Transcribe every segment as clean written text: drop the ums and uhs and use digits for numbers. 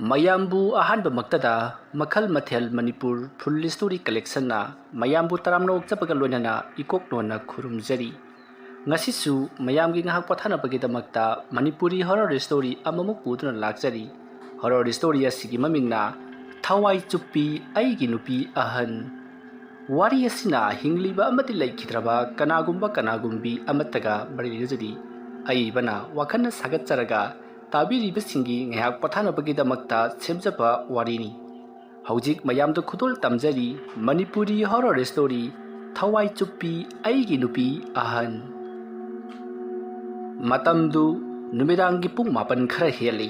mayambu ahanba maktada Makhal Mathel Manipur full story collection na mayambu taramno okjapaga loinana ikok nona khurumjari ngasisu mayamgi ngahak pathana bagidamakta Manipuri horror story amamuk puduna lakjari horror story asigi mamingna Thawai Chupi Eigi Nupi Ahan wari asina hingliba amati laikhidraba kanagumbi amataga barirujadi aibana wakana sagatjaraga tabiribisingi ngahak pathanabagidamagta semjaba warini hojik mayamdo khudol tamjari Manipuri horror story Thawai Chupi Eigi Nupi Ahan matamdu numidangi pung mapan khara heli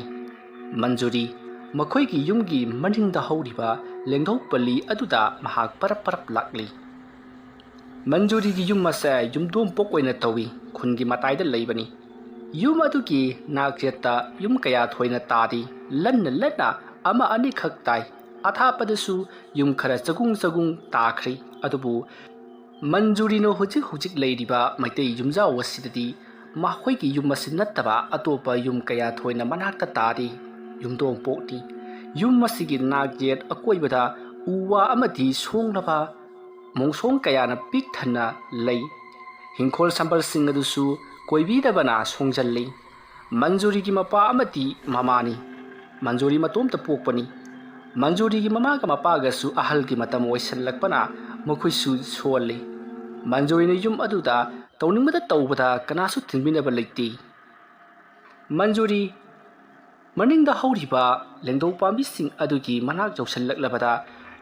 manjuri makhoigi yumgi maningda horiba lengthau pali aduda mahak parap lakli manjuri gi yum masa yumdom pokoina tawi khungi mataida leibani yum adugi nagjeta yum kaya thoina tadi lanna ama ani khak tai athapadasu yum khara chagung takhri adubu manjuri no hujik leiriba maitei yumja wasidadi mahoi yum masin nattaba atopa yum kaya thoina manakta tadi yumdom pokti yum masigi nagjet akoibada uwa amadi songlaba mongsong kaya na pik thana lei hingkhol sambal sing adusu koibidabana songjalli manjuri gi mapa amati mamani manjuri matom ta pokpani manjuri gi mama ga mapa ga su ahal gi matam oisanlakpana mokhui su solli manjuri ne yum aduda tawningmada tawbada kanasu thingminaba leiti manjuri maningda horiba lengdau pambi sing adugi manak jausanlaklabada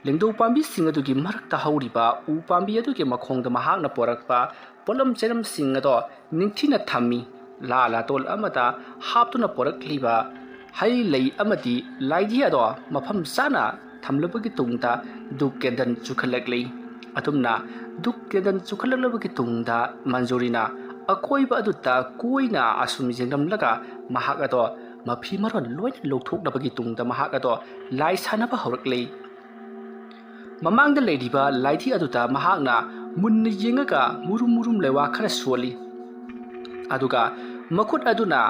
lengdau pambi sing adugi marakta horiba u pambi adugi makhongda mahakna porakpa polam cheram sing ado ningthina thammi la tol amada haptuna porakliba hai lei amadi laidi ado mafam sana thamlabagi tungda dukkedan chukhalakli atumna dukkedan chukhalabagi tungda manjurina akoiba aduta koina asum jengramlaga mahak ado mafi maron loin lowthoknabagi tungda mahak ado lai sanaba horakli mamangda leiriba laiti aduta mahakna munna yengaga murum lewa khara soli aduga makut aduna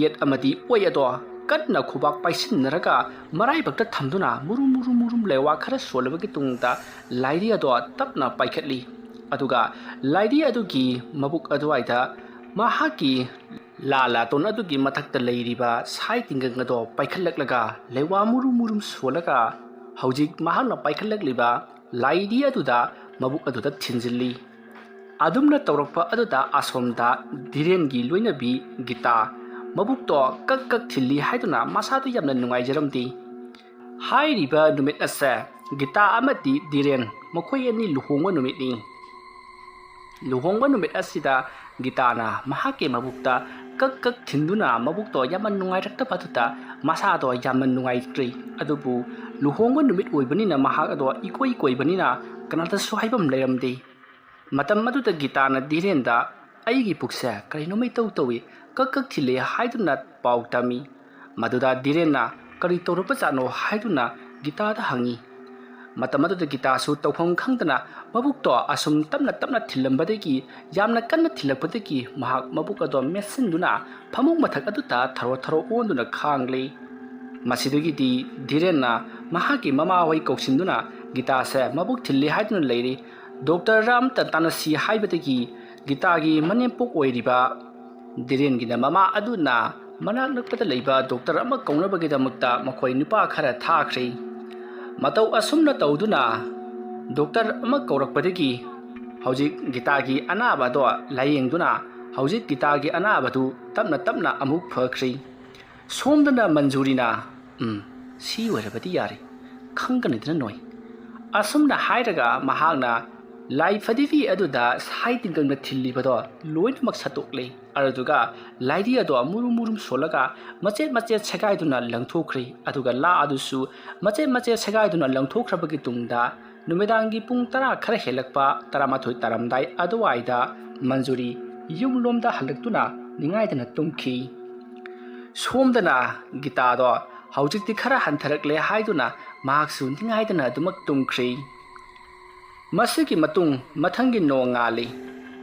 yet amadi oi ado katna khubak paisinaraga marai bakta thamduna murum lewa khara solabagi tungda lairi ado tapna paikhatli aduga lairi adugi mabuk aduaida mahaki la ton adugi mathakta leiriba sai tinggang ado paikhallaklaga lewa murum solaga hojik mahakna paikhallagliba lairi aduda mabuk aduda thinjilli adumna tawrakpa aduda asomda dhirengi loinabi gita mabukto kak thilli haiduna masadu yamna nungaijaramti hairiba numit asa gita amati dhiren makhoi ani luhongwa numit asida gitana mahake mabukta kak thinduna mabukto yaman nungairakta patuta masado yaman nungaitri adubu luhongwa numit oibanina mahak ado ikoi banina kanata suhaibam leramdi matam maduta gitana dhirenda aigi puksa karino mai tawi kak thile haiduna pautami maduda dhirena kari tawrapa chano haiduna gita da hangi matam maduta gita su tawpham khangdana mabukto asum tamna thilambadagi yamna kanna thilapadagi mahak mabuk ado mesinduna phamung mathak aduta tharo onduna khangli masidagi di dhirena mahaki mama wai koksinduna gita se mabuk thilli haiduna leiri Dr. Ram Tantanasi haibadagi gitagi manempok oiriba dhiren gina mama aduna manak nakpada leiba doctor ama kaunabagidamukta makhoi nupa khara thakri matau asumna tawduna doctor ama kaurakpadagi hojik gitagi anaba do layengduna hojik gitagi anaba du tapna amuk phakri somdana manjurina si warabati yari khanganidna noi asumna hairaga mahagna lai fadivi aduda sai tinggang na thillibado loin mak satokle araduga laidi ado murum solaga mache chagaiduna langthokri aduga la adusu mache chagaiduna langthokrabagi tungda numedangi pung tara khara helakpa taramathoi taramdai aduwaida manjuri yumlomda halaktuna ningaidana tumkhi somdana gitado haujikti khara hantharakle haiduna mahaksu ningaidana adumak tumkhri masiki matung mathangi no ngali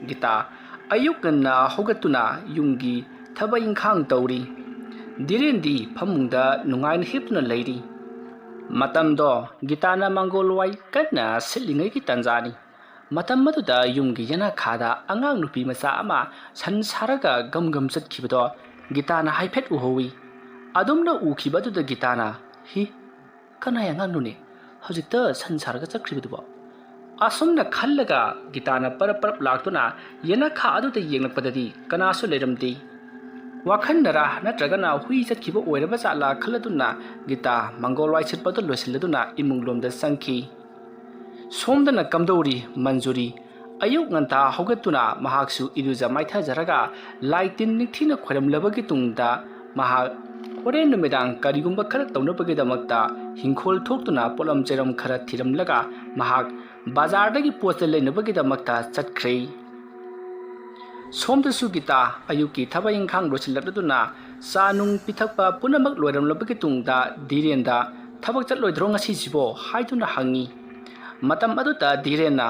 gita ayuk na hogatuna yungi thaba inkhang tawri Direndi phamungda nungaina hiptuna leiri. Matamdo gitana mangolwai kana silingai ki tanjani. Matam maduda yumgi yana khada angang nupi macha ama san saraga gam chatkhibido gitana haifet uhowi. Adumna ukhibaduda gitana hi kana yangang nune hojikta san saraga chakribidubo. Asumna khallaga gitana parap laktuna yana kha aduda yenglakpadadi kanasu leramdi. Wakhandara natragana hui chatkhiba oiraba chala khaladuna gita mangolwai chitpadu loisilladuna imunglomda sangki. Somdana kamdori manjuri ayuk nganta hogatuna mahaksu iruja maithajaraga laitin nikthina khwaramlabagi tungda mahak horen numedang karigumba khara taunabagidamagta hingkhol thoktuna polam cheram khara thiramlaga mahak bazardagi poste leinabagidamagta chatkhre. Somdasu gita ayuki thabaying khang losilladuna sanung pithakpa punamak loiramlabagi tungda direnda thabak chatloidro ngasi jibo haiduna hangi. Matam aduta direna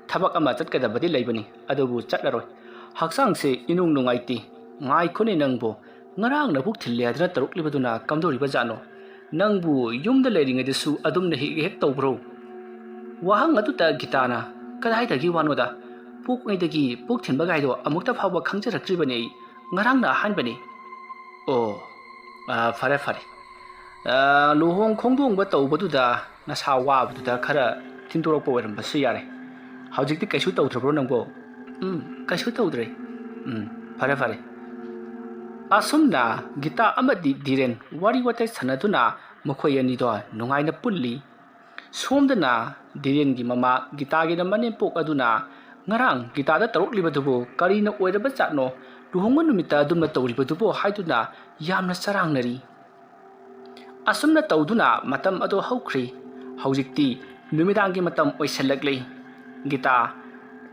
thabak ama chatkadabadi leibani adubu chatlaroi haksangse inung nungaiti ngai khone nangbo ngarang na buk thille adna taruklibaduna kamdori bajano nangbu yumda leiringedesu adumna hek tawbro wahang aduta gitana kadaidagi wanoda puk ngaidagi puk thinba gaido amukta phawba khangjaraktribani ngarang na hanbani oh fare luhong khongdong ba tawbaduda nasa wabaduda khara thintorokpa oirambasu yare hawjikti kaisu tawdrabro nangbo kaisu tawdre fare asumna gita amadi diren wari watai sanaduna makhoi anido nungaina pulli somdana diren gi mama gita gi namane pok aduna ngarang gita da tarok libadubo karina oiraba chatno luhongma numita dumna tawribadubo haiduna yamna sarangnari. Asumna tawduna matam ado haukhri hawjikti numidangi matam oisallaklei gita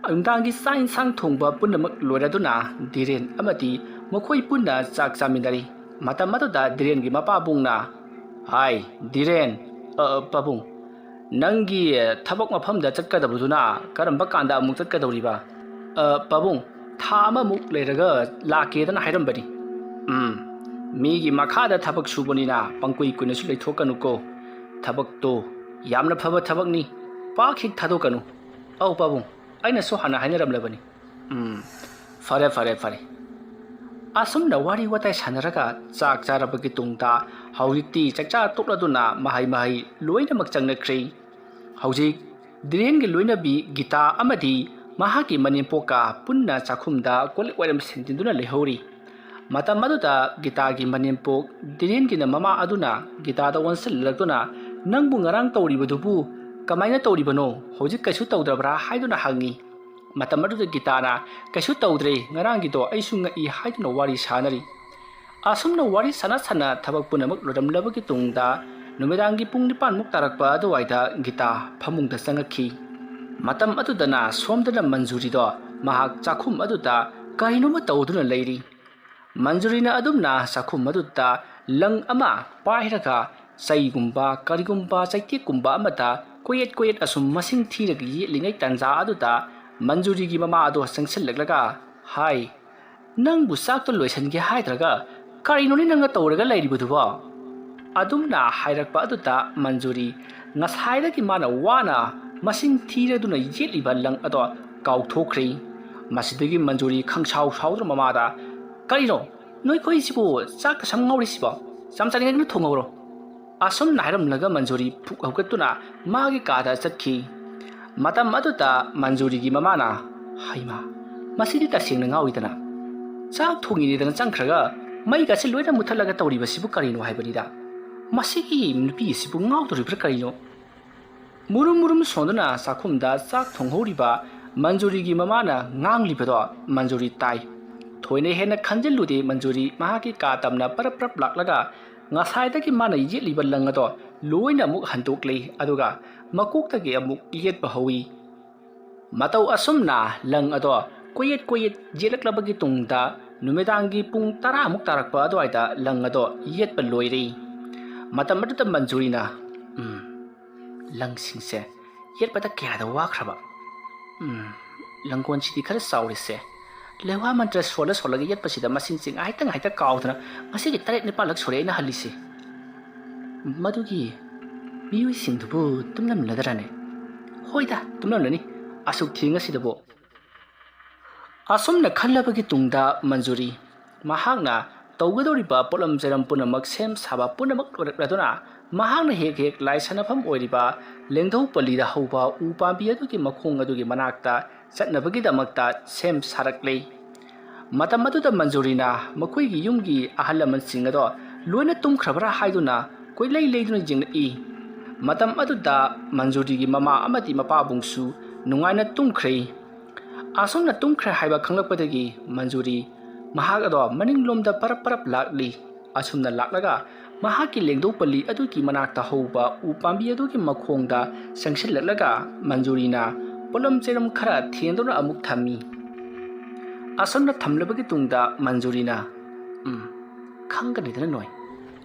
ayungdangi sain sang thongba punamak loraduna diren amati makhoi punna chak chaminari matam adoda diren gi mapa bungna hai diren pabung nangi thabak mafamda chatkadabuduna karamba kanda amuk chatkadawriba pabung tha ama muk leiraga lakedana hairambani migi makhada thabak subonina pangkui kunasu leithokkanuko thabak to yamna phaba thabak ni pakhik thadokanu au pabung aina so hana hainaramlabani fare asumna wari watai sanaraga chak charabagi tungta hawrikti chakcha tokladuna mahai loina makchangnakrei hawjik direngi loina bi gita amadi mahaki manimpoka punna chakhumda kolekwaram sentinduna lehori matam aduda gita gi manimpok direngi na mama aduna gita da wansalladuna nangbu ngarang tawribadubu kamaina tawribano hawjik kaisu tawdrabra haiduna hangi matam aduda gitana kaisu tawdre ngarangi do aisunga I haiduna wari sanari asumna wari sana thabak punamak loramlabagi tungda numedangi pung 9 muk tarakpa aduwaida gita phamungda sangakhi matam adudana somdana manjuri do mahak chakhum aduda kainoma tawduna leiri manjurina adumna sakhum aduda lang ama pairaga saigumba karigumba saitikumba amata koyet asum masing thiragi lingai tanja aduda manjuri gi mama ado sangsillaklaga hai nangbu sakto loisange haidraga karinoni nanga tawraga leiribuduba adumna hairakpa aduda manjuri ngashaidagi mana wana masing thiraduna yetliba lang ado kauthokri masidagi manjuri khangchau saudra mamada karino noi khoi sibo chak samngawri sibo samchani ngnu thongawro asum nairam laga manjuri phuk haugatuna magi kada chatki matam aduta manjuri gi mamana haima masidi tasingna ngawidana chak thongini dana changkhraga mai ga se loina muthalaga tawri basibu karino haibanida masigi nupi sibu ngawdori bra karino murum sondana sakhumda chak thonghoriba manjuri gi mamana nganglibado manjuri tai thoine hena khanjellude manjuri mahaki ka tamna parap laklaga ngasaidagi mana yetliba langado loina muk hantoklei aduga makoktage amuk yetpa hawi matau asumna lang ado koyet jelaklabagi tungda numedangi pung 10 muk tarakpa adwaida lang ado yetpa loiri matam aduta manjurina langsingse yetpata kya da wakraba langkon chidi khara saurise lewa mantra sola sola gi yat pasida masing sing ai tang haita kaudna masi gi taret nipa lak sore na halisi madugi miyu sing dubu tumnam ladarane hoida tumnam lani asuk thinga sidabo asumna khallabagi tungda manjuri mahakna tawgadoriba polam jeram punamak sem saba punamak lorakladuna mahakna hek hek lai sanafam oiriba lengdau palida hauba upambi adugi makhong adugi manakta chatnabagi damakta sem sarakle matam aduda manjurina makoigi yumgi ahalaman singado loina tumkhrabra haiduna koilai leiduna jing'i matam aduda manjurigi mama amati mapabungsu nungaina tumkhrei asumna tumkhra haiba khanglakpadagi manjuri mahak ado maninglomda parap lakli asumna laklaga mahaki lengdo pali aduki manakta hauba upambi aduki makhongda sangsillaklaga manjurina polam cheram khara thiendona amuk thami asumna thamlabagi tungda manjurina khangani dana noi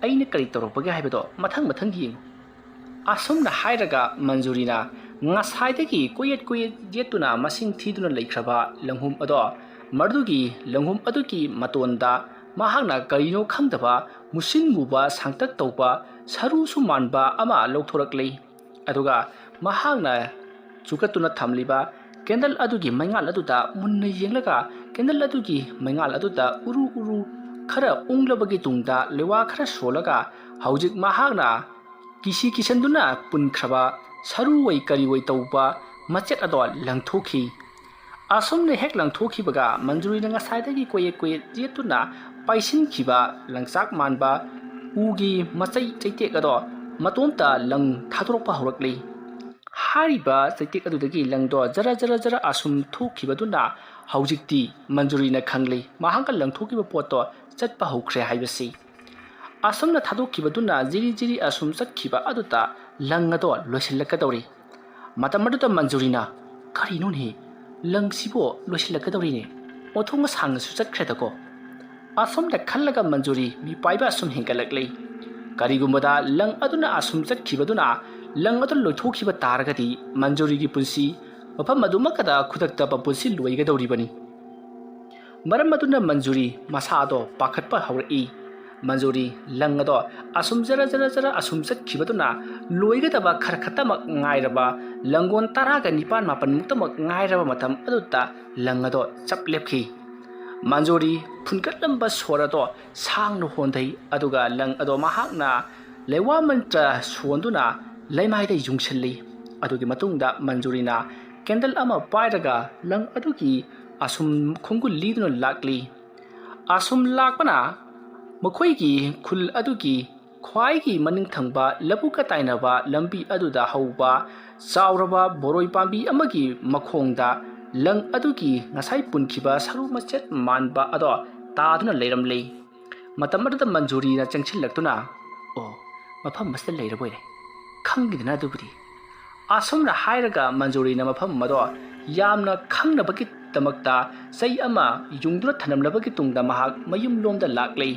aina kari torokpagi haibado mathang yeng asumna hairaga manjurina ngasaidagi koyet yetuna masing thiduna leikraba langhum ado mardugi langhum aduki matonda mahakna karino khangdaba musin muba sangtak tawba saru sumanba ama lokthorklei aduga mahakna chukatuna thamliba candle adugi maingal aduda munna yenglaga candle adugi maingal aduda uru khara unglabagi tungda lewa khara solaga haujik mahakna kisanduna punkraba saru wai kari wai tawba machet ado langthoki asumne hek langthoki baga manjuri na ngasaidagi koyet jetuna paisin khiba langsak manba ugi machai chaitek ado matomta lang thadorokpa horakle hariba chaitek adudagi langdo jara asum thokibaduna haujikti manjuri na khangle mahangka langthokiba poto chatpa hokre haibasi asumna thadokibaduna jiri asum chatkhiba aduta langado losilakadori matamaduta manjurina karino ne langsibo losilakadori othonga sangsu chatkredako asumda khallaga manjuri mi paiba asum hengalakle karigumbada lang aduna asum chatkibaduna lang adu loithokhiba taragadi manjuri gi punsi mafam madumakada khudakta papunsi loigadoribani maram aduna manjuri masado pakhatpa haurai manjuri langado asum jara asum chatkibaduna loigadaba kharkhatamak ngairaba langon taraga nipan mapan muktamak ngairaba matam aduta langado chaplepki manjuri phunkatlamba sorado sangno hondai aduga lang ado mahakna lewa mantra sonduna leimaida yungselli adugi matungda manjurina candle ama pairaga lang adugi asum khongul liduna lakli asum lakpana makoigi khul adugi khwaigi maning thangba labuka tainaba lambi aduda hauba chauraba boroi pambi amagi makhongda lang adugi ngasai punkhiba saru machet manba ado taduna leiramle matamarda manjuri na changchillaktuna o mafam masal leiraboire khangidna dubudi asumna hairaga manjuri na mafam mado yamna khangnabagi tamakta sai ama yungduna thanamlabagi tungda mahak mayum lomda laklei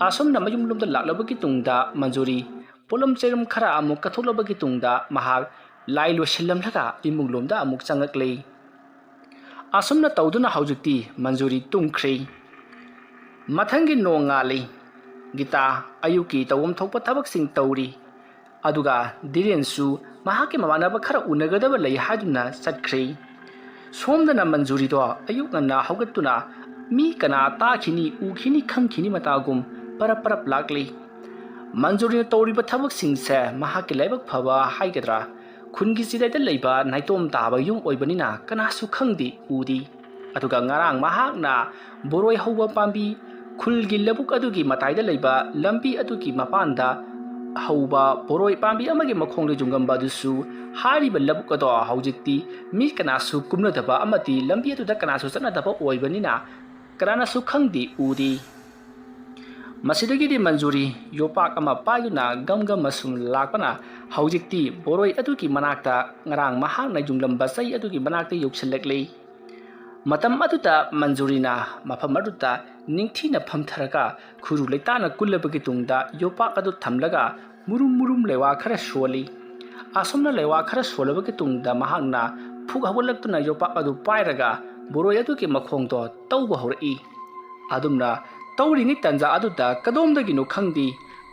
asumna mayum lomda laklabagi tungda manjuri polam cheram khara amuk katholabagi tungda mahak lailo sillamlaga imung lomda amuk changaklei asumna tawduna haujikti manjuri tumkhrei mathangi nongali gita ayuki tawum thokpa thabak sing tawri aduga dirensu mahaki mamanaba khara unagadaba lei haduna chatkrei somdana manjuri do ayuk na haugatuna mi kana takhini ukhini khangkhini matagum parap lakli manjuri tawriba thabak singse mahaki laibak phaba haigadra khungi sidaita leiba naitom taba yung oibanina kanasu khangdi udi aduga ngarang mahakna boroi hauba pambi khulgi labuk adugi mataida leiba lambi adugi mapanda hauba boroi pambi amagi makhongde jungamba dusu hariba labuk ado haujikti mi kanasu kumnadaba amati lambi aduda kanasu chanadaba oibanina kananasu khangdi udi masidagidi manjuri yopak ama paiduna gamgam masum lakpana haujikti boroi adugi manakta ngarang mahakna junglamba sai adugi manakta yokselleklei matam aduta manjurina mafam aduta ningthina phamtharaga khuru leitana kullabagi tungda yopak adu thamlaga murum lewa khara soli asumna lewa khara solabagi tungda mahakna phug hawalaktuna yopak adu pairaga boroi aduki makhongdo tauba horei adumna tauringi tanja aduda kadomdagi no khangdi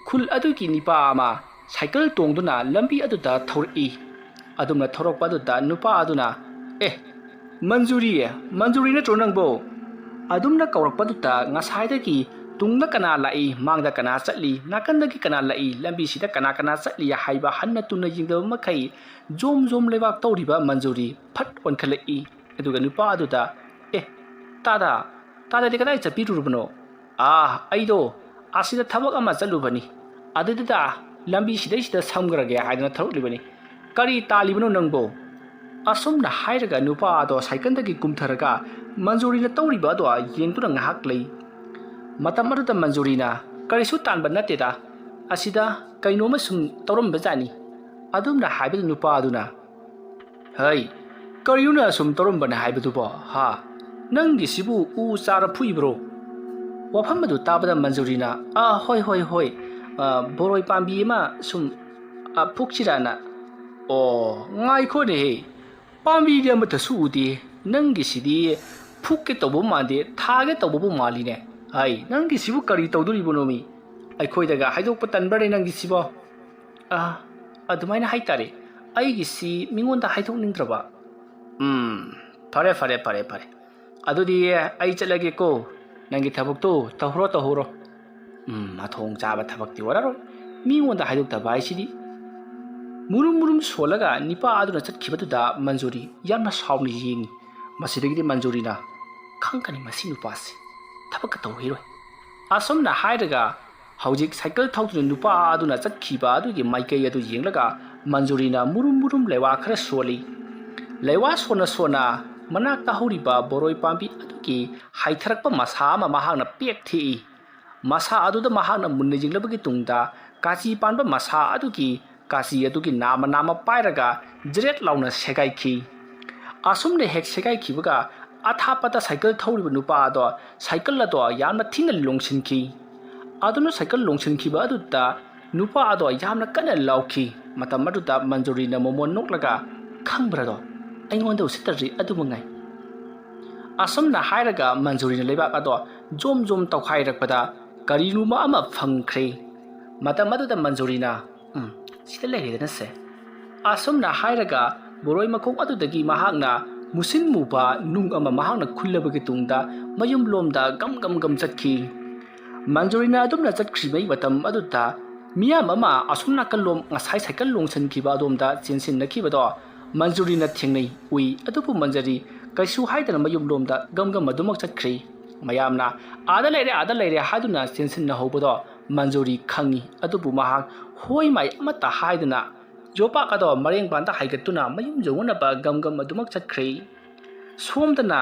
khul aduki nipa ama cycle tongduna lambi aduda thorei adumna thorokpa aduda nupa aduna manjuri na tronangbo adumna kaurakpa aduda ngasaidagi tungna kana lai mangda kana chatli nakandagi kana lai lambi sida kana chatli haiba hanna tuna yingdaba makai jom lebak tawriba manjuri phat onkhalei aduga nupa aduda tada de kadai chapirubno aido asida thabak ama chalubani adudida lambi sida samgrage haidana tharuklibani kari talibno nangbo asumna hairaga nupa ado saikandagi kumtharaga manjurina tawriba ado yengtuna ngahak lei matam aduda manjurina karisu tanba nateda asida kainoma sum tawramba jani adumna haibadu nupa aduna hai kariyuna sum tawrambana haibadu bo ha nangi sibu u chara phuibro wafam adu tabada manjurina hoi boroi pambi ma sum phukchirana ngai kho ne pambi de mata suudi nangi sidi phukke tobo mande thage tobo mali ne hai nangi sibu kari tawduri bonomi ai khoi daga haidok patan bare nangi sibo adumaina haitare aigi si mingonda haithok ningdraba fare adudi ai chalage ko nangi thabak to tahoro mathong chaba thabak ti wararo mingonda haidok ta bai sidi murum solaga nipa aduna chatkibadu da manjuri yamna sauni ying masidagi manjuri na khangkani masi nupasi thabak to hero asomna hairaga hojik cycle thawdu nupa aduna chatkhiba adugi maikai adu yenglaga manjuri na murum lewa khara soli lewa sona manakta horiba boroi pambi adugi haitharakpa masa ama mahangna pek thi masa aduda mahangna munne jinglabagi tungda kachi panba masa adugi kasi adugi nama pairaga jret launa segai khi asumne hek segai khibaga athapata cycle thawriba nupa ado cycle la do yamna thina longsin khi aduna cycle longsin khiba aduda nupa ado yamna kana lauki matam aduda manjuri na momon noklaga khangbra do aingonda usitari adu mangai asumna hairaga manjuri na lebak ado jom tawkhairakpada karinuma ama phangkhre matam aduda manjuri na sida leredana se asumna hairaga boroi makong adudagi mahakna musin muba nung ama mahakna khullabagi tungda mayum lomda gam chatkhi manjurina adumna chatkhi mai matam aduda miyam ama asumna kalom ngasai cycle longsan khiba adomda chensin nakhiba do manjurina thengnei ui adupu manjari kaisu haidana mayum lomda gam adumak chatkhi mayamna ada leire haduna chensin na hobodo manjuri khangi adupu mahak hoi mai amata haidana jopa kado mareng banda haigatuna mayum jongona ba gam adumak chatkhi somdana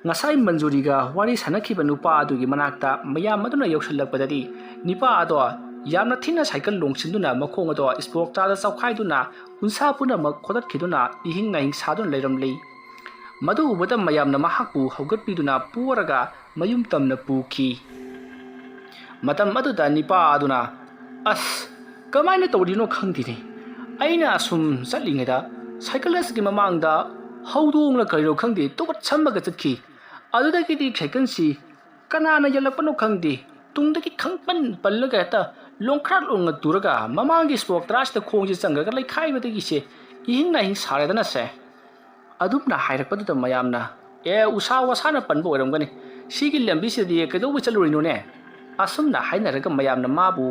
ngasai manjuri ga wari sanakhiba nupa adugi manakta mayam aduna yausalakpadadi nipa ado yamna thina cycle longsinduna makhong ado spok ta da chawkhaiduna unsa puna makhodat khiduna ihing naing sadun leiramlei madu ubada mayamna mahakpu haugatpiduna puraga mayum tamna pukhi matam aduda nipa aduna kamaina tawdino khangdini aina sum chatlingeda cycle asgi mamangda haudongla kairo khangdi tobat sammaga chatkhi adudagi di cycle si kanana yalakpano khangdi tungdagi khangpan pallaga ta longkhat longa turaga mamangi spok trash ta khongji changaga lai khaibadagi se ihing na hing saredana se adumna hairakpaduda mayamna usa wasana panbo oramgani sigi lambi se di kedo chalurino ne asumna hainaraga mayamna mabu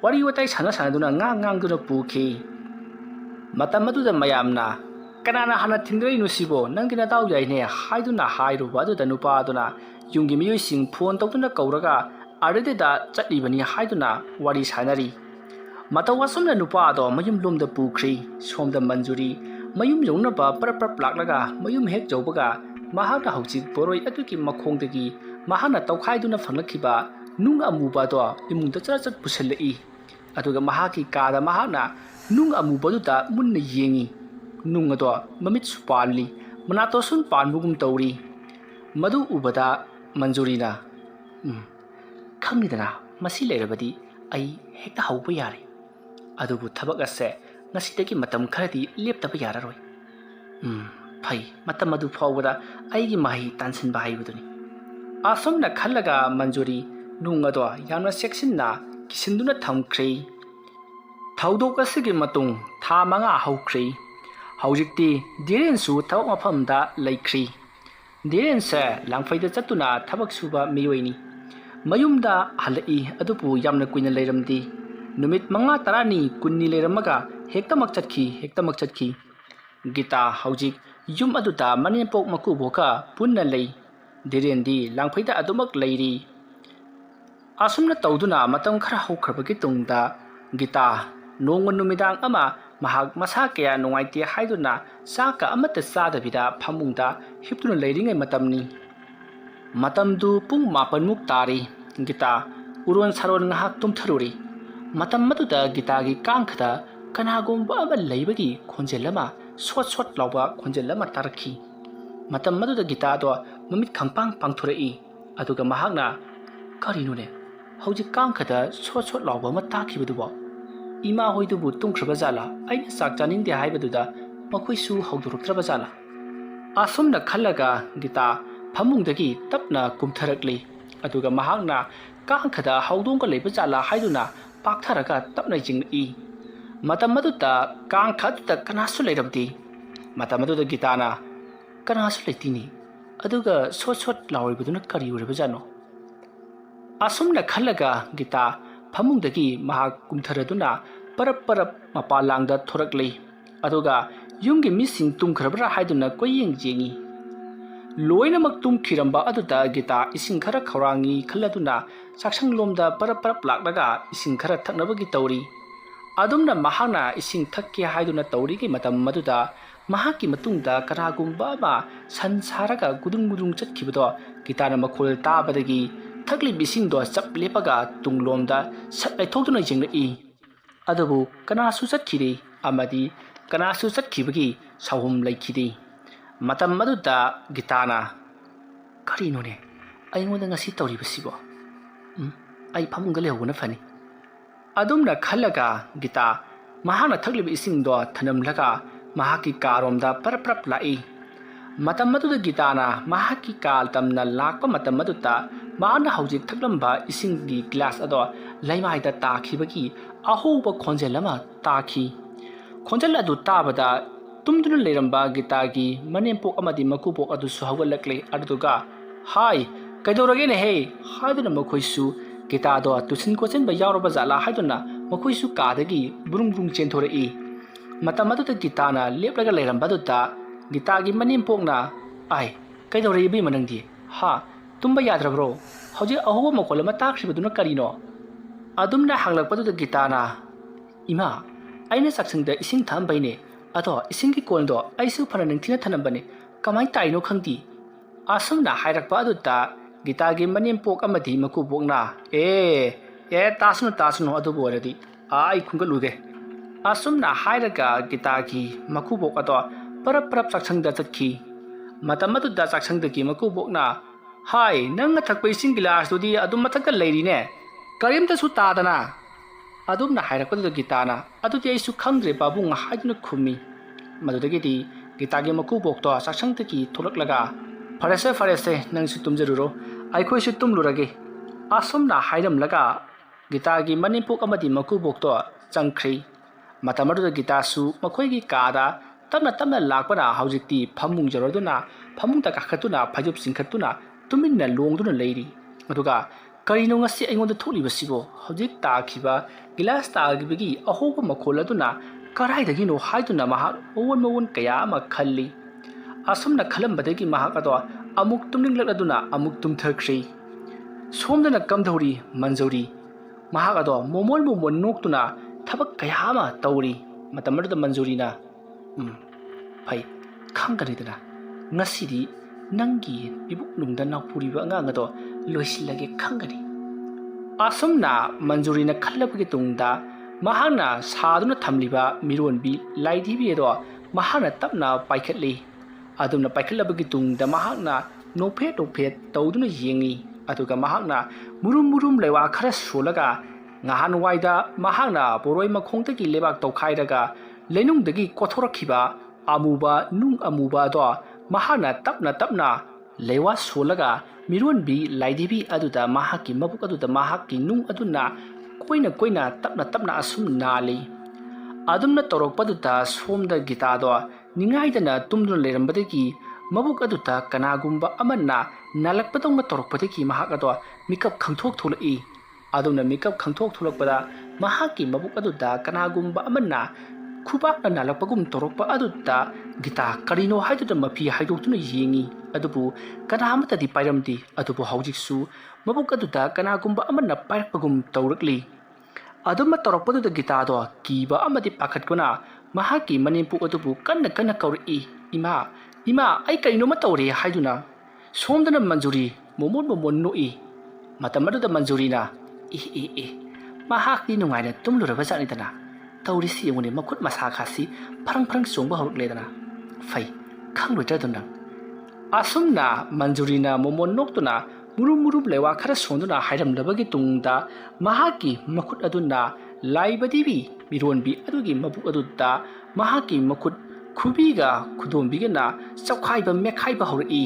wari watai sanaduna ngang duna pukhi matam aduda mayamna kanana hana thingrai nusibo nangina taw jai ne haiduna hairuba aduda nupa aduna yungi miyoi sing phone tawduna kauraga arededa chatlibani haiduna wari sanari matawasumna nupa ado mayum lomda pukhi somda manjuri mayum jongna ba prap laklaga mayum hek jawbaga mahana hauchi boroi aduki makhongdagi mahana tawkhaiduna phanglakhiba nung amuba do imungda chat pusalei aduga mahaki kada mahana nung amuba du da munna yengi nung ado mamit supali manato sun panbugum tawri madu ubada manjurina khangidana masi leirabadi ai hekta hauba yare adubu thabak ase ngasidagi matam kharadi leptaba yararoi ꯐꯩ ꯃꯇꯝ ꯑꯗꯨ ꯐꯥꯎꯕꯗ ꯑꯩꯒꯤ ꯃꯍꯩ ꯇꯥꯟꯁꯤꯟꯕ ꯍꯩꯕꯗꯨꯅꯤ ꯑꯁꯨꯝꯅ ꯈꯜꯂꯒ ꯃꯟꯖꯨꯔꯤ ꯅꯨꯡ ꯑꯗꯣ ꯌꯥꯝꯅ ꯆꯦꯛꯁꯤꯟꯅ ꯀꯤꯁꯤꯟꯗꯨꯅ ꯊꯝꯈ꯭ꯔꯦ ꯊꯧꯗꯣꯛ ꯑꯁꯤꯒꯤ ꯃꯇꯨꯡ ꯊꯥ 5 ꯍꯧꯈ꯭ꯔꯦ ꯍꯧꯖꯤꯛꯇꯤ ꯙꯤꯔꯦꯟꯁꯨ ꯊꯕꯛ ꯃꯐꯝꯗ ꯂꯩꯈ꯭ꯔꯤ ꯙꯤꯔꯦꯟꯁꯦ ꯂꯥꯡꯐꯩꯗ ꯆꯠꯇꯨꯅ ꯊꯕꯛ ꯁꯨꯕ ꯃꯤꯑꯣꯏꯅꯤ ꯃꯌꯨꯝꯗ ꯍꯜꯂꯛꯏ ꯑꯗꯨꯕꯨ ꯌꯥꯝꯅ ꯀꯨꯏꯅ ꯂꯩꯔꯝꯗꯦ ꯅꯨꯃꯤꯠ 5 10 10 ꯂꯩꯔꯝꯃꯒ ꯍꯦꯛꯇꯃꯛ ꯆꯠꯈꯤ ꯒꯤꯇꯥ ꯍꯧꯖꯤꯛ ꯌꯨꯝ ꯑꯗꯨꯗ ꯃꯅꯦꯝꯄꯣꯛ ꯃꯀꯨꯕꯣꯛꯀ ꯄꯨꯟꯅ ꯂꯩ ꯙꯤꯔꯦꯟꯗꯤ ꯂꯥꯡꯐꯩꯗ ꯑꯗꯨꯃꯛ ꯂꯩꯔꯤ ꯑꯁꯨꯝꯅ ꯇꯧꯗꯨꯅ ꯃꯇꯝ ꯈꯔ ꯍꯧꯈ꯭ꯔꯕꯒꯤ ꯇꯨꯡꯗ ꯒꯤꯇꯥ ꯅꯣꯡꯃ ꯅꯨꯃꯤꯗꯥꯡ ꯑꯃ ꯃꯍꯥꯛ ꯃꯁꯥ ꯀꯌꯥ ꯅꯨꯡꯉꯥꯏꯇꯦ ꯍꯥꯏꯗꯨꯅ ꯆꯥꯛꯀ ꯑꯃꯠꯇ ꯆꯥꯗꯕꯤꯗ ꯐꯃꯨꯡꯗ ꯍꯤꯞꯇꯨꯅ ꯂꯩꯔꯤꯉꯩ ꯃꯇꯝꯅꯤ ꯃꯇꯝꯗꯨ ꯄꯨꯡ 9 ꯇꯥꯔꯤ ꯒꯤꯇꯥ ꯎꯔꯣꯟ ꯁꯥꯔꯣꯟ ꯉꯥꯏꯍꯥꯛ ꯇꯨꯝꯊꯔꯨꯔꯤ ꯃꯇꯝ ꯑꯗꯨꯗ ꯒꯤꯇꯥꯒꯤ ꯀꯥꯡꯈꯗ ꯀꯅꯥꯒꯨꯝꯕ ꯑꯃ ꯂꯩꯕꯒꯤ ꯈꯣꯟꯖꯦꯜ ꯑꯃ ꯁꯣꯠ ꯂꯥꯎꯕ ꯈꯣꯟꯖꯦꯜ ꯑꯃ ꯇꯥꯔꯛꯈꯤ ꯃꯇꯝ ꯑꯗꯨꯗ ꯒꯤꯇꯥꯗꯣ ꯃꯃꯤꯠ ꯈꯪꯄꯥꯡ ꯄꯥꯡꯊꯣꯔꯛꯏ ꯑꯗꯨꯒ ꯃꯍꯥꯛꯅ ꯀꯔꯤꯅꯣꯅꯦ ꯍꯧꯖꯤꯛ ꯀꯥꯡꯈꯗ ꯁꯣꯠ ꯂꯥꯎꯕ ꯑꯃ ꯇꯥꯈꯤꯕꯗꯨꯕꯣ ꯏꯃꯥ ꯍꯣꯏꯗꯨꯕꯨ ꯇꯨꯝꯈ꯭ꯔꯕ ꯖꯥꯠꯂꯥ ꯑꯩꯅ ꯆꯥꯛ ꯆꯥꯅꯤꯡꯗꯦ ꯍꯥꯏꯕꯗꯨꯗ ꯃꯈꯣꯏꯁꯨ ꯍꯧꯗꯣꯔꯛꯇ꯭ꯔꯕ ꯖꯥꯠꯂꯥ ꯑꯁꯨꯝꯅ ꯈꯜꯂꯒ ꯒꯤꯇꯥ ꯐꯃꯨꯡꯗꯒꯤ ꯇꯞꯅ ꯀꯨꯝꯊꯔꯛꯂꯤ ꯑꯗꯨꯒ ꯃꯍꯥꯛꯅ ꯀꯥꯡꯈꯗ ꯍꯧꯗꯣꯡꯒ ꯂꯩꯕ ꯖꯥꯠꯂꯥ ꯍꯥꯏꯗꯨꯅ ꯄꯥꯛꯊꯔꯒ ꯇꯞꯅ ꯌꯦꯡꯂꯛꯏ ꯃꯇꯝ ꯑꯗꯨꯗ ꯀꯥꯡꯈ ꯑꯗꯨꯗ ꯀꯅꯥꯁꯨ ꯂꯩꯔꯝꯗꯦ ꯃꯇꯝ ꯑꯗꯨꯗ ꯒꯤꯇꯥꯅ ꯀꯅꯥꯁꯨ ꯂꯩꯇꯦꯅꯤ ꯑꯗꯨꯒ ꯁꯣꯠ ꯂꯥꯎꯔꯤꯕꯗꯨꯅ ꯀꯔꯤ ꯑꯣꯏꯔꯕꯖꯥꯠꯅꯣ ꯑꯁꯨꯝꯅ ꯈꯜꯂꯒ ꯒꯤꯇꯥ ꯐꯃꯨꯡꯗꯒꯤ ꯃꯍꯥꯛ ꯀꯨꯝꯊꯔꯗꯨꯅ ꯄꯔꯞ ꯃꯄꯥꯟꯂꯥꯡꯗ ꯊꯣꯔꯛꯂꯤ ꯑꯗꯨꯒ ꯌꯨꯝꯒꯤ ꯃꯤꯁꯤꯡ ꯇꯨꯝꯈ꯭ꯔꯕ꯭ꯔꯥ ꯍꯥꯏꯗꯨꯅ ꯀꯣꯏꯌꯦꯡ ꯌꯦꯡꯉꯤ ꯂꯣꯏꯅꯃꯛ ꯇꯨꯝꯈꯤꯔꯝꯕ ꯑꯗꯨꯗ ꯒꯤꯇꯥ ꯏꯁꯤꯡ ꯈꯔ ꯈꯧꯔꯥꯡꯉꯤ ꯈꯜꯂꯗꯨꯅ ꯆꯥꯛꯁꯪꯂꯣꯝꯗ ꯄꯔꯞ ꯂꯥꯛꯂꯒ ꯏꯁꯤꯡ ꯈꯔ ꯊꯛꯅꯕꯒꯤ ꯇꯧꯔꯤ ꯑꯗꯨꯝꯅ ꯃꯍꯥꯛꯅ ꯏꯁꯤꯡ ꯊꯛꯀꯦ ꯍꯥꯏꯗꯨꯅ ꯇꯧꯔꯤꯉꯩ ꯃꯇꯝ ꯑꯗꯨꯗ ꯃꯍꯥꯛꯀꯤ ꯃꯇꯨꯡꯗ ꯀꯅꯥꯒꯨꯝꯕ ꯑꯃ ꯁꯟ ꯁꯥꯔꯒ ꯒꯨꯗꯨꯡ ꯆꯠꯈꯤꯕꯗꯣ ꯒꯤꯇꯥꯅ ꯃꯈꯣꯜ ꯇꯥꯕꯗꯒꯤ ꯊꯛꯂꯤꯕ ꯏꯁꯤꯡꯗꯣ ꯆꯞ ꯂꯦꯞꯄꯒ ꯇꯨꯡꯂꯣꯝꯗ ꯁꯠ ꯂꯩꯊꯣꯛꯇꯨꯅ ꯌꯦꯡꯂꯛꯏ ꯑꯗꯨꯕꯨ ꯀꯅꯥꯁꯨ ꯆꯠꯈꯤꯗꯦ ꯑꯃꯗꯤ ꯀꯅꯥꯁꯨ ꯆꯠꯈꯤꯕꯒꯤ ꯁꯥꯎꯍꯨꯝ ꯂꯩꯈꯤꯗꯦ ꯃꯇꯝ ꯑꯗꯨꯗ ꯒꯤꯇꯥꯅ ꯀꯔꯤꯅꯣꯅꯦ ꯑꯩꯉꯣꯟꯗ ꯉꯁꯤ ꯇꯧꯔꯤꯕꯁꯤꯕꯣ ꯑꯩ ꯐꯃꯨꯡꯗ ꯂꯩꯍꯧꯕꯅ ꯐꯅꯤ ꯑꯗꯨꯝꯅ ꯈꯜꯂꯒ ꯒꯤꯇꯥ ꯃꯍꯥꯛꯅ ꯊꯛꯂꯤꯕ ꯏꯁꯤꯡꯗꯣ ꯊꯅꯝꯂꯒ ꯃꯍꯥꯛꯀꯤ ꯀꯥꯔꯣꯝꯗ ꯄꯔꯞ ꯂꯥꯛꯏ ꯃꯇꯝ ꯑꯗꯨꯗ ꯒꯤꯇꯥꯅ ꯃꯍꯥꯛꯀꯤ ꯀꯥ ꯇꯝꯅ ꯂꯥꯛꯄ ꯃꯇꯝ ꯑꯗꯨꯗ ꯃꯍꯥꯛꯅ ꯍꯧꯖꯤꯛ ꯊꯛꯂꯝꯕ ꯏꯁꯤꯡꯒꯤ ꯒ꯭ꯂꯥꯁ ꯑꯗꯣ ꯂꯩꯃꯥꯏꯗ ꯇꯥꯈꯤꯕꯒꯤ ꯑꯍꯧꯕ ꯈꯣꯟꯖꯦꯜ ꯑꯃ ꯇꯥꯈꯤ ꯈꯣꯟꯖꯦꯜ ꯑꯗꯨ ꯇꯥꯕꯗ ꯇꯨꯝꯗꯨꯅ ꯂꯩꯔꯝꯕ ꯒꯤꯇꯥꯒꯤ ꯃꯅꯦꯝꯄꯣꯛ ꯑꯃꯗꯤ ꯃꯀꯨꯕꯣꯛ ꯑꯗꯨꯁꯨ ꯍꯧꯒꯠꯂꯛꯂꯤ ꯑꯗꯨꯒ ꯍꯥꯏ ꯀꯩꯗꯧꯔꯒꯦꯅꯦꯍꯦ ꯍꯥꯏꯗꯨꯅ ꯃꯈꯣꯏꯁꯨ ꯒꯤꯇꯥꯗꯣ ꯇꯨꯁꯤꯟ ꯀꯣꯠꯁꯤꯟꯕ ꯌꯥꯎꯔꯕ ꯖꯥꯠꯂꯥ ꯍꯥꯏꯗꯨꯅ ꯃꯈꯣꯏꯁꯨ ꯀꯥꯗꯒꯤ ꯕ꯭ꯔꯨꯡ ꯆꯦꯟꯊꯣꯔꯛꯏ ꯃꯇꯝ ꯑꯗꯨꯗ ꯒꯤꯇꯥꯅ ꯂꯦꯞꯂꯒ ꯂꯩꯔꯝꯕꯗꯨꯗ ꯒꯤꯇꯥꯒꯤ ꯃꯅꯦꯝꯄꯣꯛꯅ ꯑꯥꯏ ꯀꯩꯗꯧꯔꯦ ꯏꯕꯦꯝꯃ ꯅꯪꯗꯤ ꯇꯨꯝꯕ ꯌꯥꯗ꯭ꯔꯕ꯭ꯔꯣ ꯍꯧꯖꯤꯛ ꯑꯍꯧꯕ ꯃꯈꯣꯜ ꯑꯃ ꯇꯥꯈ꯭ꯔꯤꯕꯗꯨꯅ ꯀꯔꯤꯅꯣ ꯑꯗꯨꯝꯅ ꯍꯪꯂꯛꯄꯗꯨꯗ ꯒꯤꯇꯥꯅ ꯏꯃꯥ ꯑꯩꯅ ꯆꯥꯛꯁꯪꯗ ꯏꯁꯤꯡ ꯊꯛꯑꯝꯕꯩꯅꯦ ꯑꯗꯣ ꯏꯁꯤꯡꯒꯤ ꯀꯣꯜꯗꯣ ꯑꯩꯁꯨ ꯐꯅ ꯅꯤꯡꯊꯤꯅ ꯊꯅꯝꯕꯅꯦ ꯀꯃꯥꯏꯅ ꯇꯥꯏꯅꯣ ꯈꯪꯗꯦ ꯑꯁꯨꯝꯅ ꯍꯥꯏꯔꯛꯄ ꯑꯗꯨꯗ ꯒꯤꯇꯥꯒꯤ ꯃꯅꯦꯝꯄꯣꯛ ꯑꯃꯗꯤ ꯃꯀꯨꯕꯣꯛꯅ ꯇꯥꯁꯅꯨ ꯑꯗꯨꯕꯨ ꯑꯣꯏꯔꯗꯤ ꯑꯩ ꯈꯨꯡꯒꯠꯂꯨꯒꯦ ꯑꯁꯨꯝꯅ ꯍꯥꯏꯔꯒ ꯒꯤꯇꯥꯒꯤ ꯃꯀꯨꯕꯣꯛ ꯑꯗꯣ ꯄꯔꯞ ꯆꯥꯛꯁꯪꯗ ꯆꯠꯈꯤ ꯃꯇꯝ ꯑꯗꯨꯗ ꯆꯥꯛꯁꯪꯗꯒꯤ ꯃꯀꯨꯕꯣꯛꯅ ꯍꯥꯏ ꯅꯪꯅ ꯊꯛꯄ ꯏꯁꯤꯡ ꯒꯤꯂꯥꯁꯇꯨꯗꯤ ꯑꯗꯨꯝ ꯃꯊꯛꯇ ꯂꯩꯔꯤꯅꯦ ꯀꯔꯤꯝꯇꯁꯨ ꯇꯥꯗꯅ ꯑꯗꯨꯝꯅ ꯍꯥꯏꯔꯛꯄꯗꯨꯗ ꯒꯤꯇꯥꯅ ꯑꯗꯨꯗꯤ ꯑꯩꯁꯨ ꯈꯪꯗ꯭ꯔꯦ ꯄꯥꯕꯨꯡ ꯍꯥꯏꯗꯨꯅ ꯈꯨꯝꯃꯤ ꯃꯗꯨꯗꯒꯤꯗꯤ ꯒꯤꯇꯥꯒꯤ ꯃꯀꯨꯕꯣꯛꯇꯣ ꯆꯥꯛꯁꯪꯗꯒꯤ ꯊꯣꯛꯂꯛꯂꯒ ꯐꯔꯦꯁꯦ ꯅꯪꯁꯨ ꯇꯨꯝꯖꯔꯨꯔꯣ ꯑꯩꯈꯣꯏꯁꯨ ꯇꯨꯝꯂꯨꯔꯒꯦ ꯑꯁꯨꯝꯅ ꯍꯥꯏꯔꯝꯂꯒ ꯒꯤꯇꯥꯒꯤ ꯃꯅꯦꯝꯄꯣꯛ ꯑꯃꯗꯤ ꯃꯀꯨꯕꯣꯛꯇꯣ ꯆꯪꯈ꯭ꯔꯤ ꯃꯇꯝ ꯑꯗꯨꯗ ꯒꯤꯇꯥꯁꯨ ꯃꯈꯣꯏꯒꯤ ꯀꯥꯗ ꯇꯞꯅ ꯂꯥꯛꯄꯅ ꯍꯧꯖꯤꯛꯇꯤ ꯐꯃꯨꯡ ꯌꯧꯔꯗꯨꯅ ꯐꯃꯨꯡꯗ ꯀꯥꯈꯠꯇꯨꯅ ꯐꯩꯖꯨꯞ ꯆꯤꯡꯈꯠꯇꯨꯅ ꯇꯨꯃꯤꯟꯅ ꯂꯣꯡꯗꯨꯅ ꯂꯩꯔꯤ ꯑꯗꯨꯒ ꯀꯔꯤꯅꯣ ꯉꯁꯤ ꯑꯩꯉꯣꯟꯗ ꯊꯣꯛꯂꯤꯕꯁꯤꯕꯣ ꯍꯧꯖꯤꯛ ꯇꯥꯈꯤꯕ ꯒꯤꯂꯥꯁ ꯇꯥꯈꯤꯕꯒꯤ ꯑꯍꯧꯕ ꯃꯈꯣꯜ ꯑꯗꯨꯅ ꯀꯔꯥꯏꯗꯒꯤꯅꯣ ꯍꯥꯏꯗꯨꯅ ꯃꯍꯥꯛ ꯃꯑꯣꯟ ꯀꯌꯥ ꯑꯃ ꯈꯜꯂꯤ ꯑꯁꯨꯝꯅ ꯈꯜꯂꯝꯕꯗꯒꯤ ꯃꯍꯥꯛ ꯑꯗꯣ ꯑꯃꯨꯛ ꯇꯨꯝꯅꯤꯡꯂꯛꯂꯗꯨꯅ ꯑꯃꯨꯛ ꯇꯨꯝꯊꯈ꯭ꯔꯤ ꯁꯣꯝꯗꯅ ꯀꯝꯗꯧꯔꯤ ꯃꯟꯖꯨꯔꯤ ꯃꯍꯥꯛ ꯑꯗꯣ ꯃꯣꯃꯣꯟ ꯅꯣꯛꯇꯨꯅ ꯊꯕꯛ ꯀꯌꯥ ꯑꯃ ꯇꯧꯔꯤ ꯃꯇꯝ ꯑꯗꯨꯗ ꯃꯟꯖꯨꯔꯤꯅ ꯐꯩ ꯈꯪꯒꯅꯤꯗꯅ ꯉꯁꯤꯗꯤ ꯅꯪꯒꯤ ꯏꯕꯨꯛꯅꯨꯡꯗ ꯅꯥꯎꯄꯨꯔꯤꯕ ꯑꯉꯥꯡ ꯑꯗꯣ ꯂꯣꯏꯁꯤꯜꯂꯒꯦ ꯈꯪꯒꯅꯤ ꯑꯁꯨꯝꯅ ꯃꯟꯖꯨꯔꯤꯅ ꯈꯜꯂꯕꯒꯤ ꯇꯨꯡꯗ ꯃꯍꯥꯛꯅ ꯁꯥꯗꯨꯅ ꯊꯝꯂꯤꯕ ꯃꯤꯔꯣꯟꯕꯤ ꯂꯥꯏꯙꯤꯕꯤ ꯑꯗꯣ ꯃꯍꯥꯛꯅ ꯇꯞꯅ ꯄꯥꯏꯈꯠꯂꯤ ꯑꯗꯨꯝꯅ ꯄꯥꯏꯈꯠꯂꯕꯒꯤ ꯇꯨꯡꯗ ꯃꯍꯥꯛꯅ ꯅꯣꯛꯐꯦꯠ ꯇꯧꯗꯨꯅ ꯌꯦꯡꯉꯤ ꯑꯗꯨꯒ ꯃꯍꯥꯛꯅ ꯃꯨꯔꯨꯝ ꯂꯩꯋꯥ ꯈꯔ ꯁꯣꯜꯂꯒ ꯉꯍꯥꯟꯋꯥꯏꯗ ꯃꯍꯥꯛꯅ ꯕꯣꯔꯣꯏ ꯃꯈꯣꯡꯗꯒꯤ ꯂꯩꯕꯥꯛ ꯇꯧꯈꯥꯏꯔꯒ ꯂꯩꯅꯨꯡꯗꯒꯤ ꯀꯣꯊꯣꯔꯛꯈꯤꯕ amuba nung amuba do mahana tapna lewa solaga miron bi laidibi aduda mahaki mabuk aduda mahaki nung aduna koina tapna asum nali adumna torokpaduta somda gita do ningaidana tumduna lerambadagi mabuk aduta kanagumba amanna nalakpadongma torokpadagi mahak ado mikap khangthok tholai adumna mikap khangthok tholakpada mahaki mabuk aduta kanagumba amanna khubakna nalakpagum torokpa aduta gita karino haiduda mapi haidoktuna yengi adubu kanamata di pairamdi adubu haujiksu mabuk aduta kanagumba amanna pairakpagum tawrakli aduma torokpaduda gita do kiba amadi pakhatkuna mahaki manimpu adubu kanna kauri ima ai kaino ma tawre haiduna somdana manjuri momon noi matamaduda manjurina mahaki nungaina tumluraba janitana tawri si yengune makut masa khasi parang songba horukledana fai khangloitraduna asumna manjurina momon noktuna murum lewa khara sonduna hairamlabagi tungda mahaki makut aduna laibadibi mironbi adugi mabuk adutta mahaki makut khubiga khudombigena chawkhaiba mekhaiba hori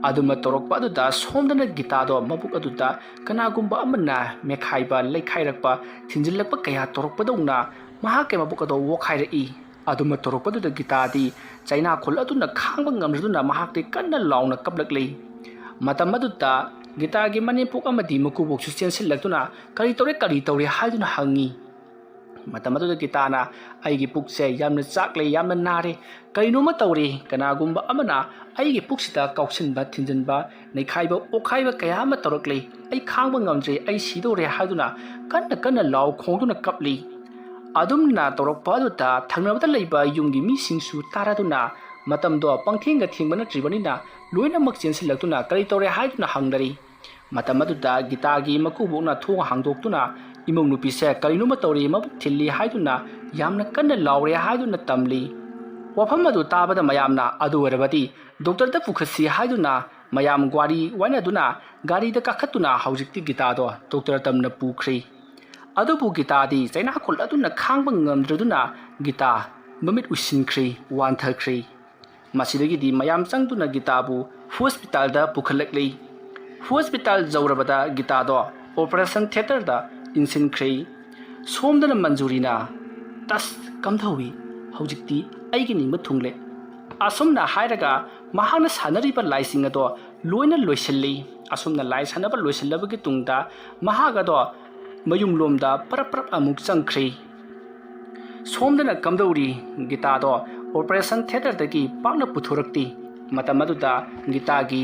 aduma torokpa aduda somdana gitado mabuk aduda kanagumba amana mekhaiba leikhairakpa thinjillakpa kaya torokpadongna mahake mabuk ado wokhairi aduma torokpa aduda gitadi chaina khol aduna khangba ngamraduna mahakte kanna launa kaplakli matam aduda gitagi manipuk amadi makubok sustensil lagtuna kari tore haiduna hangi matam aduda gitana aigi pukse yamna chakle yamna nare kainoma tawre kanagumba amana aigi puksida kauksinba thinjinba neikhaiba okhaiba kayama tawrakle ai khangba ngamjre ai sidore haiduna kanna law khongduna kapli adumna tawrakpa aduta thangnabada leiba yumgi misingsu taraduna matamdo pangthenga thingbana tribanina loina mak chensilakuna kari tawre haiduna hangdari matam aduda gitagi makubokna thong hangdoktuna imong nupi se karinuma tawre mabuk thilli haiduna yamna kanna lawre haiduna tamli wafam adu tabada mayamna adu warabadi doctor da pukhasi haiduna mayam gwari wainaduna gari da kakhatuna haujikti gitado doctor tamna pukhri adu bu gitadi chaina khol aduna khangba ngamdraduna gita mamit usinkhri wanthakri masidagi di mayam changduna gitabu hospital da pukhalakli hospital zawrabada gitado operation theater da insinkhri somdana manjurina tas kamthawi haujikti aigi ningba thungle asumna hairaga mahana sanariba laising ado loina loisilli asumna lai sanaba loisillabagi tungda mahaga do mayum lomda parap amuk changkhri somdana kamdauri gita do operation theater dagi pakna puthurakti matamaduda gitagi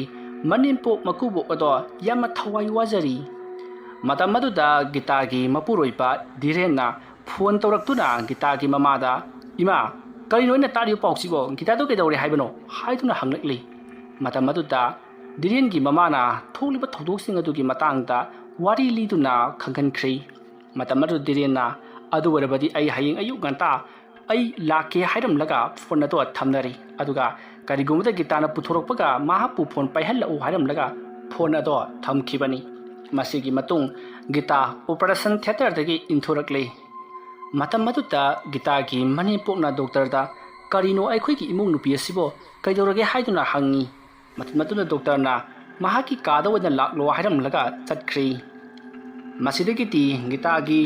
manimpo makubo ado yama thawai wajari matamaduda gitagi mapuroiba direna phone tawraktuna gitagi mamada ima karinoina tari pauksibo gitado kedawre haibano haiduna hanglakli matamaduda direngi mamana tholiba thodoksinga adugi matangda wari liduna khangkankhri matamadu direna adu warabadi ai hayeng ayu ganta ai lake hairamlaga phone ado thamnari aduga karigumda gitana puthorokpaga mahapu phone paihalla u hairamlaga phone ado thamkhibani masigi matung gita operation theater dagi inthorakle matamaduta gitagi manipokna doctor da karino aikhoigi imung nupi asibo kaidorage haiduna hangi matmatuna doctor na mahaki kadawada laklo hairamlaga chatkhri masidagi ti gitagi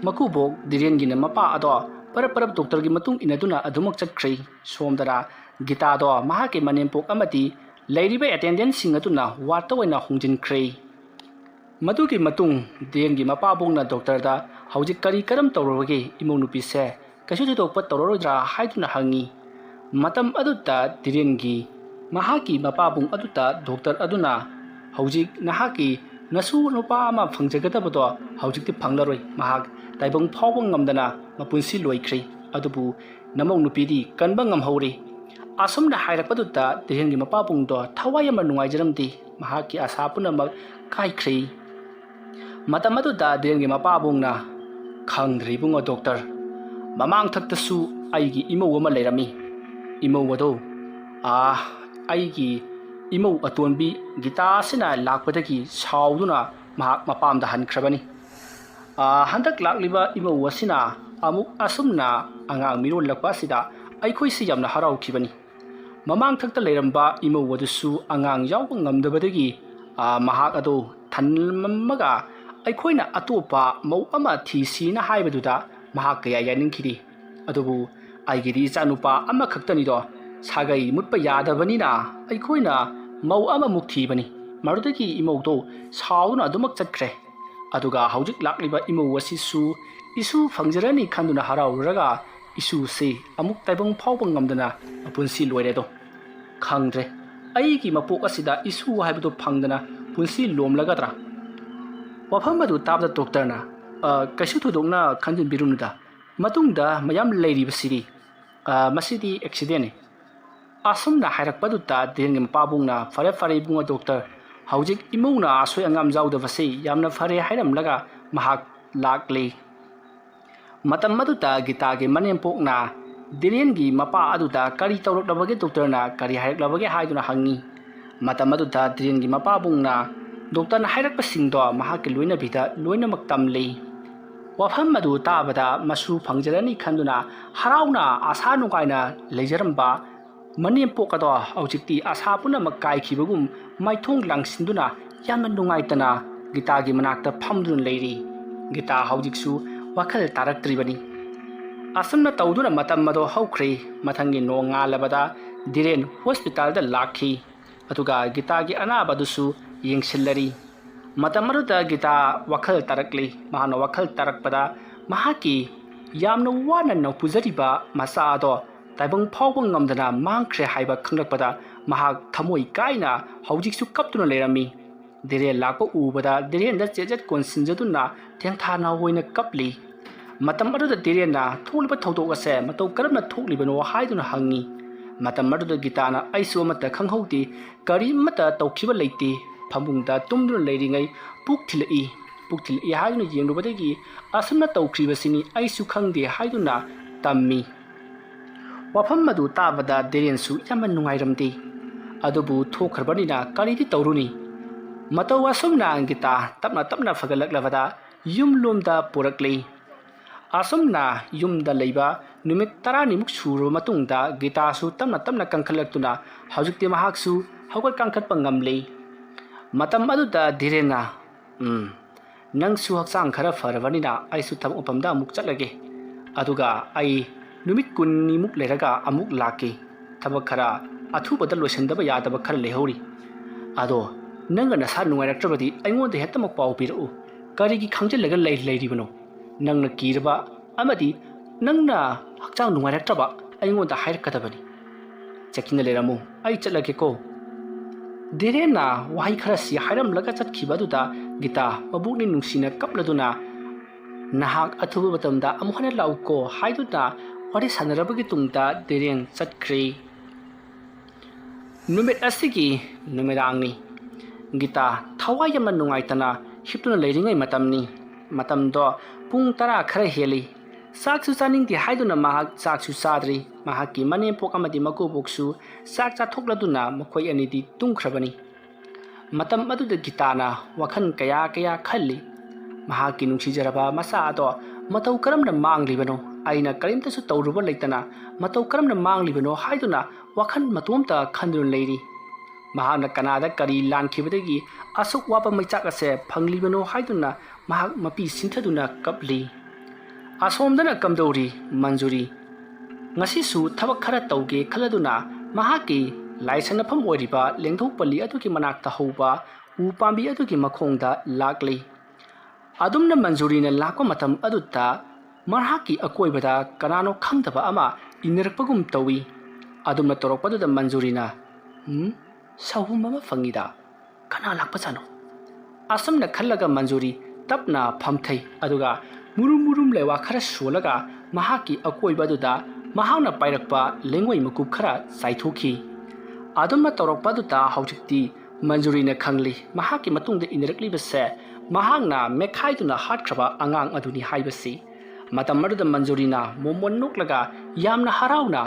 makubok direngi na mapa ado parap doctor gi matung inaduna adumak chatkhri somdara gita do mahaki manimpok amati leiribe attendance singatuna wartawaina hongjinkhri madugi matung dengi mapabongna doctor da hauji kari karam tawrage imong nupi se kasu thokpa tawrodra haiduna hangi matam aduta direngi mahaki mapabong aduta doctor aduna hauji nahaki nasu nupa ama phangjagadabado haujikti phanglaroi mahak taibong phawbong ngamdana mapunsi loikhri adubu namong nupidi kanba ngamhori asumna hairakpaduta direngi mapabong do thawai ama nungaijaramdi mahaki asapuna mak kaikhri matamaduda direngi mapabongna khangdribungo doctor mamang thaktasu aigi imau ama leirami imau wado aigi imau atonbi gita sina lakpadagi sauduna mahak mapamda hankrabani handak lakliba imau wasina amuk asumna angang mirol lakpa sida ꯑꯩꯈꯣꯏꯁꯤ ꯌꯥꯝꯅ ꯍꯔꯥꯎꯈꯤꯕꯅꯤ꯫ ꯃꯃꯥꯡꯊꯛꯇ ꯂꯩꯔꯝꯕ ꯏꯃꯧ ꯑꯗꯨꯁꯨ ꯑꯉꯥꯡ ꯌꯥꯎꯕ ꯉꯝꯗꯕꯗꯒꯤ ꯃꯍꯥꯛ ꯑꯗꯨ ꯊꯜꯂꯝꯃꯒ ꯑꯩꯈꯣꯏꯅ ꯑꯇꯣꯞꯄ ꯃꯧ ꯑꯃ ꯊꯤꯁꯤꯅ ꯍꯥꯏꯕꯗꯨꯗ ꯃꯍꯥꯛ ꯀꯌꯥ ꯌꯥꯅꯤꯡꯈꯤꯗꯦ꯫ ꯑꯗꯨꯕꯨ ꯑꯩꯒꯤꯗꯤ ꯏꯆꯥꯅꯨꯄꯥ ꯑꯃꯈꯛꯇꯅꯤꯗꯣ, ꯁꯥꯒꯩ ꯃꯨꯠꯄ ꯌꯥꯗꯕꯅꯤꯅ ꯑꯩꯈꯣꯏꯅ ꯃꯧ ꯑꯃꯃꯨꯛ ꯊꯤꯕꯅꯤ꯫ ꯃꯗꯨꯗꯒꯤ ꯏꯃꯧꯗꯣ ꯁꯥꯎꯗꯨꯅ ꯑꯗꯨꯃꯛ ꯆꯠꯈ꯭ꯔꯦ꯫ ꯑꯗꯨꯒ ꯍꯧꯖꯤꯛ ꯂꯥꯛꯂꯤꯕ ꯏꯃꯧ ꯑꯁꯤꯁꯨ isu ꯐꯪꯖꯔꯅꯤ ꯈꯟꯗꯨꯅ ꯍꯔꯥꯎꯔꯒ ꯏꯁꯨꯁꯤ ꯑꯃꯨꯛ ꯇꯥꯏꯕꯪ ꯐꯥꯎꯕ ꯉꯝꯗꯅ ꯄꯨꯟꯁꯤ ꯂꯣꯏꯔꯦꯗꯣ꯫ ꯈꯪꯗ꯭ꯔꯦ ꯑꯩꯒꯤ ꯃꯄꯣꯛ ꯑꯁꯤꯗ isu ꯍꯥꯏꯕꯗꯨ ꯐꯪꯗꯅ ꯄꯨꯟꯁꯤ ꯂꯣꯝꯂꯒꯗ꯭ꯔꯥ? ꯋꯥꯐꯝ ꯑꯗꯨ ꯇꯥꯕꯗ ꯗꯣꯛꯇꯔꯅ ꯀꯩꯁꯨ ꯊꯣꯏꯗꯣꯛꯅ ꯈꯟꯖꯤꯟꯕꯤꯔꯨꯅꯨꯗ, ꯃꯇꯨꯡꯗ ꯃꯌꯥꯝ ꯂꯩꯔꯤꯕꯁꯤꯗꯤ, ꯃꯁꯤꯗꯤ ꯑꯦꯛꯁꯤꯗꯦꯟꯅꯤ꯫ ꯑꯁꯨꯝꯅ ꯍꯥꯏꯔꯛꯄꯗꯨꯗ ꯙꯤꯔꯦꯟꯒꯤ ꯃꯄꯥꯕꯨꯡꯅ ꯐꯔꯦ ꯐꯔꯦ ꯏꯕꯨꯡꯉꯣ ꯗꯣꯛꯇꯔ, ꯍꯧꯖꯤꯛ ꯏꯃꯧꯅ ꯑꯁꯣꯏ ꯑꯉꯥꯝ ꯌꯥꯎꯗꯕꯁꯤ ꯌꯥꯝꯅ ꯐꯔꯦ ꯍꯥꯏꯔꯝꯂꯒ ꯃꯍꯥꯛ ꯂꯥꯛꯂꯤ꯫ ꯃꯇꯝ ꯑꯗꯨꯗ ꯒꯤꯇꯥꯒꯤ ꯃꯅꯦꯝꯄꯣꯛꯅ ꯙꯤꯔꯦꯟꯒꯤ ꯃꯄꯥ ꯑꯗꯨꯗ ꯀꯔꯤ ꯇꯧꯔꯛꯂꯕꯒꯦ ꯗꯣꯛꯇꯔꯅ ꯀꯔꯤ ꯍꯥꯏꯔꯛꯂꯕꯒꯦ ꯍꯥꯏꯗꯨꯅ ꯍꯪꯉꯤ꯫ ꯃꯇꯝ ꯑꯗꯨꯗ ꯙꯤꯔꯦꯟꯒꯤ ꯃꯄꯥꯕꯨꯡꯅ ꯗꯣꯛꯇꯔꯅ ꯍꯥꯏꯔꯛꯄꯁꯤꯡꯗꯣ ꯃꯍꯥꯛꯀꯤ ꯂꯣꯏꯅꯕꯤꯗ ꯂꯣꯏꯅꯃꯛ ꯇꯝꯂꯤ꯫ ꯋꯥꯐꯝ ꯑꯗꯨ ꯇꯥꯕꯗ ꯃꯁꯨ ꯐꯪꯖꯔꯅꯤ ꯈꯟꯗꯨꯅ ꯍꯔꯥꯎꯅ ꯑꯁꯥ ꯅꯨꯡꯉꯥꯏꯅ ꯂꯩꯖꯔꯝꯕ ꯃꯅꯦꯝꯄꯣꯛ ꯑꯗꯣ ꯍꯧꯖꯤꯛꯇꯤ ꯑꯁꯥ ꯄꯨꯝꯅꯃꯛ ꯀꯥꯏꯈꯤꯕꯒꯨꯝ ꯃꯥꯏꯊꯣꯡ ꯂꯥꯡꯁꯤꯟꯗꯨꯅ ꯌꯥꯝꯅ ꯅꯨꯡꯉꯥꯏꯇꯅ ꯒꯤꯇꯥꯒꯤ ꯃꯅꯥꯛꯇ ꯐꯝꯗꯨꯅ ꯂꯩꯔꯤ꯫ ꯒꯤꯇꯥ ꯍꯧꯖꯤꯛꯁꯨ ꯋꯥꯈꯜ ꯇꯥꯔꯛꯇ꯭ꯔꯤꯕꯅꯤ꯫ ꯑꯁꯨꯝꯅ ꯇꯧꯗꯨꯅ ꯃꯇꯝ ꯑꯗꯣ ꯍꯧꯈ꯭ꯔꯦ꯫ ꯃꯊꯪꯒꯤ ꯅꯣꯡ ꯉꯥꯜꯂꯕꯗ ꯙꯤꯔꯦꯟ ꯍꯣꯁꯄꯤꯇꯥꯜꯗ ꯂꯥꯛꯈꯤ꯫ ꯑꯗꯨꯒ ꯒꯤꯇꯥꯒꯤ ꯑꯅꯥꯕꯗꯨꯁꯨ ꯌꯦꯡꯁꯤꯜꯂꯔꯤ꯫ ꯃꯇꯝ ꯑꯗꯨꯗ ꯒꯤꯇꯥ ꯋꯥꯈꯜ ꯇꯥꯔꯛꯂꯤ꯫ ꯃꯍꯥꯛꯅ ꯋꯥꯈꯜ ꯇꯥꯔꯛꯄꯗ ꯃꯍꯥꯛꯀꯤ ꯌꯥꯝꯅ ꯋꯥꯅ ꯅꯧꯄꯨꯖꯔꯤꯕ ꯃꯆꯥ ꯑꯗꯣ ꯇꯥꯏꯕꯪ ꯐꯥꯎꯕ ꯉꯝꯗꯅ ꯃꯥꯡꯈ꯭ꯔꯦ ꯍꯥꯏꯕ ꯈꯪꯂꯛꯄꯗ ꯃꯍꯥꯛ ꯊꯃꯣꯏ ꯀꯥꯏꯅ ꯍꯧꯖꯤꯛꯁꯨ ꯀꯞꯇꯨꯅ ꯂꯩꯔꯝꯃꯤ꯫ ꯙꯤꯔꯦꯟ ꯂꯥꯛꯄ ꯎꯕꯗ ꯙꯤꯔꯦꯟꯗ ꯆꯦꯠꯆꯠ ꯀꯣꯟꯁꯤꯟꯖꯗꯨꯅ ꯇꯦꯡꯊꯥꯅ ꯑꯣꯏꯅ ꯀꯞꯂꯤ꯫ ꯃꯇꯝ ꯑꯗꯨꯗ ꯙꯤꯔꯦꯟꯅ ꯊꯣꯛꯂꯤꯕ ꯊꯧꯗꯣꯛ ꯑꯁꯦ ꯃꯇꯧ ꯀꯔꯝꯅ ꯊꯣꯛꯂꯤꯕꯅꯣ ꯍꯥꯏꯗꯨꯅ ꯍꯪꯉꯤ꯫ ꯃꯇꯝ ꯑꯗꯨꯗ ꯒꯤꯇꯥꯅ ꯑꯩꯁꯨ ꯑꯃꯠꯇ ꯈꯪꯍꯧꯗꯦ, ꯀꯔꯤꯃꯠꯇ ꯇꯧꯈꯤꯕ ꯂꯩꯇꯦ, ꯐꯃꯨꯡꯗ ꯇꯨꯝꯗꯨꯅ ꯂꯩꯔꯤꯉꯩ ꯄꯨꯛ ꯊꯤꯜꯂꯛꯏ ꯍꯥꯏꯗꯨꯅ ꯌꯦꯡꯂꯨꯕꯗꯒꯤ ꯑꯁꯨꯝꯅ ꯇꯧꯈ꯭ꯔꯤꯕꯁꯤꯅꯤ, ꯑꯩꯁꯨ ꯈꯪꯗꯦ ꯍꯥꯏꯗꯨꯅ ꯇꯝꯃꯤ꯫ ꯋꯥꯐꯝ ꯑꯗꯨ ꯇꯥꯕꯗ ꯙꯤꯔꯦꯟꯁꯨ ꯌꯥꯝꯅ ꯅꯨꯡꯉꯥꯏꯔꯝꯗꯦ꯫ ꯑꯗꯨꯕꯨ ꯊꯣꯛꯈ꯭ꯔꯕꯅꯤꯅ ꯀꯔꯤꯗꯤ ꯇꯧꯔꯨꯅꯤ? ꯃꯇꯧ ꯑꯁꯨꯝꯅ ꯒꯤꯇꯥ ꯇꯞꯅ ꯇꯞꯅ ꯐꯒꯠꯂꯛꯂꯕꯗ ꯌꯨꯝꯂꯣꯝꯗ ꯄꯨꯔꯛꯂꯤ꯫ ꯑꯁꯨꯝꯅ ꯌꯨꯝꯗ ꯂꯩꯕ ꯅꯨꯃꯤꯠ 10ꯅꯤꯃꯨꯛ ꯁꯨꯔꯕ ꯃꯇꯨꯡꯗ ꯒꯤꯇꯥꯁꯨ ꯇꯞꯅ ꯇꯞꯅ ꯀꯟꯈꯠꯂꯛꯇꯨꯅ ꯍꯧꯖꯤꯛꯇꯤ ꯃꯍꯥꯛꯁꯨ ꯍꯧꯒꯠ ꯀꯥꯡꯈꯠꯄ ꯉꯝꯂꯤ꯫ ꯃꯇꯝ ꯑꯗꯨꯗ ꯙꯤꯔꯦꯟꯅ ꯅꯪꯁꯨ ꯍꯛꯆꯥꯡ ꯈꯔ ꯐꯔꯕꯅꯤꯅ ꯑꯩꯁꯨ ꯊꯕꯛ ꯃꯐꯝꯗ ꯑꯃꯨꯛ ꯆꯠꯂꯒꯦ, ꯑꯗꯨꯒ ꯑꯩ ꯅꯨꯃꯤꯠ 20ꯅꯤꯃꯨꯛ ꯂꯩꯔꯒ ꯑꯃꯨꯛ ꯂꯥꯛꯀꯦ꯫ ꯊꯕꯛ ꯈꯔ ꯑꯊꯨꯕꯗ ꯂꯣꯏꯁꯤꯟꯗꯕ ꯌꯥꯗꯕ ꯈꯔ ꯂꯩꯍꯧꯔꯤ꯫ ꯑꯗꯣ ꯅꯪꯒ ꯅꯁꯥ ꯅꯨꯡꯉꯥꯏꯔꯛꯇ꯭ꯔꯕꯗꯤ ꯑꯩꯉꯣꯟꯗ ꯍꯦꯛꯇꯃꯛ ꯄꯥꯎ ꯄꯤꯔꯛꯎ꯫ ꯀꯔꯤꯒꯤ ꯈꯪꯖꯤꯜꯂꯒ ꯂꯩꯔꯤꯕꯅꯣ? ꯅꯪꯅ ꯀꯤꯔꯕ ꯑꯃꯗꯤ ꯅꯪꯅ ꯍꯛꯆꯥꯡ ꯅꯨꯡꯉꯥꯏꯔꯛꯇ꯭ꯔꯕ ꯑꯩꯉꯣꯟꯗ ꯍꯥꯏꯔꯛꯀꯗꯕꯅꯤ꯫ ꯆꯦꯛꯁꯤꯟꯅ ꯂꯩꯔꯝꯃꯨ, ꯑꯩ ꯆꯠꯂꯒꯦꯀꯣ꯫ ꯙꯤꯔꯦꯟꯅ ꯋꯥꯍꯩ ꯈꯔꯁꯤ ꯍꯥꯏꯔꯝꯂꯒ ꯆꯠꯈꯤꯕ ꯑꯗꯨꯗ ꯒꯤꯇꯥ ꯃꯕꯨꯛꯅꯤꯡ ꯅꯨꯡꯁꯤꯅ ꯀꯞꯂꯗꯨꯅ ꯅꯍꯥꯛ ꯑꯊꯨꯕ ꯃꯇꯝꯗ ꯑꯃꯨꯛ ꯍꯟꯅ ꯂꯥꯛꯎꯀꯣ ꯍꯥꯏꯗꯨꯅ ꯋꯥꯔꯤ ꯁꯥꯟꯅꯔꯕꯒꯤ ꯇꯨꯡꯗ ꯙꯤꯔꯦꯟ ꯆꯠꯈ꯭ꯔꯦ꯫ ꯅꯨꯃꯤꯠ ꯑꯁꯤꯒꯤ ꯅꯨꯃꯤꯗꯥꯡꯅꯤ꯫ ꯒꯤꯇꯥ ꯊꯋꯥꯏ ꯌꯥꯝꯅ ꯅꯨꯡꯉꯥꯏꯇꯅ ꯍꯤꯞꯇꯨꯅ ꯂꯩꯔꯤꯉꯩ ꯃꯇꯝꯅꯤ꯫ ꯃꯇꯝꯗꯣ ꯄꯨꯡ 10 ꯈꯔ ꯍꯦꯜꯂꯤ꯫ ꯆꯥꯛꯁꯨ ꯆꯥꯅꯤꯡꯗꯦ ꯍꯥꯏꯗꯨꯅ ꯃꯍꯥꯛ ꯆꯥꯛꯁꯨ ꯆꯥꯗ꯭ꯔꯤ꯫ ꯃꯍꯥꯛꯀꯤ ꯃꯅꯦꯝꯄꯣꯛ ꯑꯃꯗꯤ ꯃꯀꯨꯕꯣꯛꯁꯨ ꯆꯥꯛ ꯆꯥꯊꯣꯛꯂꯗꯨꯅ ꯃꯈꯣꯏ ꯑꯅꯤꯗꯤ ꯇꯨꯝꯈ꯭ꯔꯕꯅꯤ꯫ ꯃꯇꯝ ꯑꯗꯨꯗ ꯒꯤꯇꯥꯅ ꯋꯥꯈꯜ ꯀꯌꯥ ꯈꯜꯂꯤ꯫ ꯃꯍꯥꯛꯀꯤ ꯅꯨꯡꯁꯤꯖꯔꯕ ꯃꯆꯥ ꯑꯗꯣ ꯃꯇꯧ ꯀꯔꯝꯅ ꯃꯥꯡꯂꯤꯕꯅꯣ, ꯑꯩꯅ ꯀꯔꯤꯝꯇꯁꯨ ꯇꯧꯔꯨꯕ ꯂꯩꯇꯅ ꯃꯇꯧ ꯀꯔꯝꯅ ꯃꯥꯡꯂꯤꯕꯅꯣ ꯍꯥꯏꯗꯨꯅ ꯋꯥꯈꯜ ꯃꯇꯣꯝꯇ ꯈꯟꯗꯨꯅ ꯂꯩꯔꯤ꯫ ꯃꯍꯥꯛꯅ ꯀꯅꯥꯗ ꯀꯔꯤ ꯂꯥꯟꯈꯤꯕꯗꯒꯤ ꯑꯁꯨꯛ ꯋꯥꯕ ꯃꯩꯆꯥꯛ ꯑꯁꯦ ꯐꯪꯂꯤꯕꯅꯣ ꯍꯥꯏꯗꯨꯅ ꯃꯍꯥꯛ ꯃꯄꯤ ꯁꯤꯟꯊꯗꯨꯅ ꯀꯞꯂꯤ꯫ ꯑꯁꯣꯝꯗꯅ ꯀꯝꯗꯧꯔꯤ ꯃꯟꯖꯨꯔꯤ? ꯉꯁꯤꯁꯨ ꯊꯕꯛ ꯈꯔ ꯇꯧꯒꯦ ꯈꯜꯂꯗꯨꯅ ꯃꯍꯥꯛꯀꯤ ꯂꯥꯏꯁꯪꯅꯐꯝ ꯑꯣꯏꯔꯤꯕ ꯂꯦꯡꯊꯧ ꯄꯜꯂꯤ ꯑꯗꯨꯒꯤ ꯃꯅꯥꯛꯇ ꯍꯧꯕ ꯎ ꯄꯥꯝꯕꯤ ꯑꯗꯨꯒꯤ ꯃꯈꯣꯡꯗ ꯂꯥꯛꯂꯤ꯫ ꯑꯗꯨꯝꯅ ꯃꯟꯖꯨꯔꯤꯅ ꯂꯥꯛꯄ ꯃꯇꯝ ꯑꯗꯨꯗ ꯃꯍꯥꯛꯀꯤ ꯑꯀꯣꯏꯕꯗ ꯀꯅꯥꯅꯣ ꯈꯪꯗꯕ ꯑꯃ ꯏꯟꯅꯔꯛꯄꯒꯨꯝ ꯇꯧꯏ꯫ ꯑꯗꯨꯝꯅ ꯇꯧꯔꯛꯄꯗꯨꯗ ꯃꯟꯖꯨꯔꯤꯅ ꯁꯍꯨꯝ ꯑꯃ ꯐꯪꯏꯗ, ꯀꯅꯥ ꯂꯥꯛꯄꯖꯥꯠꯅꯣ? ꯑꯁꯨꯝꯅ ꯈꯜꯂꯒ ꯃꯟꯖꯨꯔꯤ ꯇꯞꯅ ꯐꯝꯊꯩ, ꯑꯗꯨꯒ ꯃꯨꯔꯨꯝ ꯂꯩꯋꯥ ꯈꯔ ꯁꯣꯜꯂꯒ ꯃꯍꯥꯛꯀꯤ ꯑꯀꯣꯏꯕ ꯑꯗꯨꯗ ꯃꯍꯥꯛꯅ ꯄꯥꯏꯔꯛꯄ ꯂꯩꯉꯣꯏ ꯃꯀꯨꯞ ꯈꯔ ꯆꯥꯏꯊꯣꯛꯈꯤ꯫ ꯑꯗꯨꯝꯅ ꯇꯧꯔꯛꯄ ꯑꯗꯨꯗ ꯍꯧꯖꯤꯛꯇꯤ ꯃꯟꯖꯨꯔꯤꯅ ꯈꯪꯂꯤ ꯃꯍꯥꯛꯀꯤ ꯃꯇꯨꯡꯗ ꯏꯟꯅꯔꯛꯂꯤꯕꯁꯦ ꯃꯍꯥꯛꯅ ꯃꯦꯠꯈꯥꯏꯗꯨꯅ ꯍꯥꯠꯈ꯭ꯔꯕ ꯑꯉꯥꯡ ꯑꯗꯨꯅꯤ ꯍꯥꯏꯕꯁꯤ꯫ ꯃꯇꯝ ꯑꯗꯨꯗ ꯃꯟꯖꯨꯔꯤꯅ ꯃꯣꯃꯣꯟ ꯅꯣꯛꯂꯒ ꯌꯥꯝꯅ ꯍꯔꯥꯎꯅ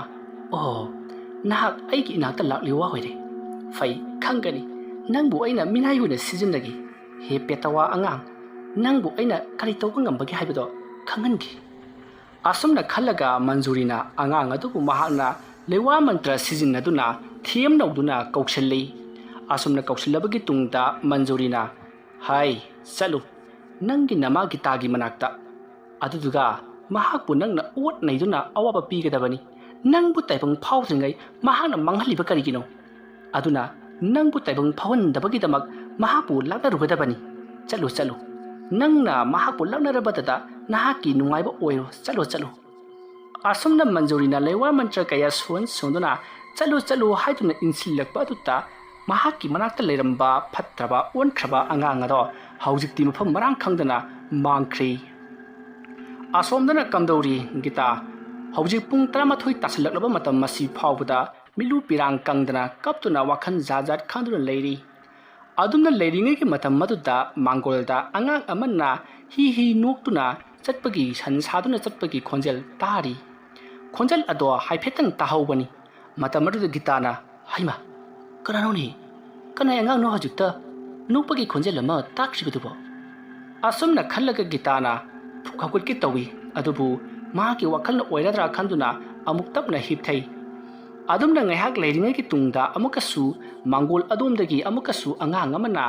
ꯅꯍꯥꯛ ꯑꯩꯒꯤ ꯏꯅꯥꯛꯇ ꯂꯥꯛꯂꯤ ꯋꯥ ꯑꯣꯏꯔꯦ꯫ ꯐꯩ, ꯈꯪꯒꯅꯤ ꯅꯪꯕꯨ ꯑꯩꯅ ꯃꯤꯅꯥꯏ ꯑꯣꯏꯅ ꯁꯤꯖꯤꯟꯅꯒꯦ꯫ ꯍꯦ ꯄꯦꯇꯋꯥ ꯑꯉꯥꯡ, ꯅꯪꯕꯨ ꯑꯩꯅ ꯀꯔꯤ ꯇꯧꯕ ꯉꯝꯕꯒꯦ ꯍꯥꯏꯕꯗꯣ ꯈꯪꯍꯟꯒꯦ꯫ Asumna khalaga Manjurina angang adubu mahakna lewa mantra sijinnaduna thiem nauduna kaukshallei. Asumna kaukshallabagi tungda Manjurina hai chalu nangi nama gitagi manakta aduduga mahakpu nangna ot naiduna awaba pigadabani nangbu taibang phawtringai mahakna manghaliba karigino aduna nangbu taibang phawandabagi-damak mahakpu laknarugadabani chalu nangna mahakpu laknarabadada nahaki nungaiba oiro chalu asumna Manjurina lewa mantra kaya sonduna chalu haiduna insilakpa aduta mahaki manakta leiramba phatraba onkraba angang ado haujikti mafam marang khangdana mangkhri asomdana kamdauri gita haujik pung 13 taslaklaba matam masi phawbada milu pirang kangdana kaptuna wakhan jajat khanduna leiri adumna leiringai ki matam maduda mangolda angang amanna hi noktuna chatpagi sansaduna chatpagi khonjel tari khonjel ado haifetang tahawbani matam maduda gitana haima kananoni kanai angang no hajukta nukpagi khonjel ama takshibidubo asumna khallaga gitana phukhakulki tawi adubu mahaki wakhalna oiradra khanduna amuk tapna hipthai adumna ngaihak leiringai ki tungda amukasu mangol adomdagi amukasu angang amana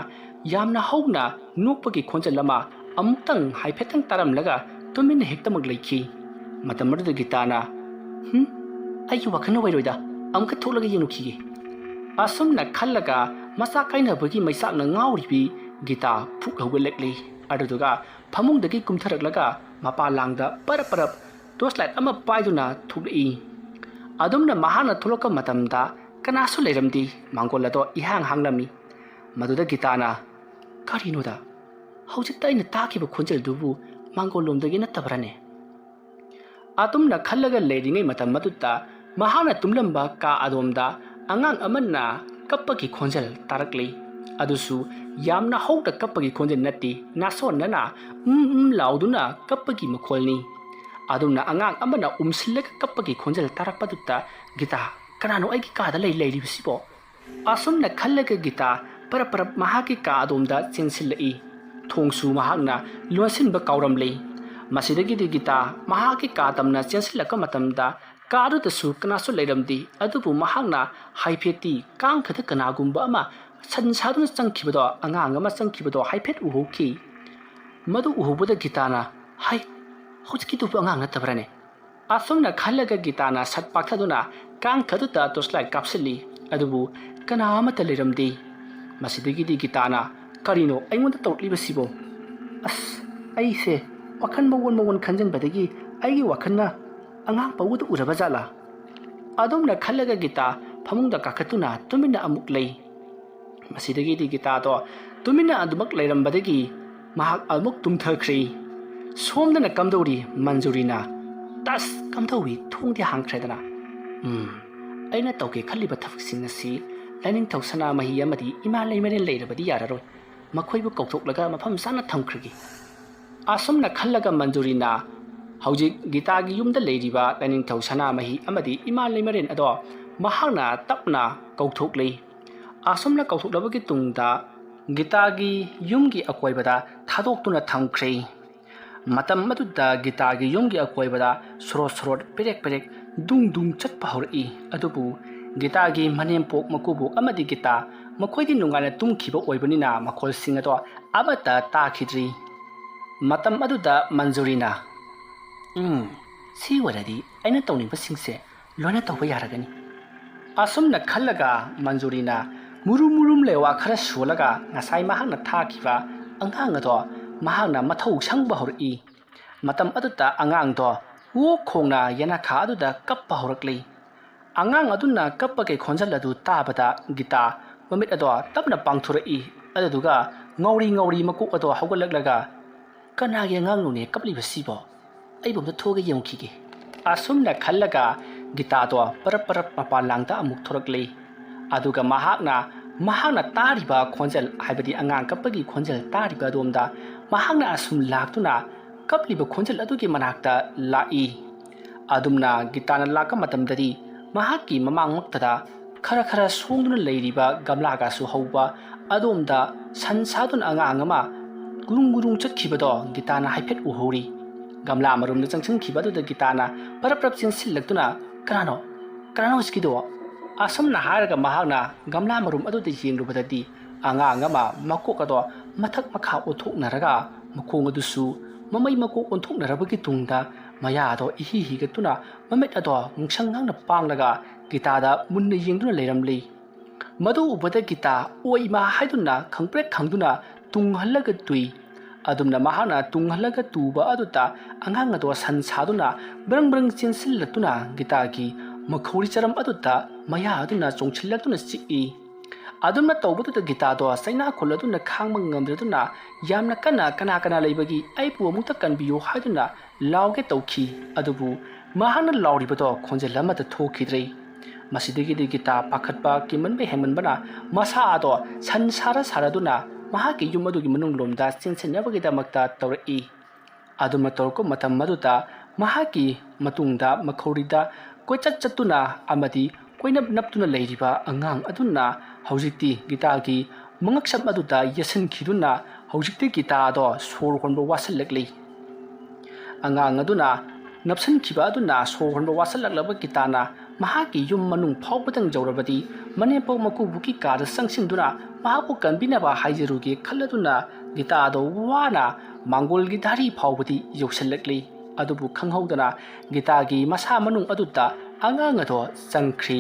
yamna hauna nukpagi khonjel ama amuktang haifetang taramlaga tumin hektamak leikhi matamadu gitana ayu wakhalna wairoida amka tholaga yenukhige asumna khallaga masa kainabagi maisakna ngauribi gita phuk hawgelekli aduduga phamungdagi kumtharaklaga mapalangda parap toslight ama paiduna thulei adumna mahana thulaka matamda kanasu leiramdi mangolado ihang hanglami maduda gitana karinoda haujikta ina takiba khonjel dubu mangolomdagi natabrane adumna khallaga leiringai matam madutta mahana tumlamba ka adomda angang amanna kappagi khonjel tarakli adusu yamna hauda kappagi khonjel natti nason nana lauduna kappagi makholni adumna angang amana umsillega kappagi khonjel tarakpadutta gita kanano aigi kada leiribisibo asumna khallaga gita parap mahaki ka adomda chensilai thongsu mahakna lonsinba kauramlei masidagi gita mahaki ka tamna chensilaka matamda karu tasu kanasu leiramdi adubu mahakna haifeti kang khata kanagumba ama sansaduna changkhibado angang ama changkhibado haifet uhoki madu uhobuda gitana hai hojki tu angang natabrane asumna khallaga gitana satpakhaduna kang khaduta toslai kapsili adubu kana amata leiramdi masidagi gitana karino aingonda tawlibasibo as aise wakhan mawon khanjanbadagi aigi wakhanna angang pawudu uraba jala adumna khallaga gita phamungda kakhatuna tumina amuk lei masidagi gita to tumina adumak leirambadagi mahak amuk tumthakri somdana kamdauri Manjurina tas kamdawi thongdi hangkhredana aina tawke khalliba thaksing asi laning thawsana mahi amadi ima leimare leirabadi yararoi makhoi bu kauthok mafam sana thamkhrigi asumna khallaga Manjurina haujik gitagi yumda leiriba laning thawsana mahi amadi ima leimaren ado mahakna tapna kauthok lei asumna kauthok tungda gitagi yumgi akoibada thadoktuna thamkhre matam maduda gitagi yumgi akoibada sorot perek dung chatpa hori adubu gitagi manempok makubu amadi gita makoidi nungana tumkhiba oibanina makhol singado abata takhidri matam aduda Manjurina si waradi aina tawniba singse lona tawba yaragani asumna khallaga Manjurina murum lewa khara solaga ngasai mahakna thakhiba angang ado mahakna mathau sangba hori matam aduta angang do wo khongna yana kha aduda kappa horakli angang aduna kappage khonjal adu tabada gita mamit ado tapna pangthurei aduga ngauri maku ado hawgalaklaga kanage angang nune kapli basibo aibomda thoga yemkhige asumna khallaga gita do parap mapalangda amuk thorakli aduga mahakna tariba khonjal haibadi angang kappagi khonjal tariba domda mahakna asum laktuna kapliba khonjal adugi manakta lai adumna gitana laka matamdari mahaki mamangmaktada khara songduna leiriba gamlaga su hauba adumda sansadun angang ama gurung chatkibado gitana haifet uhori gamla marumda changchangkhiba adu da gitana parap chinsillatuna kanano iskido asomna haraga mahagna gamla marum adu da yengrubadadi angang ama makok ado mathak makha othoknaraga makong adusu mamai makok onthoknarabagi tungda maya ado ihi higatuna mamet ado ngsangnangna panglaga gitada munna yengduna leiramli madu ubada gita oima haiduna khangprek khangduna tunghallaga tui adumna mahana tunghallaga tuba aduta angang ado sansaduna brang chinsillatuna gitagi makhori charam aduta maya aduna chongchillatuna chi adumna tawbatu gitado saina kholaduna khangmang ngamdraduna yamna kana leibagi aipu amukta kanbiyo haiduna lawge tawki adubu mahana lawribado khonjelama ta thokidrei masidigi gita pakhatpa kimanbe hemanbana masa ado sansara saraduna mahaki yumadugi manunglomda chinsenabagi damakta tawrei adumna torko matam maduta mahaki matungda makhorida koichat chatuna amadi koinab naptuna leiriba angang aduna haujikti gitagi mangaksam aduda yasan khiduna haujikti gita ado sor honbo wasalakli angang aduna napsan khiba aduna sor honbo wasalaklaba gitana mahaki yum manung phawbadang jawrabadi manepo makubuki kada sangsinduna mahapu kanbinaba haijerugi khalladuna gita ado wana mangol gidari phawbadi yoksalakli adubu khanghaudana gitagi masa manung aduta angang ado sangkhri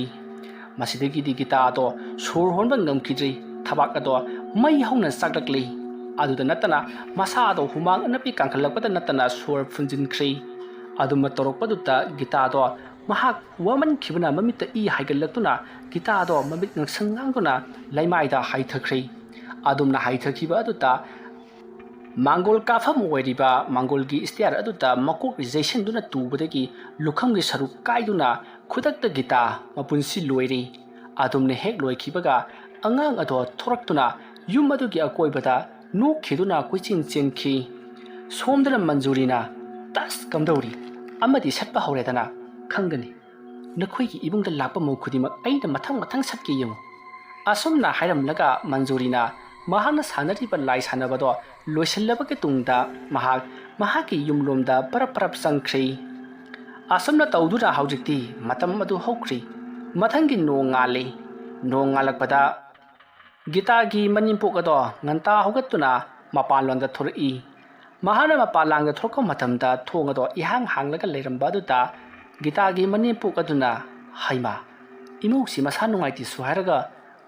masidagi gita ado sor honba ngamkhidri thabak ado mai hauna saklakli aduda natana masa ado humang anapi kangkhalakpada natana sor funjinkhri aduma torokpaduta gita ado mahak waman khibuna mamita haigalatuna gita ado mamit ngangsangangduna laimaida haithakri adumna haithakhiba aduta mangol kafam oiriba mangolgi istiar aduta makok rejection duna tubadagi lukhamgi saruk kaiduna khudakta gita mapunsi loiri adumne hek loikhibaga angang ado thoraktuna yum adugi akoibada no khiduna kuichin chenkhi somdana manjurina tas kamdauri amadi satpa hauredana khangani nakhoi ibungda lakpa mokudima aina mathang satki yemu asomna hairamlaga manjurina mahana sanariba lai sanabado loisallabake tungda mahaki yumlomda parap sangkhri asomna tawdura haujikti matam adu hokri mathangi no ngalakpada gitagi manimpok ado nganta hogatuna mapalonda thori mahana mapalanga thorko matamda thongado ihang hanglaga leiramba aduta gitagi manimpok aduna haima imuksi masa nungaiti suharaga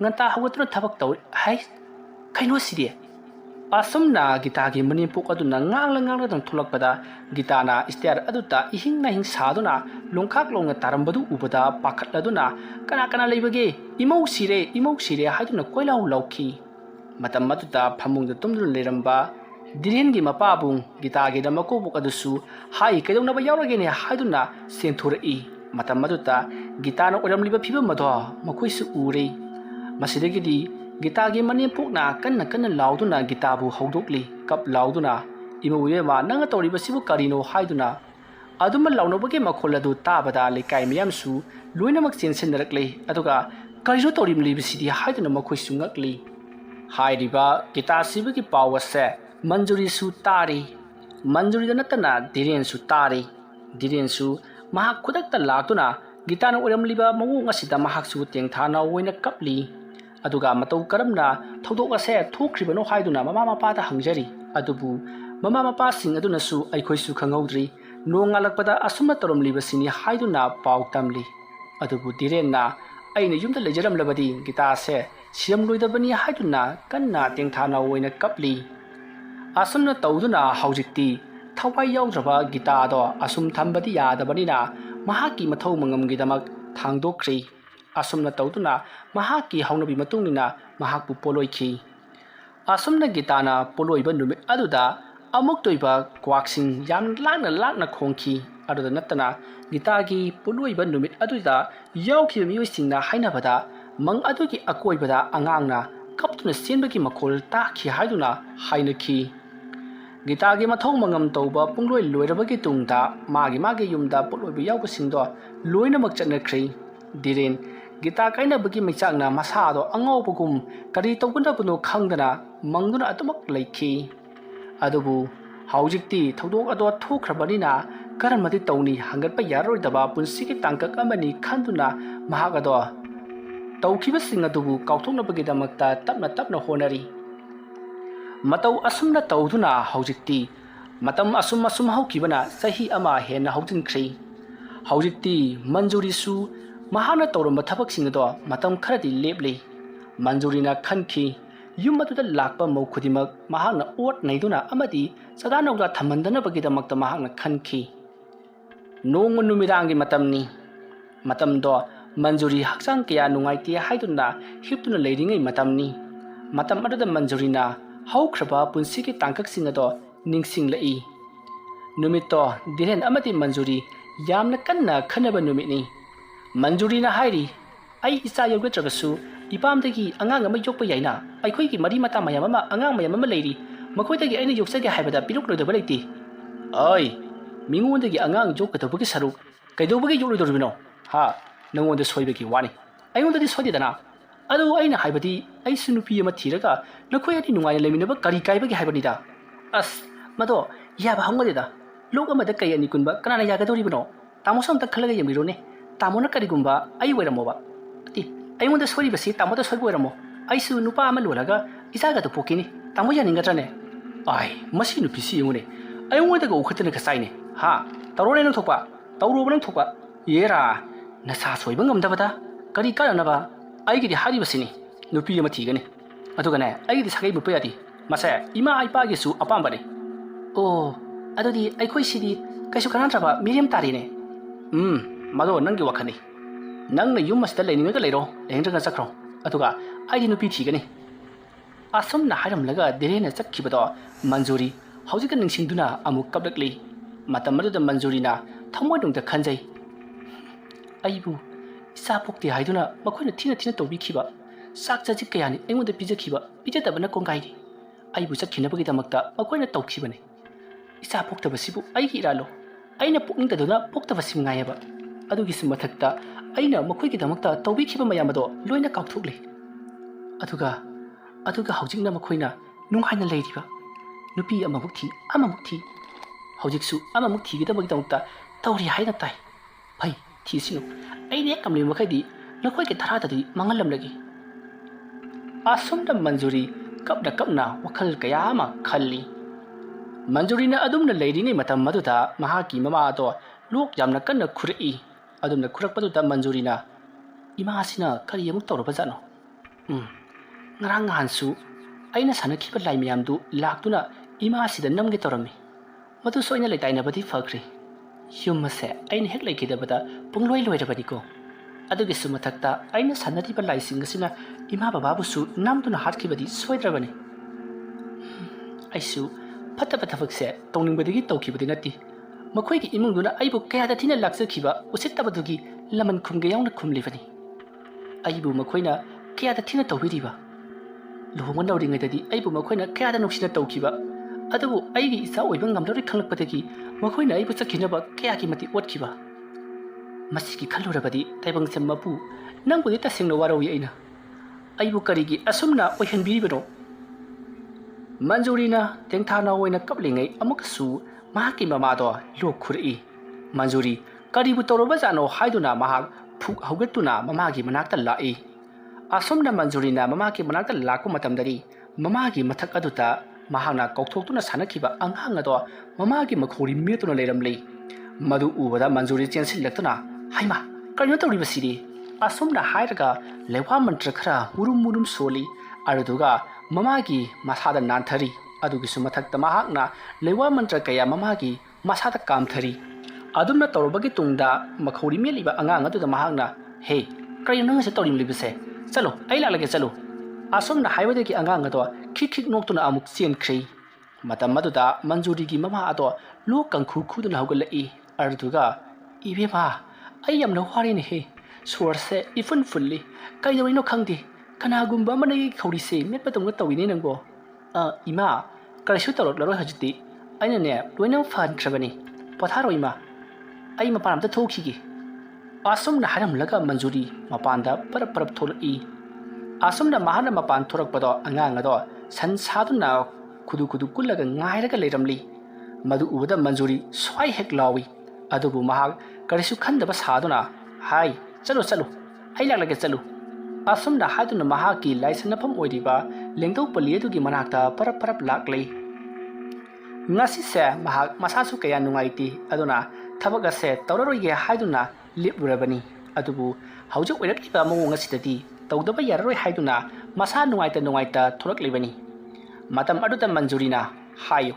nganta hogatuna thabak taw hai kaino sidi asomna gitagi manimpok aduna ngangla dang thulakpada gitana istiar aduta ihingna hing saduna longkhak longa tarambadu ubada pakhatladuna kana leibage imau sire haiduna koilau lauki matam aduta phamungda tumdun leramba direngi mapabung gitagi da makobuk adusu hai kaidona ba yauragene haiduna senthurei matam aduta gitana oramliba phiba mado makoisu ure masidagidi gitagi manimpokna kanna lauduna gitabu haudokli kap lauduna imuwema nanga toriba sibu karino haiduna aduma launobage makholadu tabada lekai miyamsu loinamak chensendarakle aduga karijo torimli bisidi haiduna makoi sungakli hairiba gitasibagi pawase manjuri su tari manjuri danatana dirensu tari dirensu mahak khudakta latuna gitana oramliba mawung asida mahaksu tengthana oina kapli aduga matau karamna thodok ase thokribano haiduna mama mapa da hangjari adubu mama mapa sing aduna su aikoi su khangaudri nongalakpada asumna toromliba sini haiduna pau tamli adubu direnna aina yumda lejaram labadi gita se siam loidabani haiduna kanna tengthana oina kapli asumna tawduna haujikti thawai yaudraba gita do asum thambadi yadabanina mahaki mathau mangam gidamak thangdokri asumna tawduna mahaki haunabi matungina mahakpu poloikhi asumna gitana poloiba numit aduda amuk toiba kwaksing yam lakna khongki aduda natana gitagi poloiba numit aduda yauki miyoisingna hainabada mang adugi akoibada angangna kaptuna senbagi makhol takhi haiduna hainakhi gitagi mathau mangam tawba pungloi loirabagi tungda magi yumda poloiba yaubasingdo loinamak chatnakhri diren gita kaina bagi mechangna masado angawbugum kari tawbuna buno khangdana mangduna atumak leikhi adubu ꯍꯧꯖꯤꯛꯇꯤ ꯊꯧꯗꯣꯛ ꯑꯗꯣ ꯊꯣꯛꯈ꯭ꯔꯕꯅꯤꯅ ꯀꯔꯝꯃꯗꯤ ꯇꯧꯅꯤ ꯍꯪꯒꯠꯄ ꯌꯥꯔꯣꯏꯗꯕ ꯄꯨꯟꯁꯤꯒꯤ ꯇꯥꯡꯀꯛ ꯑꯃꯅꯤ ꯈꯟꯗꯨꯅ ꯃꯍꯥꯛ ꯑꯗꯣ ꯇꯧꯈꯤꯕꯁꯤꯡ ꯑꯗꯨꯕꯨ ꯀꯥꯎꯊꯣꯛꯅꯕꯒꯤꯗꯃꯛꯇ ꯇꯞꯅ ꯇꯞꯅ ꯍꯣꯠꯅꯔꯤ ꯃꯇꯧ ꯑꯁꯨꯝꯅ ꯇꯧꯗꯨꯅ ꯍꯧꯖꯤꯛꯇꯤ ꯃꯇꯝ ꯑꯁꯨꯝ ꯍꯧꯈꯤꯕꯅ ꯆꯍꯤ ꯑꯃ ꯍꯦꯟꯅ ꯍꯧꯖꯤꯟꯈ꯭ꯔꯦ ꯍꯧꯖꯤꯛꯇꯤ ꯃꯟꯖꯨꯔꯤꯁꯨ ꯃꯍꯥꯛꯅ ꯇꯧꯔꯝꯕ ꯊꯕꯛꯁꯤꯡ ꯑꯗꯣ ꯃꯇꯝ ꯈꯔꯗꯤ ꯂꯦꯞꯂꯤ ꯃꯟꯖꯨꯔꯤꯅ ꯈꯟꯈꯤ ꯌꯨꯝ ꯑꯗꯨꯗ ꯂꯥꯛꯄ ꯃꯧ ꯈꯨꯗꯤꯡꯃꯛ ꯃꯍꯥꯛꯅ ꯑꯣꯠ ꯅꯩꯗꯨꯅ ꯑꯃꯗꯤ ꯆꯥꯗꯥ ꯅꯧꯗꯥ ꯊꯝꯍꯟꯗꯅꯕꯒꯤꯗꯃꯛꯇ ꯃꯍꯥꯛꯅ ꯈꯟꯈꯤ ꯅꯣꯡꯃ ꯅꯨꯃꯤꯗꯥꯡꯒꯤ ꯃꯇꯝꯅꯤ ꯃꯇꯝꯗꯣ ꯃꯟꯖꯨꯔꯤ ꯍꯛꯆꯥꯡ ꯀꯌꯥ ꯅꯨꯡꯉꯥꯏꯇꯦ ꯍꯥꯏꯗꯨꯅ ꯍꯤꯞꯇꯨꯅ ꯂꯩꯔꯤꯉꯩ ꯃꯇꯝꯅꯤ ꯃꯇꯝ ꯑꯗꯨꯗ ꯃꯟꯖꯨꯔꯤꯅ ꯍꯧꯈ꯭ꯔꯕ ꯄꯨꯟꯁꯤꯒꯤ ꯇꯥꯡꯀꯛꯁꯤꯡ ꯑꯗꯣ ꯅꯤꯡꯁꯤꯡꯂꯛꯏ ꯅꯨꯃꯤꯠꯇꯣ ꯙꯤꯔꯦꯟ ꯑꯃꯗꯤ ꯃꯟꯖꯨꯔꯤ ꯌꯥꯝꯅ ꯀꯟꯅ ꯈꯟꯅꯕ ꯅꯨꯃꯤꯠꯅꯤ ꯃꯟꯖꯨꯔꯤꯅ ꯍꯥꯏꯔꯤ ꯑꯩ ꯏꯆꯥ ꯌꯧꯒꯗ꯭ꯔꯕꯁꯨ ꯏꯄꯥꯝꯗꯒꯤ ꯑꯉꯥꯡ ꯑꯃ ꯌꯣꯛꯄ ꯌꯥꯏꯅ ꯑꯩꯈꯣꯏꯒꯤ ꯃꯔꯤ ꯃꯇꯥ ꯃꯌꯥꯝ ꯑꯃ ꯑꯉꯥꯡ ꯃꯌꯥꯝ ꯑꯃ ꯂꯩꯔꯤ ꯃꯈꯣꯏꯗꯒꯤ ꯑꯩꯅ ꯌꯣꯛꯆꯒꯦ ꯍꯥꯏꯕꯗ ꯄꯤꯔꯛꯂꯣꯏꯗꯕ ꯂꯩꯇꯦ ꯑꯩ ꯃꯤꯉꯣꯟꯗꯒꯤ ꯑꯉꯥꯡ ꯌꯣꯛꯀꯗꯧꯕꯒꯤ ꯁꯔꯨꯛ ꯀꯩꯗꯧꯕꯒꯤ ꯌꯣꯛꯂꯣꯏꯗꯧꯔꯤꯕꯅꯣ ꯅꯪꯉꯣꯟꯗ ꯁꯣꯏꯕꯒꯤ ꯋꯥꯅꯤ ꯑꯩꯉꯣꯟꯗꯗꯤ ꯁꯣꯏꯗꯦꯗꯅ ꯑꯗꯨ ꯑꯩꯅ ꯍꯥꯏꯕꯗꯤ ꯑꯩꯁꯨ ꯅꯨꯄꯤ ꯑꯃ ꯊꯤꯔꯒ ꯅꯈꯣꯏ ꯑꯅꯤ ꯅꯨꯡꯉꯥꯏꯅ ꯂꯩꯃꯤꯟꯅꯕ ꯀꯔꯤ ꯀꯥꯏꯕꯒꯦ ꯍꯥꯏꯕꯅꯤꯗ ꯑꯁ ꯃꯗꯣ ꯌꯥꯕ ꯍꯧꯒꯗꯦꯗ ꯂꯣꯛ ꯑꯃꯗ ꯀꯩ ꯑꯅꯤ ꯀꯨꯟꯕ ꯀꯅꯥꯅ ꯌꯥꯒꯗꯧꯔꯤꯕꯅꯣ ꯇꯥꯃꯣꯁꯨ ꯑꯝꯇ ꯈꯜꯂꯒ ꯌꯦꯡꯕꯤꯔꯣꯅꯦ ꯇꯥꯃꯣꯅ ꯀꯔꯤꯒꯨꯝꯕ ꯑꯩ ꯑꯣꯏꯔꯝꯃꯣꯕ ꯑꯩꯉꯣꯟꯗ ꯁꯣꯏꯔꯤꯕꯁꯤ ꯇꯥꯃꯣꯗ ꯁꯣꯏꯕ ꯑꯣꯏꯔꯝꯃꯣ ꯑꯩꯁꯨ ꯅꯨꯄꯥ ꯑꯃ ꯂꯣꯜꯂꯒ ꯏꯆꯥꯒꯗꯣ ꯄꯣꯛꯈꯤꯅꯤ ꯇꯥꯃꯣ ꯌꯥꯅꯤꯡꯒꯗ꯭ꯔꯅꯦ ꯃꯁꯤ ꯅꯨꯄꯤꯁꯤ ꯌꯦꯡꯉꯨꯅꯦ ꯑꯩꯉꯣꯟꯗꯒ ꯎꯈꯠꯇꯅꯒ ꯆꯥꯏꯅꯦ ꯇꯧꯔꯣꯅꯦ ꯅꯪ ꯊꯣꯛꯄ ꯇꯧꯔꯨꯕ ꯅꯪ ꯊꯣꯛꯄ ꯌꯦꯔꯥ ꯅꯁꯥ ꯁꯣꯏꯕ ꯉꯝꯗꯕꯗ ꯀꯔꯤ ꯀꯥꯟꯅꯅꯕ ꯑꯩꯒꯤꯗꯤ ꯍꯥꯏꯔꯤꯕꯁꯤꯅꯤ ꯅꯨꯄꯤ ꯑꯃ ꯊꯤꯒꯅꯤ ꯑꯗꯨꯒꯅꯦ ꯑꯩꯒꯤꯗꯤ ꯁꯥꯒꯩ ꯃꯨꯠꯄ ꯌꯥꯗꯦ ꯃꯁꯦ ꯏꯃꯥ ꯏꯄꯥꯒꯤꯁꯨ ꯑꯄꯥꯝꯕꯅꯤ ꯑꯣ ꯑꯗꯨꯗꯤ ꯑꯩꯈꯣꯏꯁꯤꯗꯤ ꯀꯩꯁꯨ ꯀꯥꯟꯅꯗ꯭ꯔꯕ ꯃꯤꯔꯦꯝ ꯇꯥꯔꯤꯅꯦ ꯃꯗꯣ ꯅꯪꯒꯤ ꯋꯥꯈꯜꯅꯤ ꯅꯪꯅ ꯌꯨꯝ ꯑꯁꯤꯗ ꯂꯩꯅꯤꯡꯉꯒ ꯂꯩꯔꯣ ꯂꯩꯅꯤꯡꯗ꯭ꯔꯒ ꯆꯠꯈ꯭ꯔꯣ ꯑꯗꯨꯒ ꯑꯩꯗꯤ ꯅꯨꯄꯤ ꯊꯤꯒꯅꯤ ꯑꯁꯨꯝꯅ ꯍꯥꯏꯔꯝꯂꯒ ꯙꯤꯔꯦꯟꯅ ꯆꯠꯈꯤꯕꯗꯣ ꯃꯟꯖꯨꯔꯤ ꯍꯧꯖꯤꯛꯀ ꯅꯤꯡꯁꯤꯡꯗꯨꯅ ꯑꯃꯨꯛ ꯀꯞꯂꯛꯂꯤ ꯃꯇꯝ ꯑꯗꯨꯗ ꯃꯟꯖꯨꯔꯤꯅ ꯊꯃꯣꯏꯅꯨꯡꯗ ꯈꯟꯖꯩ ꯑꯩꯕꯨ ꯏꯆꯥ ꯄꯣꯛꯇꯦ ꯍꯥꯏꯗꯨꯅ ꯃꯈꯣꯏꯅ ꯊꯤꯅ ꯇꯧꯕꯤꯈꯤꯕ ꯆꯥꯛ ꯆꯖꯤꯛ ꯀꯌꯥꯅꯤ ꯑꯩꯉꯣꯟꯗ ꯄꯤꯖꯈꯤꯕ ꯄꯤꯖꯗꯕꯅ ꯀꯣꯡꯒꯥꯏꯅꯤ ꯑꯩꯕꯨ ꯆꯠꯈꯤꯅꯕꯒꯤꯗꯃꯛꯇ ꯃꯈꯣꯏꯅ ꯇꯧꯈꯤꯕꯅꯤ ꯏꯆꯥ ꯄꯣꯛꯇꯕꯁꯤꯕꯨ ꯑꯩꯒꯤ ꯏꯔꯥꯜꯂꯣ ꯑꯩꯅ ꯄꯣꯛꯅꯤꯡꯗꯗꯨꯅ ꯄꯣꯛꯇꯕꯁꯤ ꯉꯥꯏꯌꯦꯕ ꯑꯗꯨꯒꯤꯁꯨ ꯃꯊꯛꯇ ꯑꯩꯅ ꯃꯈꯣꯏꯒꯤꯗꯃꯛꯇ ꯇꯧꯕꯤꯈꯤꯕ ꯃꯌꯥꯝ ꯑꯗꯣ ꯂꯣꯏꯅ ꯀꯥꯎꯊꯣꯛꯂꯤ ꯑꯗꯨꯒ ꯍꯧꯖꯤꯛꯅ ꯃꯈꯣꯏꯅ ꯅꯨꯡꯉꯥꯏꯅ ꯂꯩꯔꯤꯕ ꯅꯨꯄꯤ ꯑꯃꯃꯨꯛ ꯊꯤ ꯍꯧꯖꯤꯛꯁꯨ ꯑꯃꯃꯨꯛ ꯊꯤꯒꯗꯕꯒꯤꯗꯃꯛꯇ ꯇꯧꯔꯤ ꯍꯥꯏꯅ ꯇꯥꯏ ꯐꯩ ꯊꯤꯁꯤꯅꯨ ꯑꯩꯅ ꯍꯦꯛ ꯉꯝꯂꯤꯕ ꯃꯈꯩꯗꯤ ꯅꯈꯣꯏꯒꯤ ꯊꯔꯥꯗꯗꯤ ꯃꯥꯡꯍꯜꯂꯝꯂꯒꯦ ꯑꯁꯨꯝꯅ ꯃꯟꯖꯨꯔꯤ ꯀꯞꯅ ꯋꯥꯈꯜ ꯀꯌꯥ ꯑꯃ ꯈꯜꯂꯤ ꯃꯟꯖꯨꯔꯤꯅ ꯑꯗꯨꯝꯅ ꯂꯩꯔꯤꯉꯩ ꯃꯇꯝ ꯑꯗꯨꯗ ꯃꯍꯥꯛꯀꯤ ꯃꯃꯥ ꯑꯗꯣ ꯂꯣꯛ ꯌꯥꯝꯅ ꯀꯟꯅ ꯈꯨꯔꯛꯏ ꯑꯗꯨꯝꯅ ꯈꯨꯔꯛꯄꯗꯨꯗ ꯃꯟꯖꯨꯔꯤꯅ ꯏꯃꯥꯁꯤꯅ ꯀꯔꯤ ꯑꯃꯨꯛ ꯇꯧꯔꯕꯖꯥꯠꯅꯣ ꯉꯔꯥꯡ ꯅꯍꯥꯟꯁꯨ ꯑꯩꯅ ꯁꯥꯟꯅꯈꯤꯕ ꯂꯥꯏ ꯃꯌꯥꯝꯗꯨ ꯂꯥꯛꯇꯨꯅ ꯏꯃꯥꯁꯤꯗ ꯅꯝꯒꯦ ꯇꯧꯔꯝꯃꯤ ꯃꯗꯨꯁꯨ ꯑꯩꯅ ꯂꯩꯇꯥꯏꯅꯕꯗꯤ ꯐꯈ꯭ꯔꯦ ꯌꯨꯝ ꯑꯁꯦ ꯑꯩꯅ ꯍꯦꯛ ꯂꯩꯈꯤꯗꯕꯗ ꯄꯨꯡꯂꯣꯏ ꯂꯣꯏꯔꯕꯅꯤꯀꯣ ꯑꯗꯨꯒꯤꯁꯨ ꯃꯊꯛꯇ ꯑꯩꯅ ꯁꯥꯟꯅꯔꯤꯕ ꯂꯥꯏꯁꯤꯡ ꯑꯁꯤꯅ ꯏꯃꯥ ꯕꯕꯥꯕꯨꯁꯨ ꯅꯝꯗꯨꯅ ꯍꯥꯠꯈꯤꯕꯗꯤ ꯁꯣꯏꯗ꯭ꯔꯕꯅꯤ ꯑꯩꯁꯨ ꯐꯠꯇꯕ ꯊꯕꯛꯁꯦ ꯇꯧꯅꯤꯡꯕꯗꯒꯤ ꯇꯧꯈꯤꯕꯗꯤ ꯅꯠꯇꯦ ꯃꯈꯣꯏꯒꯤ ꯏꯃꯨꯡꯗꯨꯅ ꯑꯩꯕꯨ ꯀꯌꯥꯗ ꯊꯤꯅ ꯂꯥꯛꯆꯈꯤꯕ ꯎꯁꯤꯠꯇꯕꯗꯨꯒꯤ ꯂꯃꯟ ꯈꯨꯝꯒ ꯌꯥꯎꯅ ꯈꯨꯝꯂꯤꯕꯅꯤ ꯑꯩꯕꯨ ꯃꯈꯣꯏꯅ ꯀꯌꯥꯗ ꯊꯤꯅ ꯇꯧꯕꯤꯔꯤꯕ ꯂꯨꯍꯣꯡꯕ ꯅꯧꯔꯤꯉꯩꯗꯗꯤ ꯑꯩꯕꯨ ꯃꯈꯣꯏꯅ ꯀꯌꯥꯗ ꯅꯨꯡꯁꯤꯅ ꯇꯧꯈꯤꯕ ꯑꯗꯨꯕꯨ ꯑꯩꯒꯤ ꯏꯆꯥ ꯑꯣꯏꯕ ꯉꯝꯗꯧꯔꯦ ꯈꯪꯂꯛꯄꯗꯒꯤ ꯃꯈꯣꯏꯅ ꯑꯩꯕꯨ ꯆꯠꯈꯤꯅꯕ ꯀꯌꯥꯒꯤ ꯃꯇꯤꯛ ꯑꯣꯠꯈꯤꯕ ꯃꯁꯤꯒꯤ ꯈꯜꯂꯨꯔꯕꯗꯤ ꯇꯥꯏꯕꯪꯁꯦ ꯃꯄꯨ ꯅꯪꯕꯨꯗꯤ ꯇꯁꯦꯡꯅ ꯋꯥꯔꯧꯏ ꯑꯩꯕꯨ ꯀꯔꯤꯒꯤ ꯑꯁꯨꯝꯅ ꯑꯣꯏꯍꯟꯕꯤꯔꯤꯕꯅꯣ ꯃꯟꯖꯨꯔꯤꯅ ꯇꯦꯡꯊꯥꯅ ꯑꯣꯏꯅ ꯀꯞꯂꯤꯉꯩ ꯑꯃꯨꯛꯁꯨ ꯃꯍꯥꯛꯀꯤ ꯃꯃꯥꯗꯣ ꯂꯣꯛ ꯈꯨꯔꯛꯏ ꯃꯟꯖꯨꯔꯤ ꯀꯔꯤꯕꯨ ꯇꯧꯔꯕꯖꯥꯠꯅꯣ ꯍꯥꯏꯗꯨꯅ ꯃꯍꯥꯛ ꯐꯨꯛ ꯍꯧꯒꯠꯇꯨꯅ ꯃꯃꯥꯒꯤ ꯃꯅꯥꯛꯇ ꯂꯥꯛꯏ ꯑꯁꯨꯝꯅ ꯃꯟꯖꯨꯔꯤꯅ ꯃꯃꯥꯒꯤ ꯃꯅꯥꯛꯇ ꯂꯥꯛꯄ ꯃꯇꯝꯗꯗꯤ ꯃꯃꯥꯒꯤ ꯃꯊꯛ ꯑꯗꯨꯗ ꯃꯍꯥꯛꯅ ꯀꯧꯊꯣꯛꯇꯨꯅ ꯁꯥꯟꯅꯈꯤꯕ ꯑꯉꯥꯡ ꯑꯗꯣ ꯃꯃꯥꯒꯤ ꯃꯈꯧꯔꯤ ꯃꯦꯠꯇꯨꯅ ꯂꯩꯔꯝꯂꯤ ꯃꯗꯨ ꯎꯕꯗ ꯃꯟꯖꯨꯔꯤ ꯆꯦꯟꯁꯤꯜꯂꯛꯇꯨꯅ ꯍꯩꯃꯥ ꯀꯔꯤꯅꯣ ꯇꯧꯔꯤꯕꯁꯤꯗꯤ ꯑꯁꯨꯝꯅ ꯍꯥꯏꯔꯒ ꯂꯩꯋꯥ ꯃꯟꯇ꯭ꯔ ꯈꯔ ꯃꯨꯔꯨꯝ ꯁꯣꯜꯂꯤ ꯑꯗꯨꯗꯨꯒ ꯃꯃꯥꯒꯤ ꯃꯁꯥꯗ ꯅꯥꯟꯊꯔꯤ ꯑꯗꯨꯒꯤꯁꯨ ꯃꯊꯛꯇ ꯃꯍꯥꯛꯅ ꯂꯩꯋꯥ ꯃꯟꯇ꯭ꯔ ꯀꯌꯥ ꯃꯃꯥꯒꯤ ꯃꯁꯥꯗ ꯀꯥꯝꯊꯔꯤ ꯑꯗꯨꯝꯅ ꯇꯧꯔꯕꯒꯤ ꯇꯨꯡꯗ ꯃꯈꯧꯔꯤ ꯃꯦꯠꯂꯤꯕ ꯑꯉꯥꯡ ꯑꯗꯨꯗ ꯃꯍꯥꯛꯅ ꯍꯦ ꯀꯔꯤꯅꯣ ꯅꯪ ꯉꯁꯤ ꯇꯧꯔꯤꯕꯁꯦ ꯆꯠꯂꯣ ꯑꯩ ꯂꯥꯛꯂꯒꯦ ꯆꯠꯂꯣ ꯑꯁꯨꯝꯅ ꯍꯥꯏꯕꯗꯒꯤ ꯑꯉꯥꯡ ꯑꯗꯣ ꯈꯤꯛ ꯅꯣꯛꯇꯨꯅ ꯑꯃꯨꯛ ꯆꯦꯟꯈ꯭ꯔꯦ ꯃꯇꯝ ꯑꯗꯨꯗ ꯃꯟꯖꯨꯔꯤꯒꯤ ꯃꯃꯥ ꯑꯗꯣ ꯂꯣꯛ ꯀꯪꯈꯨ ꯈꯨꯗꯨꯅ ꯍꯧꯒꯠꯂꯛꯏ ꯑꯗꯨꯗꯨꯒ ꯏꯕꯦꯝꯃ ꯑꯩ ꯌꯥꯝꯅ ꯋꯥꯔꯦꯅꯦꯍꯦ ꯁꯣꯔꯁꯦ ꯏꯐꯨꯟ ꯐꯨꯜꯂꯤ ꯀꯩꯗꯧꯔꯤꯅꯣ ꯈꯪꯗꯦ ꯀꯅꯥꯒꯨꯝꯕ ꯑꯃꯅ ꯑꯩꯒꯤ ꯈꯧꯔꯤꯁꯦ ꯃꯦꯠꯄꯗꯧꯅ ꯇꯧꯏꯅꯦ ꯅꯪꯕꯣ ꯏꯃꯥ ꯀꯔꯤꯁꯨ ꯇꯧꯔꯛꯂꯔꯣꯏ ꯍꯧꯖꯤꯛꯇꯤ ꯑꯩꯅꯅꯦ ꯂꯣꯏꯅ ꯐꯍꯟꯈ꯭ꯔꯕꯅꯤ ꯄꯣꯊꯥꯔꯣ ꯏꯃꯥ ꯑꯩ ꯃꯄꯥꯟ ꯑꯝꯇ ꯊꯣꯛꯈꯤꯒꯦ ꯑꯁꯨꯝꯅ ꯍꯥꯏꯔꯝꯂꯒ ꯃꯟꯖꯨꯔꯤ ꯃꯄꯥꯟꯗ ꯄꯔꯞ ꯊꯣꯛꯂꯛꯏ ꯑꯁꯨꯝꯅ ꯃꯍꯥꯛꯅ ꯃꯄꯥꯟ ꯊꯣꯔꯛꯄꯗꯣ ꯑꯉꯥꯡ ꯑꯗꯣ ꯁꯟ ꯁꯥꯗꯨꯅ ꯈꯨꯗꯨ ꯀꯨꯜꯂꯒ ꯉꯥꯏꯔꯒ ꯂꯩꯔꯝꯂꯤ Madu ubada Manjuri swai hek lawi adubu mahak karisu khandaba saduna hai chalo ai laglage chalu asumna haiduna mahaki laisanapam oiriba lengdau pali adugi manakta parap laklei ngasi se mahak masasu kaya nungaiti aduna thabak ase tawraroige haiduna lipurabani adubu haujuk oirakliba mawong asidadi tawdaba yararoi haiduna masa nungaita thoraklibani matam aduta Manjurina hayo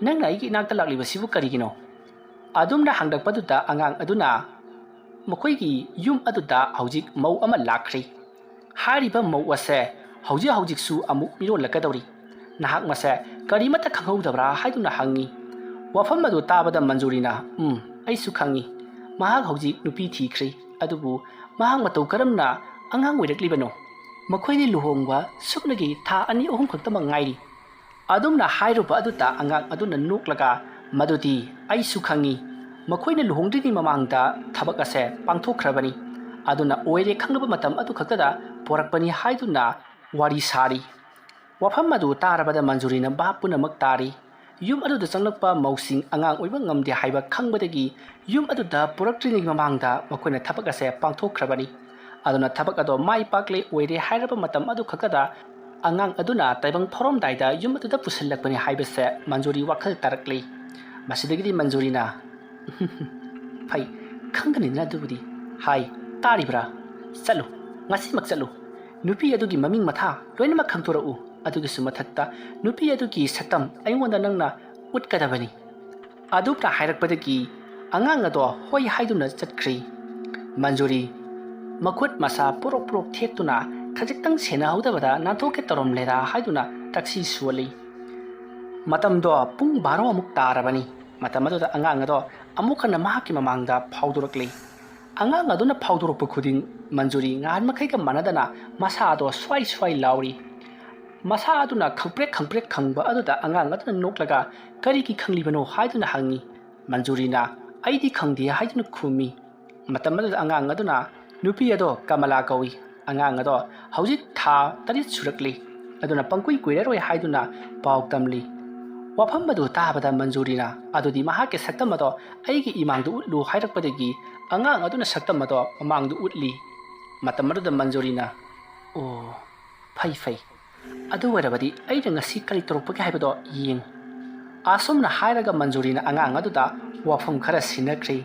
nangna aigi inakta laklibasibu karigino adumna hangdakpaduta angang aduna makoigi yum aduda haujik mau ama lakri hariba mau ase haujik su amu miro lakadori nahak mase karimata khanghaudabra haiduna hangi wafam adu tabada Manjurina aisu khangi mahak haujik nupi thikri adubu mahak matau karamna angang oiraklibano makoini luhongwa suknagi tha ani ohum khaktama ngairi adumna hairuba aduta angang aduna nuklaga madudi aisu khangi makoina luhongdini mamangda thabak ase pangthokhrabani aduna oire khangnaba matam adu khaktada porakpani haiduna wari sari wafam adu tarabada Manjurina bapuna maktari yum aduda changlakpa mausing angang oiba ngamde haiba khangbadagi yum aduda poraktrini mamangda makoina thabak ase pangthokhrabani aduna thabak ado mai pakle oire hairaba matam adu khakada angang aduna taibang thorom daida yum aduda pusallakpani haibase Manjuri wakhal tarakli masidagidi Manjurina Pai khanganina dubudi hai taribra chalu ngasimak chalu nupi adugi maming matha loinama khangtorau adugi sumathakta nupi adugi satam aingonda nangna utkadabani adupra hairakpadagi angang ado hoi haiduna chatkhri Manjuri makut masa porok thektuna khajiktang sena haudabada nathoke torom lera haiduna taksi suali matamdo pung 12 amuk tarabani matam aduda angang ado amukhana mahaki mamangda phaudurakli angang aduna phaudurakpa khuding Manjuri ngan makhaiga manadana masa ado swai lauri masa aduna khangprek khangba aduda angang aduna noklaga kariki khanglibano haiduna hangi Manjurina aidi khangdi haiduna khumi matam aduda angang aduna nupi ado Kamala kawi angang ado haujik tha tari surakli aduna pangkui kuiraroi haiduna pauktamli wafam adu tabada Manjurina adudi mahake saktam ado aigi imangdu utlu hairakpadagi angang aduna saktam ado mamangdu utli matam aduda Manjurina o phai adu warabadi aida ngasi kali torokpagi haibado ying asumna hairaga Manjurina angang aduda wafam khara sinakri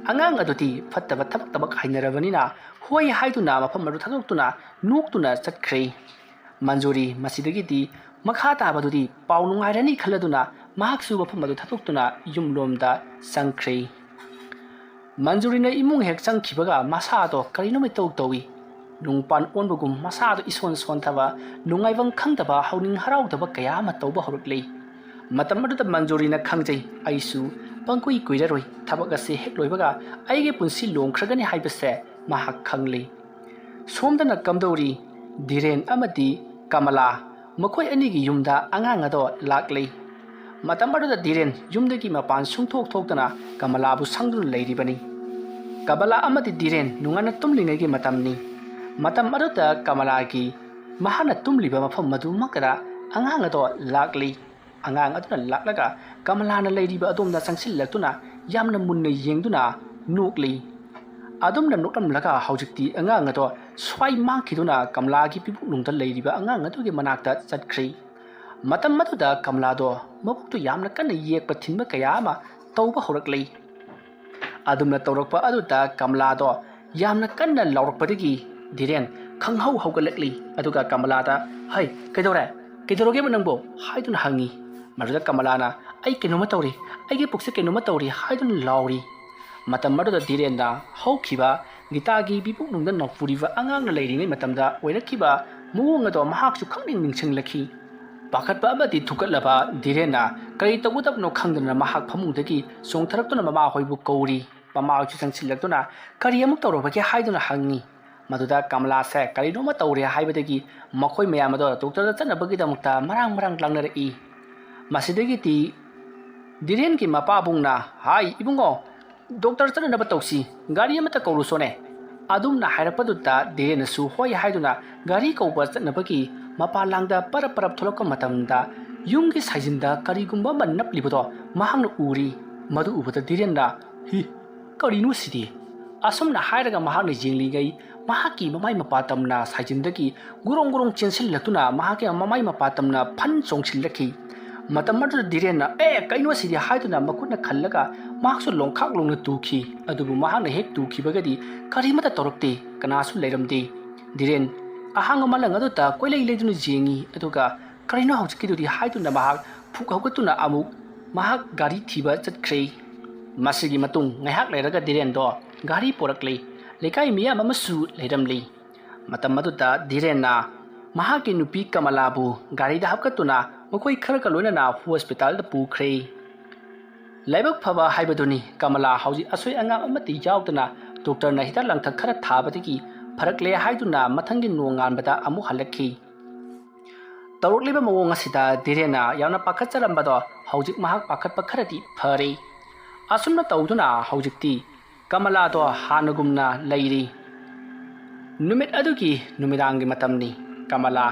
angang adudi fattaba tabak hainarabanina hoi haiduna mafam adu thadoktuna nuktuna chatkri Manjuri masidagidi makha tabadudi pau nungairani khaladuna mahaksu mafam adu thadoktuna yumlomda sangkhri Manjurina imung hek changkhibaga masa ado karino mai towi nungpan onbugum masa ado ison thaba nungaibang khangdaba hauning haraudaba kaya ma tawba horuklei matam aduda Manjurina khangjai aisu pangkui kuiraroi thabak ase hek loibaga aige punsi longkhragani haibase mahak khangli somdana kamdori Dhiren amadi Kamala makoi anigi yumda angang ado laklei matam aduda Dhiren yumdagi mapan sungthokdana Kamala bu sangdun leiribani Kamala amadi Dhiren nungana tumlingai matamni matam aduda Kamala gi mahana tumliba mafam madu makara angang ado laklei angang aduna laklaga Kamala na leiriba adomda sangsillaktuna yamna munna yengduna nuklei adumna noklamlaga haujikti angang ado swai mangkhiduna Kamala gi pibulungda leiriba angang adugi manakta chatkhri matam maduda Kamala do mabuktu yamna kanna yekpa thinba kaya ama tawba horaklei adumna tawrakpa aduda Kamala do yamna kanna laurakpadagi Dhiren khanghau haugalakli aduga Kamala da hai kaidoroge nangbo haiduna hangi maduda Kamala na ai kenoma tawri aige pukse kenoma tawri haiduna lauri matam maduda Dhiren na haukhiba gitagi bibuknungda nokpuriba angang na leiringai matamda oirakhiba muwong ado mahaksu khangning ningsinglakhi pakhatpa amadi thukatlaba Dhiren na kai tawudapno khangdana mahak phamungdagi songtharaktuna mama hoibu kauri mama hoichu sangsillaktuna kari amuk tawrobagi haiduna hangi maduda Kamala se kari noma tawre haibadagi makhoi mayam ado doctor da chanabagi damukta marang langnarai masidagi ti Dhiren ki mapabungna hai ibungo doctor chanaba tawsi gari amata kaurusone adumna hairapaduta Dhiren su hoi haiduna gari kauba chanabagi mapalangda parap tholokka matamda ꯌꯨꯝꯒꯤ ꯁꯥꯏꯖꯤꯟꯗ ꯀꯔꯤꯒꯨꯝꯕ ꯑꯃ ꯅꯞꯂꯤꯕꯗꯣ ꯃꯍꯥꯛꯅ ꯎꯔꯤ ꯃꯗꯨ ꯎꯕꯗ ꯙꯤꯔꯦꯟꯅ ꯍꯤ ꯀꯔꯤꯅꯣ ꯁꯤꯗꯤ ꯑꯁꯨꯝꯅ ꯍꯥꯏꯔꯒ ꯃꯍꯥꯛꯅ ꯌꯦꯡꯂꯤꯉꯩ ꯃꯍꯥꯛꯀꯤ ꯃꯃꯥꯏ ꯃꯄꯥꯇꯝꯅ ꯁꯥꯏꯖꯤꯟꯗꯒꯤ ꯒꯨꯔꯣꯡ ꯒꯨꯔꯣꯡ ꯆꯦꯟꯁꯤꯜꯂꯛꯇꯨꯅ ꯃꯍꯥꯛꯀꯤ ꯃꯃꯥꯏ ꯃꯄꯥꯇꯝꯅ ꯐꯟ ꯆꯣꯡꯁꯤꯜꯂꯛꯈꯤ ꯃꯇꯝ ꯑꯗꯨꯗ ꯙꯤꯔꯦꯟꯅ ꯀꯩꯅꯣ ꯁꯤꯗꯤ ꯍꯥꯏꯗꯨꯅ ꯃꯈꯨꯠꯅ ꯈꯜꯂꯒ ꯃꯍꯥꯛꯁꯨ ꯂꯣꯡꯈꯥꯛ ꯂꯣꯡꯅ ꯇꯨꯈꯤ ꯑꯗꯨꯕꯨ ꯃꯍꯥꯛꯅ ꯍꯦꯛ ꯇꯨꯈꯤꯕꯒꯗꯤ ꯀꯔꯤꯃꯠꯇ ꯇꯧꯔꯛꯇꯦ ꯀꯅꯥꯁꯨ ꯂꯩꯔꯝꯗꯦ ꯙꯤꯔꯦꯟ ꯑꯍꯥꯡꯕ ꯃꯂꯪ ꯑꯗꯨꯗ ꯀꯣꯏꯂꯩ ꯂꯩꯗꯨꯅ ꯌꯦꯡꯉꯤ ꯑꯗꯨꯒ ꯀꯔꯤꯅꯣ ꯍꯧꯖꯤꯛꯀꯤꯗꯨꯗꯤ ꯍꯥꯏꯗꯨꯅ ꯃꯍꯥꯛ ꯐꯨꯛ ꯍꯧꯒꯠꯇꯨꯅ ꯑꯃꯨꯛ ꯃꯍꯥꯛ ꯒꯥꯔꯤ ꯊꯤꯕ ꯆꯠꯈ꯭ꯔꯦ ꯃꯁꯤꯒꯤ ꯃꯇꯨꯡ ꯉꯥꯏꯍꯥꯛ ꯂꯩꯔꯒ ꯙꯤꯔꯦꯟꯗꯣ ꯒꯥꯔꯤ ꯄꯣꯔꯛꯂꯤ ꯂꯩꯀꯥꯏ ꯃꯤꯌꯥꯝ ꯑꯃꯁꯨ ꯂꯩꯔꯝꯂꯤ ꯃꯇꯝ ꯑꯗꯨꯗ ꯙꯤꯔꯦꯟꯅ ꯃꯍꯥꯛꯀꯤ ꯅꯨꯄꯤ ꯀꯃꯂꯥꯕꯨ ꯒꯥꯔꯤꯗ ꯍꯥꯞꯀꯠꯇꯨꯅ ꯃꯈꯣꯏ ꯈꯔꯒ ꯂꯣꯏꯅꯅ ꯍꯣꯁꯄꯤꯇꯥꯜꯗ ꯄꯨꯈ꯭ꯔꯦ ꯂꯥꯏꯕꯛ ꯐꯕ ꯍꯥꯏꯕꯗꯨꯅꯤ ꯀꯃꯂꯥ ꯍꯧꯖꯤꯛ ꯑꯁꯣꯏ ꯑꯉꯥꯝ ꯑꯃꯠꯇ ꯌꯥꯎꯗꯅ ꯗꯣꯛꯇꯔꯅ ꯍꯤꯗꯥꯛ ꯂꯥꯡꯊꯛ ꯈꯔ ꯊꯥꯕꯗꯒꯤ ꯐꯔꯛꯂꯦ ꯍꯥꯏꯗꯨꯅ ꯃꯊꯪꯒꯤ ꯅꯣꯡꯉꯥꯟꯕꯗ ꯑꯃꯨꯛ ꯍꯜꯂꯛꯈꯤ ꯇꯧꯔꯛꯂꯤꯕ ꯃꯑꯣꯡ ꯑꯁꯤꯗ ꯙꯤꯔꯦꯟꯅ ꯌꯥꯝꯅ ꯄꯥꯈꯠꯆꯔꯝꯕꯗꯣ ꯍꯧꯖꯤꯛ ꯃꯍꯥꯛ ꯄꯥꯈꯠꯄ ꯈꯔꯗꯤ ꯐꯔꯦ ꯑꯁꯨꯝꯅ ꯇꯧꯗꯨꯅ ꯍꯧꯖꯤꯛꯇꯤ ꯀꯃꯂꯥꯗꯣ ꯍꯥꯟꯅꯒꯨꯝꯅ ꯂꯩꯔꯤ ꯅꯨꯃꯤꯠ ꯑꯗꯨꯒꯤ ꯅꯨꯃꯤꯗꯥꯡꯒꯤ ꯃꯇꯝꯅꯤ ꯀꯃꯂꯥ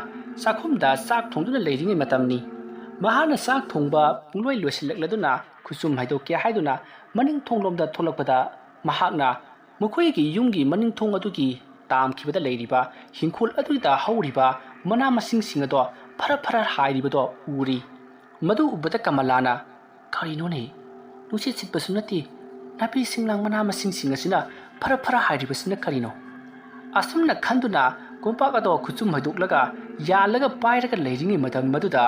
ꯆꯥꯛꯈꯨꯝꯗ ꯆꯥꯛ ꯊꯣꯡꯗꯨꯅ ꯂꯩꯔꯤꯉꯩ ꯃꯇꯝꯅꯤ ꯃꯍꯥꯛꯅ ꯆꯥꯛ ꯊꯣꯡꯕ ꯄꯨꯡꯂꯣꯏ ꯂꯣꯏꯁꯤꯜꯂꯛꯂꯗꯨꯅ ꯈꯨꯆꯨꯝ ꯍꯥꯏꯗꯣꯛꯀꯦ ꯍꯥꯏꯗꯨꯅ ꯃꯅꯤꯡ ꯊꯣꯡꯂꯣꯝꯗ ꯊꯣꯛꯂꯛꯄꯗ ꯃꯍꯥꯛꯅ ꯃꯈꯣꯏꯒꯤ ꯌꯨꯝꯒꯤ ꯃꯅꯤꯡ ꯊꯣꯡ ꯑꯗꯨꯒꯤ ꯇꯥꯝꯈꯤꯕꯗ ꯂꯩꯔꯤꯕ ꯍꯤꯡꯈꯣꯜ ꯑꯗꯨꯗ ꯍꯧꯔꯤꯕ ꯃꯅꯥ ꯃꯁꯤꯡꯁꯤꯡ ꯑꯗꯣ ꯐꯔ ꯐꯔ ꯍꯥꯏꯔꯤꯕꯗꯣ ꯎꯔꯤ ꯃꯗꯨ ꯎꯕꯗ ꯀꯃꯂꯥꯅ ꯀꯔꯤꯅꯣꯅꯦ ꯅꯨꯡꯁꯤꯠ ꯁꯤꯠꯄꯁꯨ ꯅꯠꯇꯦ ꯅꯥꯄꯤ ꯁꯤꯡꯅꯥꯡ ꯃꯅꯥ ꯃꯁꯤꯡꯁꯤꯡ ꯑꯁꯤꯅ ꯐꯔ ꯐꯔ ꯍꯥꯏꯔꯤꯕꯁꯤꯅ ꯀꯔꯤꯅꯣ ꯑꯁꯨꯝꯅ ꯈꯟꯗꯨꯅ ꯀꯣꯝꯄꯥꯛ ꯑꯗꯣ ꯈꯨꯆꯨꯝ ꯍꯩꯗꯣꯛꯂꯒ ꯌꯥꯜꯂꯒ ꯄꯥꯏꯔꯒ ꯂꯩꯔꯤꯉꯩ ꯃꯇꯝ ꯃꯗꯨꯗ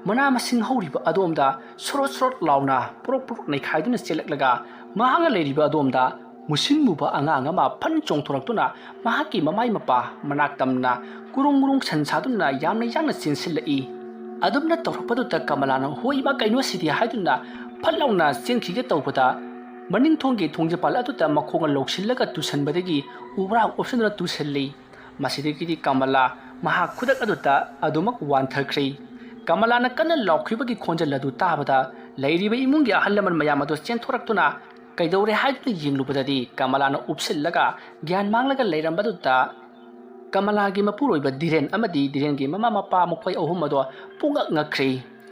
ꯃꯅꯥ ꯃꯁꯤꯡ ꯍꯧꯔꯤꯕ ꯑꯗꯣꯝꯗ ꯁꯣꯔꯣꯠ ꯁꯣꯔꯣꯠ ꯂꯥꯎꯅ ꯄꯣꯔꯣꯛ ꯄꯣꯔꯣꯛ ꯅꯩꯈꯥꯏꯗꯨꯅ ꯆꯦꯜꯂꯛꯂꯒ ꯃꯍꯥꯛꯅ ꯂꯩꯔꯤꯕ ꯑꯗꯣꯝꯗ ꯃꯨꯁꯤꯟ ꯃꯨꯕ ꯑꯉꯥꯡ ꯑꯃ ꯐꯟ ꯆꯣꯡꯊꯣꯔꯛꯇꯨꯅ ꯃꯍꯥꯛꯀꯤ ꯃꯃꯥꯏ ꯃꯄꯥ ꯃꯅꯥꯛꯇꯝꯅ ꯒꯨꯔꯨꯡ ꯒꯨꯔꯨꯡ ꯁꯟ ꯁꯥꯗꯨꯅ ꯌꯥꯝꯅ ꯌꯥꯡꯅ ꯆꯦꯟꯁꯤꯜꯂꯛꯏ ꯑꯗꯨꯝꯅ ꯇꯧꯔꯛꯄꯗꯨꯗ ꯀꯃꯂꯥꯅ ꯍꯣꯏꯕ ꯀꯩꯅꯣ ꯁꯤꯗꯤ ꯍꯥꯏꯗꯨꯅ ꯐꯠ ꯂꯥꯎꯅ ꯆꯦꯟꯈꯤꯒꯦ ꯇꯧꯕꯗ ꯃꯅꯤꯡꯊꯣꯡꯒꯤ ꯊꯣꯡꯖꯄꯥꯜ ꯑꯗꯨꯗ ꯃꯈꯣꯡꯅ ꯂꯧꯁꯤꯜꯂꯒ ꯇꯨꯁꯟꯕꯗꯒꯤ ꯎꯕ꯭ꯔꯥꯡ ꯑꯣꯞꯁꯤꯟꯗꯨꯅ ꯇꯨꯁꯤꯜꯂꯤ ꯃꯁꯤꯗꯒꯤꯗꯤ ꯀꯃꯂꯥ ꯃꯍꯥꯛ ꯈꯨꯗꯛ ꯑꯗꯨꯗ ꯑꯗꯨꯃꯛ ꯋꯥꯟꯊꯈ꯭ꯔꯦ ꯀꯃꯂꯥꯅ ꯀꯟꯅ ꯂꯥꯎꯈꯤꯕꯒꯤ ꯈꯣꯟꯖꯦꯜ ꯑꯗꯨ ꯇꯥꯕꯗ ꯂꯩꯔꯤꯕ ꯏꯃꯨꯡꯒꯤ ꯑꯍꯜ ꯂꯃꯟ ꯃꯌꯥꯝ ꯑꯗꯨ ꯆꯦꯟꯊꯣꯔꯛꯇꯨꯅ ꯀꯩꯗꯧꯔꯦ ꯍꯥꯏꯗꯨꯅ ꯌꯦꯡꯂꯨꯕꯗꯗꯤ ꯀꯃꯂꯥꯅ ꯎꯞꯁꯤꯜꯂꯒ ꯒ꯭ꯌꯥꯟ ꯃꯥꯡꯂꯒ ꯂꯩꯔꯝꯕꯗꯨꯗ ꯀꯃꯂꯥꯒꯤ ꯃꯄꯨꯔꯣꯏꯕ ꯙꯤꯔꯦꯟ ꯑꯃꯗꯤ ꯙꯤꯔꯦꯟꯒꯤ ꯃꯃꯥ ꯃꯄꯥ ꯃꯈꯣꯏ ꯑꯍꯨꯝ ꯑꯗꯣ ꯄꯨꯡꯉꯛ ꯉꯛꯈ꯭ꯔꯦ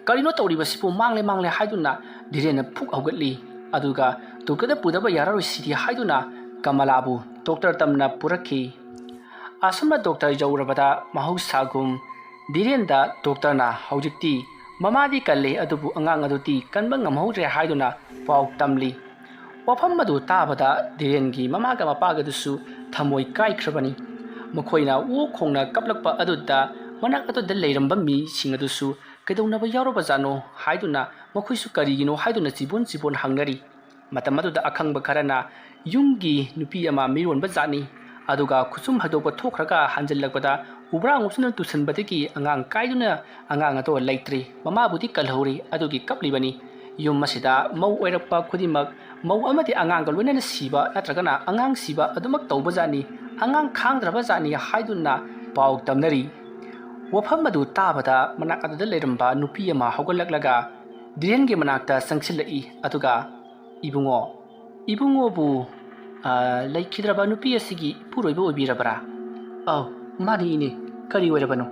ꯀꯔꯤꯅꯣ ꯇꯧꯔꯤꯕꯁꯤꯕꯨ ꯃꯥꯡꯂꯦ ꯃꯥꯡꯂꯦ ꯍꯥꯏꯗꯨꯅ ꯙꯤꯔꯦꯟꯅ ꯐꯨꯛ ꯍꯧꯒꯠꯂꯤ ꯑꯗꯨꯒ ꯗꯣꯛꯇꯔꯗ ꯄꯨꯗꯕ ꯌꯥꯔꯔꯣꯏꯁꯤꯗꯤ ꯍꯥꯏꯗꯨꯅ ꯀꯃꯂꯥꯕꯨ ꯗꯣꯛꯇꯔ ꯇꯝꯅ ꯄꯨꯔꯛꯈꯤ ꯑꯁꯨꯝꯅ ꯗꯣꯛꯇꯔ ꯌꯧꯔꯕꯗ ꯃꯍꯧꯁꯥꯒꯨꯝ ꯙꯤꯔꯦꯟꯗ ꯗꯣꯛꯇꯔꯅ ꯍꯧꯖꯤꯛꯇꯤ ꯃꯃꯥꯗꯤ ꯀꯜꯂꯤ ꯑꯗꯨꯕꯨ ꯑꯉꯥꯡ ꯑꯗꯨꯗꯤ ꯀꯟꯕ ꯉꯝꯍꯧꯗ꯭ꯔꯦ ꯍꯥꯏꯗꯨꯅ ꯄꯥꯎ ꯇꯝꯂꯤ ꯋꯥꯐꯝ ꯑꯗꯨ ꯇꯥꯕꯗ ꯙꯤꯔꯦꯟꯒꯤ ꯃꯃꯥꯒ ꯃꯄꯥꯒꯗꯨꯁꯨ ꯊꯃꯣꯏ ꯀꯥꯏꯈ꯭ꯔꯕꯅꯤ ꯃꯈꯣꯏꯅ ꯑꯣꯛ ꯈꯣꯡꯅ ꯀꯞꯂꯛꯄ ꯑꯗꯨꯗ ꯃꯅꯥꯛ ꯑꯗꯨꯗ ꯂꯩꯔꯝꯕ ꯃꯤꯁꯤꯡ ꯑꯗꯨꯁꯨ ꯀꯩꯗꯧꯅꯕ ꯌꯥꯎꯔꯕꯖꯥꯠꯅꯣ ꯍꯥꯏꯗꯨꯅ ꯃꯈꯣꯏꯁꯨ ꯀꯔꯤꯒꯤꯅꯣ ꯍꯥꯏꯗꯨꯅ ꯆꯤꯕꯣꯟ ꯆꯤꯕꯣꯟ ꯍꯪꯅꯔꯤ ꯃꯇꯝ ꯑꯗꯨꯗ ꯑꯈꯪꯕ ꯈꯔꯅ ꯌꯨꯝꯒꯤ ꯅꯨꯄꯤ ꯑꯃ ꯃꯤꯔꯣꯟꯕ ꯖꯥꯠꯅꯤ ꯑꯗꯨꯒ ꯈꯨꯆꯨꯝ ꯍꯩꯗꯣꯛꯄ ꯊꯣꯛꯈ꯭ꯔꯒ ꯍꯟꯖꯤꯜꯂꯛꯄꯗ ꯎꯕ꯭ꯔꯥꯡ ꯎꯞꯁꯤꯟꯅ ꯇꯨꯁꯟꯕꯗꯒꯤ ꯑꯉꯥꯡ ꯀꯥꯏꯗꯨꯅ ꯑꯉꯥꯡ ꯑꯗꯣ ꯂꯩꯇ꯭ꯔꯤ ꯃꯃꯥꯕꯨꯗꯤ ꯀꯜꯍꯧꯔꯤ ꯑꯗꯨꯒꯤ ꯀꯞꯂꯤꯕꯅꯤ ꯌꯨꯝ ꯑꯁꯤꯗ ꯃꯧ ꯑꯣꯏꯔꯛꯄ ꯈꯨꯗꯤꯡꯃꯛ ꯃꯧ ꯑꯃꯗꯤ ꯑꯉꯥꯡꯒ ꯂꯣꯏꯅꯅ ꯁꯤꯕ ꯅꯠꯇ꯭ꯔꯒꯅ ꯑꯉꯥꯡ ꯁꯤꯕ ꯑꯗꯨꯃꯛ ꯇꯧꯕꯖꯥꯠꯅꯤ ꯑꯉꯥꯡ ꯈꯥꯡꯗ꯭ꯔꯕ ꯖꯥꯠꯅꯤ ꯍꯥꯏꯗꯨꯅ ꯄꯥꯎ ꯇꯝꯅꯔꯤ ꯋꯥꯐꯝ ꯑꯗꯨ ꯇꯥꯕꯗ ꯃꯅꯥꯛ ꯑꯗꯨꯗ ꯂꯩꯔꯝꯕ ꯅꯨꯄꯤ ꯑꯃ ꯍꯧꯒꯠꯂꯛꯂꯒ ꯙꯤꯔꯦꯟꯒꯤ ꯃꯅꯥꯛꯇ ꯆꯪꯁꯤꯜꯂꯛꯏ ꯑꯗꯨꯒ ꯏꯕꯨꯡꯉꯣꯕꯨ ꯂꯩꯈꯤꯗ꯭ꯔꯕ ꯅꯨꯄꯤ ꯑꯁꯤꯒꯤ ꯏꯄꯨꯔꯣꯏꯕ ꯑꯣꯏꯕꯤꯔꯕ꯭ꯔꯥ ꯑꯧ ꯃꯥꯅꯤ ꯏꯅꯦ ꯀꯔꯤ ꯑꯣꯏꯔꯕꯅꯣ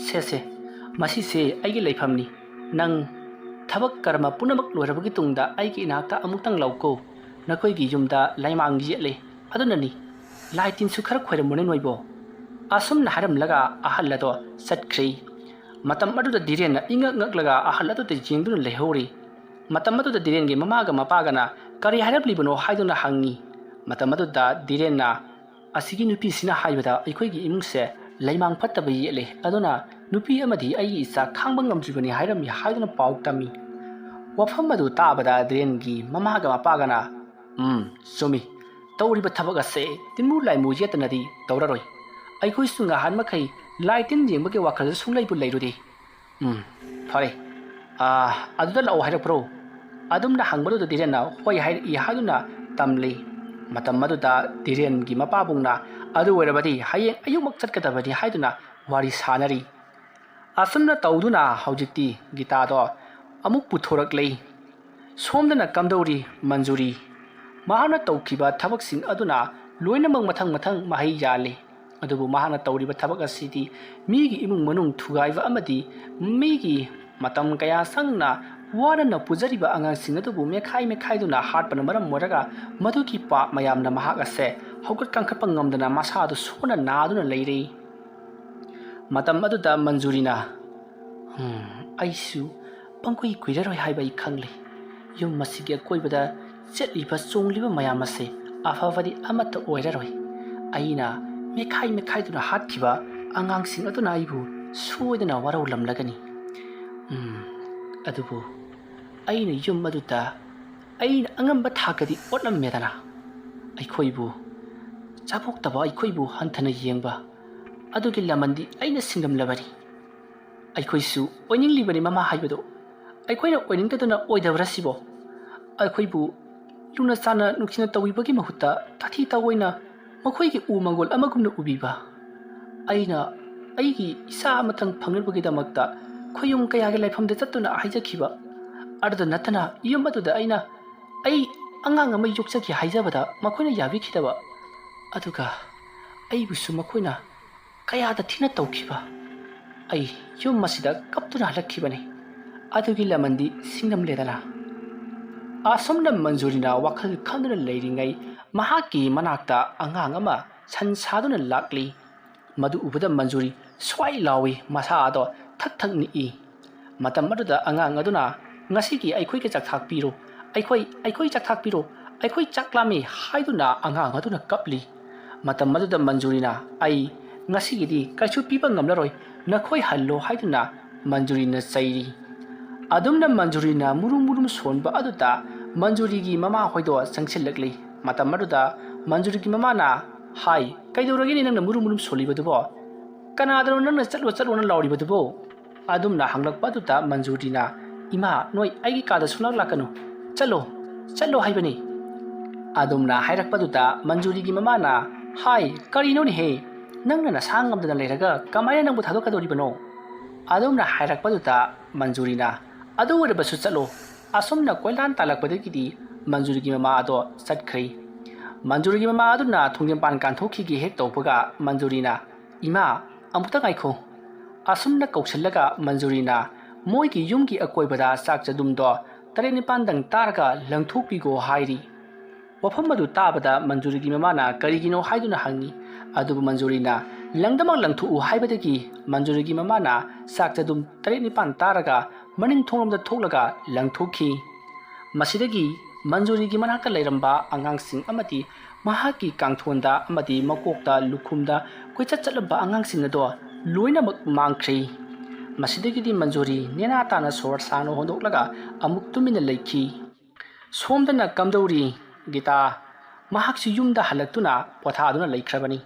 ꯁꯦ ꯃꯁꯤꯁꯦ ꯑꯩꯒꯤ ꯂꯩꯐꯝꯅꯤ ꯅꯪ ꯊꯕꯛ ꯀꯔꯃ ꯄꯨꯝꯅꯃꯛ ꯂꯣꯏꯔꯕꯒꯤ ꯇꯨꯡꯗ ꯑꯩꯒꯤ ꯏꯅꯥꯛꯇ ꯑꯃꯨꯛꯇꯪ ꯂꯥꯛꯎꯀꯣ ꯅꯈꯣꯏꯒꯤ ꯌꯨꯝꯗ ꯂꯩꯃꯥꯡ ꯌꯦꯠꯂꯦ ꯑꯗꯨꯅꯅꯤ ꯂꯥꯏ ꯇꯤꯟꯁꯨ ꯈꯔ ꯈꯣꯏꯔꯝꯃꯨꯅꯦ ꯅꯣꯏꯕꯣ ꯑꯁꯨꯝꯅ ꯍꯥꯏꯔꯝꯂꯒ ꯑꯍꯜ ꯑꯗꯣ ꯆꯠꯈ꯭ꯔꯦ ꯃꯇꯝ ꯑꯗꯨꯗ ꯙꯤꯔꯦꯟꯅ ꯏꯉꯛ ꯉꯛꯂꯒ ꯑꯍꯜ ꯑꯗꯨꯗ ꯌꯦꯡꯗꯨꯅ ꯂꯩꯍꯧꯔꯤ ꯃꯇꯝ ꯑꯗꯨꯗ ꯙꯤꯔꯦꯟꯒꯤ ꯃꯃꯥꯒ ꯃꯄꯥꯒꯅ ꯀꯔꯤ ꯍꯥꯏꯔꯝꯂꯤꯕꯅꯣ ꯍꯥꯏꯗꯨꯅ ꯍꯪꯉꯤ ꯃꯇꯝ ꯑꯗꯨꯗ ꯙꯤꯔꯦꯟꯅ ꯑꯁꯤꯒꯤ ꯅꯨꯄꯤꯁꯤꯅ ꯍꯥꯏꯕꯗ ꯑꯩꯈꯣꯏꯒꯤ ꯏꯃꯨꯡꯁꯦ ꯂꯩꯃꯥꯡ ꯐꯠꯇꯕ ꯌꯦꯠꯂꯦ ꯑꯗꯨꯅ ꯅꯨꯄꯤ ꯑꯃꯗꯤ ꯑꯩꯒꯤ ꯏꯆꯥ ꯈꯥꯡꯕ ꯉꯝꯗ꯭ꯔꯤꯕꯅꯤ ꯍꯥꯏꯔꯝꯃꯤ ꯍꯥꯏꯗꯨꯅ ꯄꯥꯎ ꯇꯝꯃꯤ ꯋꯥꯐꯝ ꯑꯗꯨ ꯇꯥꯕꯗ ꯙꯤꯔꯦꯟꯒꯤ ꯃꯃꯥꯒ ꯃꯄꯥꯒꯅ ꯆꯨꯝꯃꯤ ꯇꯧꯔꯤꯕ ꯊꯕꯛ ꯑꯁꯦ ꯇꯤꯟꯃꯨ ꯂꯥꯏꯃꯨ ꯌꯦꯠꯇꯅꯗꯤ ꯇꯧꯔꯔꯣꯏ ꯑꯩꯈꯣꯏꯁꯨ ꯉꯍꯥꯟ ꯃꯈꯩ ꯂꯥꯏ ꯇꯤꯟ ꯌꯦꯡꯕꯒꯤ ꯋꯥꯈꯜꯗ ꯁꯨꯡꯂꯩꯕꯨ ꯂꯩꯔꯨꯗꯦ ꯐꯔꯦ ꯑꯗꯨꯗ ꯂꯥꯛꯑꯣ ꯍꯥꯏꯔꯛꯄ꯭ꯔꯣ ꯑꯗꯨꯝꯅ ꯍꯪꯕꯗꯨꯗ ꯙꯤꯔꯦꯟꯅ ꯍꯣꯏ ꯍꯥꯏꯔꯛꯏ ꯍꯥꯏꯗꯨꯅ ꯇꯝꯂꯤ ꯃꯇꯝ ꯑꯗꯨꯗ ꯙꯤꯔꯦꯟꯒꯤ ꯃꯄꯥꯕꯨꯡꯅ ꯑꯗꯨ ꯑꯣꯏꯔꯕꯗꯤ ꯍꯌꯦꯡ ꯑꯌꯨꯛꯃꯛ ꯆꯠꯀꯗꯕꯅꯤ ꯍꯥꯏꯗꯨꯅ ꯋꯥꯔꯤ ꯁꯥꯅꯔꯤ ꯑꯁꯨꯝꯅ ꯇꯧꯗꯨꯅ ꯍꯧꯖꯤꯛꯇꯤ ꯒꯤꯇꯥꯗꯣ ꯑꯃꯨꯛ ꯄꯨꯊꯣꯔꯛꯂꯤ ꯁꯣꯝꯗꯅ ꯀꯝꯗꯧꯔꯤ ꯃꯟꯖꯨꯔꯤ ꯃꯍꯥꯛꯅ ꯇꯧꯈꯤꯕ ꯊꯕꯛꯁꯤꯡ ꯑꯗꯨꯅ ꯂꯣꯏꯅꯃꯛ ꯃꯊꯪ ꯃꯊꯪ ꯃꯍꯩ ꯌꯥꯜꯂꯤ ꯑꯗꯨꯕꯨ ꯃꯍꯥꯛꯅ ꯇꯧꯔꯤꯕ ꯊꯕꯛ ꯑꯁꯤꯗꯤ ꯃꯤꯒꯤ ꯏꯃꯨꯡ ꯃꯅꯨꯡ ꯊꯨꯒꯥꯏꯕ ꯑꯃꯗꯤ ꯃꯤꯒꯤ ꯃꯇꯝ ꯀꯌꯥ ꯁꯪꯅ ꯋꯥꯅ ꯄꯨꯖꯔꯤꯕ ꯑꯉꯥꯡꯁꯤꯡ ꯑꯗꯨꯕꯨ ꯃꯦꯈꯥꯏꯗꯨꯅ ꯍꯥꯠꯄꯅ ꯃꯔꯝ ꯑꯣꯏꯔꯒ ꯃꯗꯨꯒꯤ ꯄꯥꯞ ꯃꯌꯥꯝꯅ ꯃꯍꯥꯛ ꯑꯁꯦ ꯍꯧꯒꯠ ꯀꯥꯡꯈꯠꯄ ꯉꯝꯗꯅ ꯃꯁꯥꯗꯨ ꯁꯣꯟꯅ ꯅꯥꯗꯨꯅ ꯂꯩꯔꯤ꯫ ꯃꯇꯝ ꯑꯗꯨꯗ ꯃꯟꯖꯨꯔꯤꯅ ꯑꯩꯁꯨ ꯄꯪꯀꯨꯏ ꯀꯨꯏꯔꯔꯣꯏ ꯍꯥꯏꯕ ꯑꯩ ꯈꯪꯂꯤ꯫ ꯌꯨꯝ ꯑꯁꯤꯒꯤ ꯑꯀꯣꯏꯕꯗ ꯆꯠꯂꯤꯕ ꯆꯣꯡꯂꯤꯕ ꯃꯌꯥꯝ ꯑꯁꯤ ꯑꯐꯕꯗꯤ ꯑꯃꯠꯇ ꯑꯣꯏꯔꯔꯣꯏ꯫ ꯑꯩꯅ ꯃꯦꯈꯥꯏꯗꯨꯅ ꯍꯥꯠꯈꯤꯕ ꯑꯉꯥꯡꯁꯤꯡ ꯑꯗꯨꯅ ꯑꯩꯕꯨ ꯁꯣꯏꯗꯅ ꯋꯥꯔꯧꯂꯝꯂꯒꯅꯤ꯫ ꯑꯗꯨꯕꯨ ꯑꯩꯅ ꯌꯨꯝ ꯑꯗꯨꯗ ꯑꯩꯅ ꯑꯉꯝꯕ ꯊꯥꯛꯀꯗꯤ ꯑꯣꯠꯂꯝꯃꯦꯗꯅ ꯑꯩꯈꯣꯏꯕꯨ ꯆꯥꯄꯣꯛꯇꯕ ꯑꯩꯈꯣꯏꯕꯨ ꯍꯟꯊꯅ ꯌꯦꯡꯕ ꯑꯗꯨꯒꯤ ꯂꯃꯟꯗꯤ ꯑꯩꯅ ꯁꯤꯡꯂꯝꯂꯕꯅꯤ꯫ ꯑꯩꯈꯣꯏꯁꯨ ꯑꯣꯏꯅꯤꯡꯂꯤꯕꯅꯤ ꯃꯃꯥ ꯍꯥꯏꯕꯗꯣ ꯑꯩꯈꯣꯏꯅ ꯑꯣꯏꯅꯤꯡꯗꯗꯨꯅ ꯑꯣꯏꯗꯕ꯭ꯔꯥ ꯁꯤꯕꯣ? ꯑꯩꯈꯣꯏꯕꯨ ꯂꯨꯅ ꯆꯥꯟꯅ ꯅꯨꯡꯁꯤꯅ ꯇꯧꯕꯤꯕꯒꯤ ꯃꯍꯨꯠꯇ ꯇꯥꯊꯤ ꯇꯥꯑꯣꯏꯅ ꯃꯈꯣꯏꯒꯤ ꯎ ꯃꯪꯒꯣꯜ ꯑꯃꯒꯨꯝꯅ ꯎꯕꯤꯕ ꯑꯩꯅ ꯑꯩꯒꯤ ꯏꯆꯥ ꯑꯃꯇꯪ ꯐꯪꯅꯕꯒꯤꯗꯃꯛꯇ ꯈꯣꯌꯨꯝ ꯀꯌꯥꯒꯤ ꯂꯩꯐꯝꯗ ꯆꯠꯇꯨꯅ ꯍꯥꯏꯖꯈꯤꯕ ꯑꯗꯨꯗ ꯅꯠꯇꯅ ꯌꯨꯝ ꯑꯗꯨꯗ ꯑꯩ ꯑꯉꯥꯡ ꯑꯃ ꯌꯣꯛꯆꯒꯦ ꯍꯥꯏꯖꯕꯗ ꯃꯈꯣꯏꯅ ꯌꯥꯕꯤꯈꯤꯗꯕ ꯑꯗꯨꯒ ꯑꯩꯕꯨꯁꯨ ꯃꯈꯣꯏꯅ ꯀꯌꯥꯗ ꯊꯤꯅ ꯇꯧꯈꯤꯕ ꯑꯩ ꯌꯨꯝ ꯑꯁꯤꯗ ꯀꯞꯇꯨꯅ ꯍꯜꯂꯛꯈꯤꯕꯅꯤ꯫ ꯑꯗꯨꯒꯤ ꯂꯃꯟꯗꯤ ꯁꯤꯡꯂꯝꯂꯦꯗꯅ꯫ ꯑꯁꯨꯝꯅ ꯃꯟꯖꯨꯔꯤꯅ ꯋꯥꯈꯜ ꯈꯟꯗꯨꯅ ꯂꯩꯔꯤꯉꯩ ꯃꯍꯥꯛꯀꯤ ꯃꯅꯥꯛꯇ ꯑꯉꯥꯡ ꯑꯃ ꯁꯟ ꯁꯥꯗꯨꯅ ꯂꯥꯛꯂꯤ꯫ ꯃꯗꯨ ꯎꯕꯗ ꯃꯟꯖꯨꯔꯤ ꯁ꯭ꯋꯥꯏ ꯂꯥꯎꯏ, ꯃꯁꯥ ꯑꯗꯣ ꯊꯛ ꯅꯤꯛꯏ꯫ ꯃꯇꯝ ꯑꯗꯨꯗ ꯑꯉꯥꯡ ꯑꯗꯨꯅ ꯉꯁꯤꯒꯤ ꯑꯩꯈꯣꯏꯒꯤ ꯆꯥꯛꯊꯥꯛ ꯄꯤꯔꯣ, ꯑꯩꯈꯣꯏ ꯆꯥꯛꯊꯥꯛ ꯄꯤꯔꯣ, ꯑꯩꯈꯣꯏ ꯆꯥꯛ ꯂꯥꯝꯃꯤ ꯍꯥꯏꯗꯨꯅ ꯑꯉꯥꯡ ꯑꯗꯨꯅ ꯀꯞꯂꯤ꯫ ꯃꯇꯝ ꯑꯗꯨꯗ ꯃꯟꯖꯨꯔꯤꯅ ꯑꯩ ꯉꯁꯤꯒꯤꯗꯤ ꯀꯩꯁꯨ ꯄꯤꯕ ꯉꯝꯂꯔꯣꯏ, ꯅꯈꯣꯏ ꯍꯜꯂꯣ ꯍꯥꯏꯗꯨꯅ ꯃꯟꯖꯨꯔꯤꯅ ꯆꯩꯔꯤ꯫ ꯑꯗꯨꯝꯅ ꯃꯟꯖꯨꯔꯤꯅ ꯃꯨꯔꯨꯝ ꯁꯣꯟꯕ ꯑꯗꯨꯗ ꯃꯟꯖꯨꯔꯤꯒꯤ ꯃꯃꯥ ꯍꯣꯏꯗꯣ ꯆꯪꯁꯤꯜꯂꯛꯂꯤ꯫ ꯃꯇꯝ ꯑꯗꯨꯗ ꯃꯟꯖꯨꯔꯤꯒꯤ ꯃꯃꯥꯅ ꯍꯥꯏ, ꯀꯩꯗꯧꯔꯒꯦꯅꯦ ꯅꯪꯅ ꯃꯨꯔꯨꯝ ꯁꯣꯜꯂꯤꯕꯗꯨꯕꯣ? ꯀꯅꯥꯗꯅꯣ ꯅꯪꯅ ꯆꯠꯂꯣꯅ ꯂꯥꯎꯔꯤꯕꯗꯨꯕꯣ? ꯑꯗꯨꯝꯅ ꯍꯪꯂꯛꯄ ꯑꯗꯨꯗ ꯃꯟꯖꯨꯔꯤꯅ ꯏꯃꯥ, ꯅꯣꯏ ꯑꯩꯒꯤ ꯀꯥꯗ ꯁꯨꯡꯂꯥꯛ ꯂꯥꯛꯀꯅꯨ, ꯆꯠꯂꯣ ꯍꯥꯏꯕꯅꯤ꯫ ꯑꯗꯨꯝꯅ ꯍꯥꯏꯔꯛꯄꯗꯨꯗ ꯃꯟꯖꯨꯔꯤꯒꯤ ꯃꯃꯥꯅ ꯍꯥꯏ, ꯀꯔꯤꯅꯣꯅꯦꯍꯦ, ꯅꯪꯅ ꯅꯁꯥ ꯉꯝꯗꯅ ꯂꯩꯔꯒ ꯀꯃꯥꯏꯅ ꯅꯪꯕꯨ ꯊꯥꯗꯣꯛꯀꯗꯧꯔꯤꯕꯅꯣ? ꯑꯗꯨꯝꯅ ꯍꯥꯏꯔꯛꯄꯗꯨꯗ ꯃꯟꯖꯨꯔꯤꯅ ꯑꯗꯨ ꯑꯣꯏꯔꯕꯁꯨ ꯆꯠꯂꯣ꯫ ꯑꯁꯨꯝꯅ ꯀꯣꯏꯂꯥꯟ ꯇꯥꯜꯂꯛꯄꯗꯒꯤꯗꯤ ꯃꯟꯖꯨꯔꯤꯒꯤ ꯃꯃꯥ ꯑꯗꯣ ꯆꯠꯈ꯭ꯔꯦ꯫ ꯃꯟꯖꯨꯔꯤꯒꯤ ꯃꯃꯥ ꯑꯗꯨꯅ ꯊꯣꯡꯖꯦꯝꯄꯥꯟ ꯀꯥꯟꯊꯣꯛꯈꯤꯒꯦ ꯍꯦꯛ ꯇꯧꯕꯒ ꯃꯟꯖꯨꯔꯤꯅ ꯏꯃꯥ, ꯑꯃꯨꯛꯇ ꯉꯥꯏꯈꯣ꯫ ꯑꯁꯨꯝꯅ ꯀꯧꯁꯤꯜꯂꯒ ꯃꯟꯖꯨꯔꯤꯅ ꯃꯣꯏꯒꯤ ꯌꯨꯝꯒꯤ ꯑꯀꯣꯏꯕꯗ ꯆꯥꯛ ꯆꯗꯨꯝꯗꯣ 7-9 ꯇꯥꯔꯒ ꯂꯪꯊꯣꯛꯄꯤꯒꯣ ꯍꯥꯏꯔꯤ꯫ ꯋꯥꯐꯝ ꯑꯗꯨ ꯇꯥꯕꯗ ꯃꯟꯖꯨꯔꯤꯒꯤ ꯃꯃꯥꯅ ꯀꯔꯤꯒꯤꯅꯣ ꯍꯥꯏꯗꯨꯅ ꯍꯪꯉꯤ꯫ ꯑꯗꯨꯕꯨ ꯃꯟꯖꯨꯔꯤꯅ ꯂꯪꯗꯃꯛ ꯂꯪꯊꯣꯛꯎ ꯍꯥꯏꯕꯗꯒꯤ ꯃꯟꯖꯨꯔꯤꯒꯤ ꯃꯃꯥꯅ ꯆꯥꯛ ꯆꯗꯨꯝ 7-9 ꯇꯥꯔꯒ ꯃꯅꯤꯡ ꯊꯣꯡꯂꯣꯝꯗ ꯊꯣꯛꯂꯒ ꯂꯪꯊꯣꯛꯈꯤ꯫ ꯃꯁꯤꯗꯒꯤ ꯃꯟꯖꯨꯔꯤꯒꯤ ꯃꯅꯥꯛꯇ ꯂꯩꯔꯝꯕ ꯑꯉꯥꯡꯁꯤꯡ ꯑꯃꯗꯤ ꯃꯍꯥꯛꯀꯤ ꯀꯥꯡꯊꯣꯟꯗ ꯑꯃꯗꯤ ꯃꯀꯣꯛꯇ ꯂꯨꯈꯨꯝꯗ ꯀꯣꯏꯆꯠ ꯆꯠꯂꯝꯕ ꯑꯉꯥꯡꯁꯤꯡ ꯑꯗꯣ ꯂꯣꯏꯅꯃꯛ ꯃꯥꯡꯈ꯭ꯔꯦ꯫ ꯃꯁꯤꯗꯒꯤꯗꯤ ꯃꯟꯖꯨꯔꯤ ꯅꯦꯅꯥ ꯇꯥꯅ ꯁꯣꯔ ꯁꯥꯡꯅ ꯍꯣꯟꯗꯣꯛꯂꯒ ꯑꯃꯨꯛ ꯇꯨꯃꯤꯟꯅ ꯂꯩꯈꯤ꯫ ꯁꯣꯝꯗꯅ ꯀꯝꯗꯧꯔꯤ ꯒꯤꯇꯥ? ꯃꯍꯥꯛꯁꯨ ꯌꯨꯝꯗ ꯍꯜꯂꯛꯇꯨꯅ ꯄꯣꯊꯥꯗꯨꯅ ꯂꯩꯈ꯭ꯔꯕꯅꯤ꯫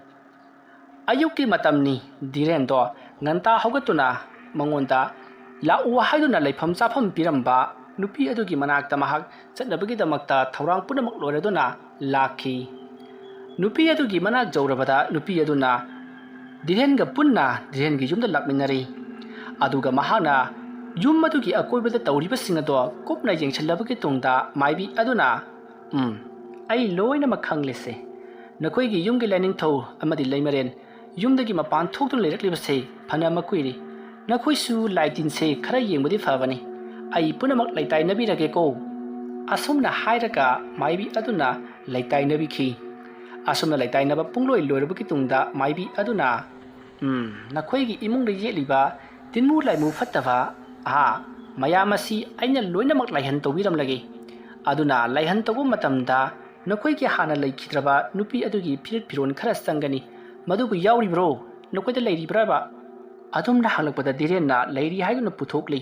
ꯑꯌꯨꯛꯀꯤ ꯃꯇꯝꯅꯤ꯫ ꯙꯤꯔꯦꯟꯗꯣ ꯉꯟꯇꯥ ꯍꯧꯒꯠꯇꯨꯅ ꯃꯉꯣꯟꯗ ꯂꯥꯛꯎ ꯍꯥꯏꯗꯨꯅ ꯂꯩꯐꯝ ꯆꯥꯐꯝ ꯄꯤꯔꯝꯕ ꯅꯨꯄꯤ ꯑꯗꯨꯒꯤ ꯃꯅꯥꯛꯇ ꯃꯍꯥꯛ ꯆꯠꯅꯕꯒꯤꯗꯃꯛꯇ ꯊꯧꯔꯥꯡ ꯄꯨꯝꯅꯃꯛ ꯂꯣꯏꯔꯗꯨꯅ ꯂꯥꯛꯈꯤ꯫ ꯅꯨꯄꯤ ꯑꯗꯨꯒꯤ ꯃꯅꯥꯛ ꯌꯧꯔꯕꯗ ꯅꯨꯄꯤ ꯑꯗꯨꯅ ꯙꯤꯔꯦꯟꯒ ꯄꯨꯟꯅ ꯙꯤꯔꯦꯟꯒꯤ ꯌꯨꯝꯗ ꯂꯥꯛꯃꯤꯟꯅꯔꯤ꯫ ꯑꯗꯨꯒ ꯃꯍꯥꯛꯅ ꯌꯨꯝ ꯑꯗꯨꯒꯤ ꯑꯀꯣꯏꯕꯗ ꯇꯧꯔꯤꯕꯁꯤꯡ ꯑꯗꯣ ꯀꯨꯞꯅ ꯌꯦꯡꯁꯤꯜꯂꯕꯒꯤ ꯇꯨꯡꯗ ꯃꯥꯏꯕꯤ ꯑꯗꯨꯅ ꯑꯩ ꯂꯣꯏꯅꯃꯛ ꯈꯪꯂꯤꯁꯦ, ꯅꯈꯣꯏꯒꯤ ꯌꯨꯝꯒꯤ ꯂꯥꯏꯅꯤꯡꯊꯧ ꯑꯃꯗꯤ ꯂꯩꯃꯔꯦꯟ ꯌꯨꯝꯗꯒꯤ ꯃꯄꯥꯟ ꯊꯣꯛꯇꯨꯅ ꯂꯩꯔꯛꯂꯤꯕꯁꯦ ꯐꯅ ꯀꯨꯏꯔꯤ꯫ ꯅꯈꯣꯏꯁꯨ ꯂꯥꯏꯇꯤꯟꯁꯦ ꯈꯔ ꯌꯦꯡꯕꯗꯤ ꯐꯕꯅꯤ, ꯑꯩ ꯄꯨꯝꯅꯃꯛ ꯂꯩꯇꯥꯏꯅꯕꯤꯔꯒꯦꯀꯣ꯫ ꯑꯁꯨꯝꯅ ꯍꯥꯏꯔꯒ ꯃꯥꯏꯕꯤ ꯑꯗꯨꯅ ꯂꯩꯇꯥꯏꯅꯕꯤꯈꯤ꯫ ꯑꯁꯨꯝꯅ ꯂꯩꯇꯥꯏꯅꯕ ꯄꯨꯡꯂꯣꯏ ꯂꯣꯏꯔꯕꯒꯤ ꯇꯨꯡꯗ ꯃꯥꯏꯕꯤ ꯑꯗꯨꯅ ꯅꯈꯣꯏꯒꯤ ꯏꯃꯨꯡꯗ ꯌꯦꯠꯂꯤꯕ ꯇꯤꯟꯃꯨ ꯂꯥꯏꯃꯨ ꯐꯠꯇꯕ ꯃꯌꯥꯝ ꯑꯁꯤ ꯑꯩꯅ ꯂꯣꯏꯅꯃꯛ ꯂꯥꯏꯍꯟ ꯇꯧꯕꯤꯔꯝꯂꯒꯦ꯫ ꯑꯗꯨꯅ ꯂꯥꯏꯍꯟ ꯇꯧꯕ ꯃꯇꯝꯗ ꯅꯈꯣꯏꯒꯤ ꯍꯥꯟꯅ ꯂꯩꯈꯤꯗ꯭ꯔꯕ ꯅꯨꯄꯤ ꯑꯗꯨꯒꯤ ꯐꯤꯔꯤꯠ ꯐꯤꯔꯣꯟ ꯈꯔ ꯆꯪꯒꯅꯤ, ꯃꯗꯨꯕꯨ ꯌꯥꯎꯔꯤꯕ꯭ꯔꯣ? ꯅꯈꯣꯏꯗ ꯂꯩꯔꯤꯕ꯭ꯔꯕ? ꯑꯗꯨꯝꯅ ꯍꯪꯂꯛꯄꯗ ꯙꯤꯔꯦꯟꯅ ꯂꯩꯔꯤ ꯍꯥꯏꯗꯨꯅ ꯄꯨꯊꯣꯛꯂꯤ꯫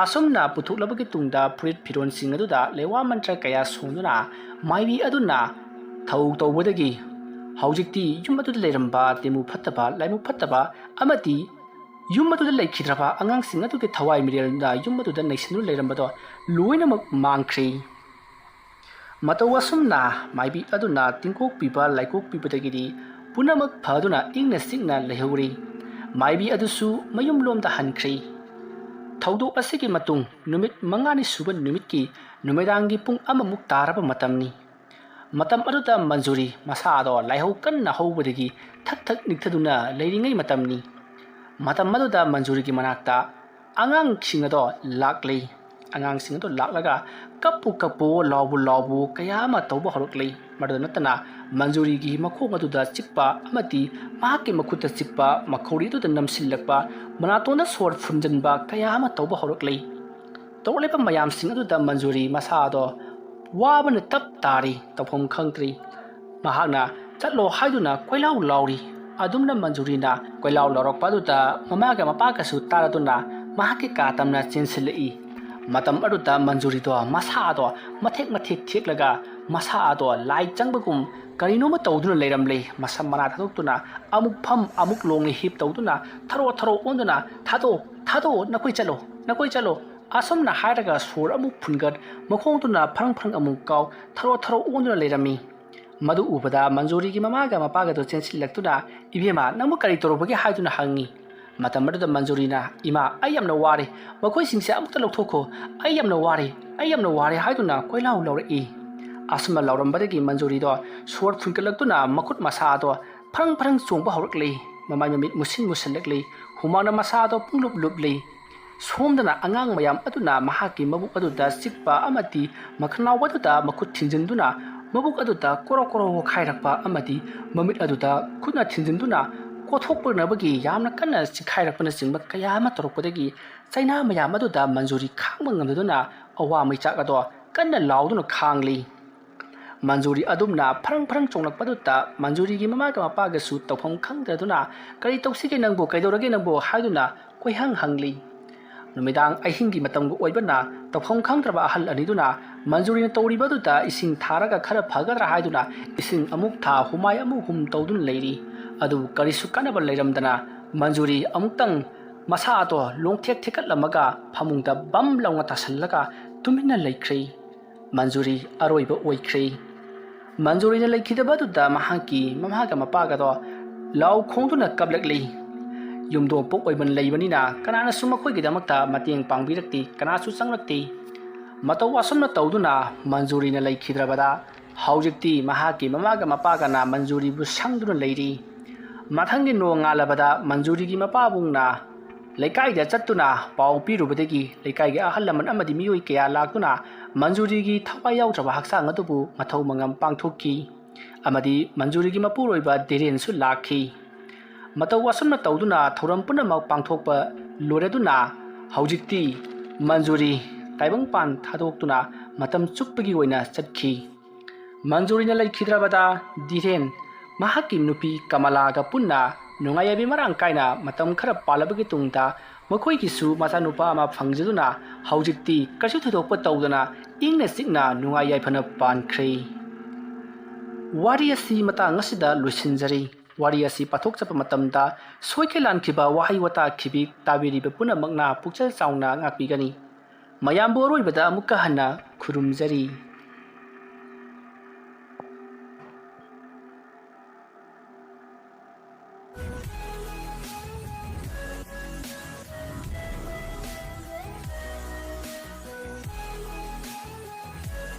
ꯑꯁꯨꯝꯅ ꯄꯨꯊꯣꯛꯂꯕꯒꯤ ꯇꯨꯡꯗ ꯐꯨꯔꯤꯠ ꯐꯤꯔꯣꯟꯁꯤꯡ ꯑꯗꯨꯗ ꯂꯩꯋꯥ ꯃꯟꯇ꯭ꯔ ꯀꯌా ꯁꯣꯟꯗꯨꯅ ꯃꯥꯏꯕꯤ ꯑꯗꯨꯅ ꯊꯧ ꯇꯧꯕꯗꯒꯤ ꯍꯧꯖꯤꯛꯇꯤ ꯌꯨꯝ ꯑꯗꯨꯗ ꯂꯩꯔꯝꯕ ꯇꯤꯟꯃꯨ ꯐꯠꯇꯕ, ꯂꯥꯏꯃꯨ ꯐꯠꯇꯕ ꯑꯃꯗꯤ ꯌꯨꯝ ꯑꯗꯨꯗ ꯂꯩꯈꯤꯗ꯭ꯔꯕ ꯑꯉꯥꯡꯁꯤꯡ ꯑꯗꯨꯒꯤ ꯊꯋꯥꯏ ꯃꯤꯔꯦꯜꯅ ꯌꯨꯝ ꯑꯗꯨꯗ ꯅꯩꯁꯤꯟꯗꯨꯅ ꯂꯩꯔꯝꯕꯗꯣ ꯂꯣꯏꯅꯃꯛ ꯃꯥꯡꯈ꯭ꯔꯦ꯫ ꯃꯇꯧ ꯑꯁꯨꯝꯅ ꯃꯥꯏꯕꯤ ꯑꯗꯨꯅ ꯇꯤꯡꯀꯣꯛꯄꯤꯕ ꯂꯥꯏꯀꯣꯛꯄꯤꯕꯗꯒꯤꯗꯤ ꯄꯨꯝꯅꯃꯛ ꯐꯗꯨꯅ ꯏꯪꯅ ꯆꯤꯛꯅ ꯂꯩꯍꯧꯔꯤ꯫ ꯃꯥꯏꯕꯤ ꯑꯗꯨꯁꯨ ꯃꯌꯨꯝꯂꯣꯝꯗ ꯍꯟꯈ꯭ꯔꯦ꯫ ꯊꯧꯗꯣꯛ ꯑꯁꯤꯒꯤ ꯃꯇꯨꯡ ꯅꯨꯃꯤꯠ 5ꯅꯤ ꯁꯨꯕ ꯅꯨꯃꯤꯠꯀꯤ ꯅꯨꯃꯤꯗꯥꯡꯒꯤ ꯄꯨꯡ 1 ꯇꯥꯔꯕ ꯃꯇꯝꯅꯤ꯫ matam aduta manjuri masado laihau kanna hobadagi thak thak niktaduna leiringai matamni matam aduta manjuri gi manakta angang singado lakli angang singado laklaga kapu labu kaya ma tawba horokli madu natana manjuri gi makhong aduda chikpa amati mahaki makuta chikpa makhori aduda namsillakpa manatona sor funjanba kaya ma tawba horokli tawlepa mayam sing aduda manjuri masado wabana tap tari tawphom khangtri mahakna chatlo haiduna koilau lauri adumna manjurina koilau lorokpa aduda mamaga mapaka su taraduna mahaki ka tamna chensilei matam aduta manjuri do masado mathek theklaga masado lai changbagum karino ma tawduna leiramle masam mana thadokuna amuk pham amuk longni hip tawduna tharo onduna thado nakoi chalo asomna hairaga sur amuk phungat makhongtuna pharang amuk kaw tharo onduna leirami madu ubada manjuri gi mamaga mapaga do chensillaktuna ibema namu kari torobagi haiduna hangi matam aduda manjurina ima ayamna wari makhoi singse amukta lokthoko ayamna wari haiduna koilau lauri asma laurambadagi manjuri do sur phunkalakuna makhut masa do pharang chongba horokli mamai mamit musin humana masa do punglupli somdana angang mayam aduna mahaki mabuk aduda sikpa amati makhnaw aduda makhut thinjinduna mabuk aduda koro khairakpa amati mamit aduda khutna thinjinduna kothokpnabagi yamna kanna sikhairakpana singba kayama torokpadagi chaina mayam aduda manjuri khangma ngamduna awa mai chakado kanna lauduna khangli manjuri adumna pharang chonglakpaduta manjuri gi mama ka mapaga su tawpham khangdaduna kari tawsige nangbo kaidorage nangbo haiduna koihang hangli numidang ahingi matamgu oibana tawpham khangdraba ahal aniduna manjuri na tawribaduta ising tharaga khara phagadra haiduna ising amuk tha humai amu hum tawdun leiri adu karisu kanaba leiramdana manjuri amuktang masa to longthek thekat lamaga phamungda bam lawnga tasallaga tumina leikhri manjuri aroiba oikhri manjuri na leikhidabadu mahaki mamaga mapaga do law khongduna kablakli yumdo pok oiban leibanina kanana suma khoi gidamakta matieng pangbirakti kanasu sangrakti mataw asomna tawduna manjuri na leikhidrabada haujikti mahaki mamaga mapaga na manjuri bu sangduna leiri mathangi no ngalabada manjuri gi mapabungna leikai da chattuna paw pirubadagi leikai gi ahal laman amadi miyoi kaya laktuna manjuri gi thawai yautraba haksang adubu mathau mangam pangthokki amadi manjuri gi mapuroiba deren su lakhi mataw asomna tawduna thoram punamak pangthokpa loreduna haujikti manjuri taibang pan thadoktuna matam chukpagi oina chatkhi manjuri na leikhidrabada diren mahaki nupi kamalaga punna nungayabi marang kaina matam khara palabagi tungta makhoi gisu masa nupa ama phangjaduna haujikti kasu thudokpa tawdana ingna sikna nungayai phana pankhre wari asi mata ngasida lusinjari wari asi pathok chapa matamda soikelan khiba wahai wata khibi tabiri be puna magna pukchal chauna ngakpigani mayam boroi bada mukka hana khurumjari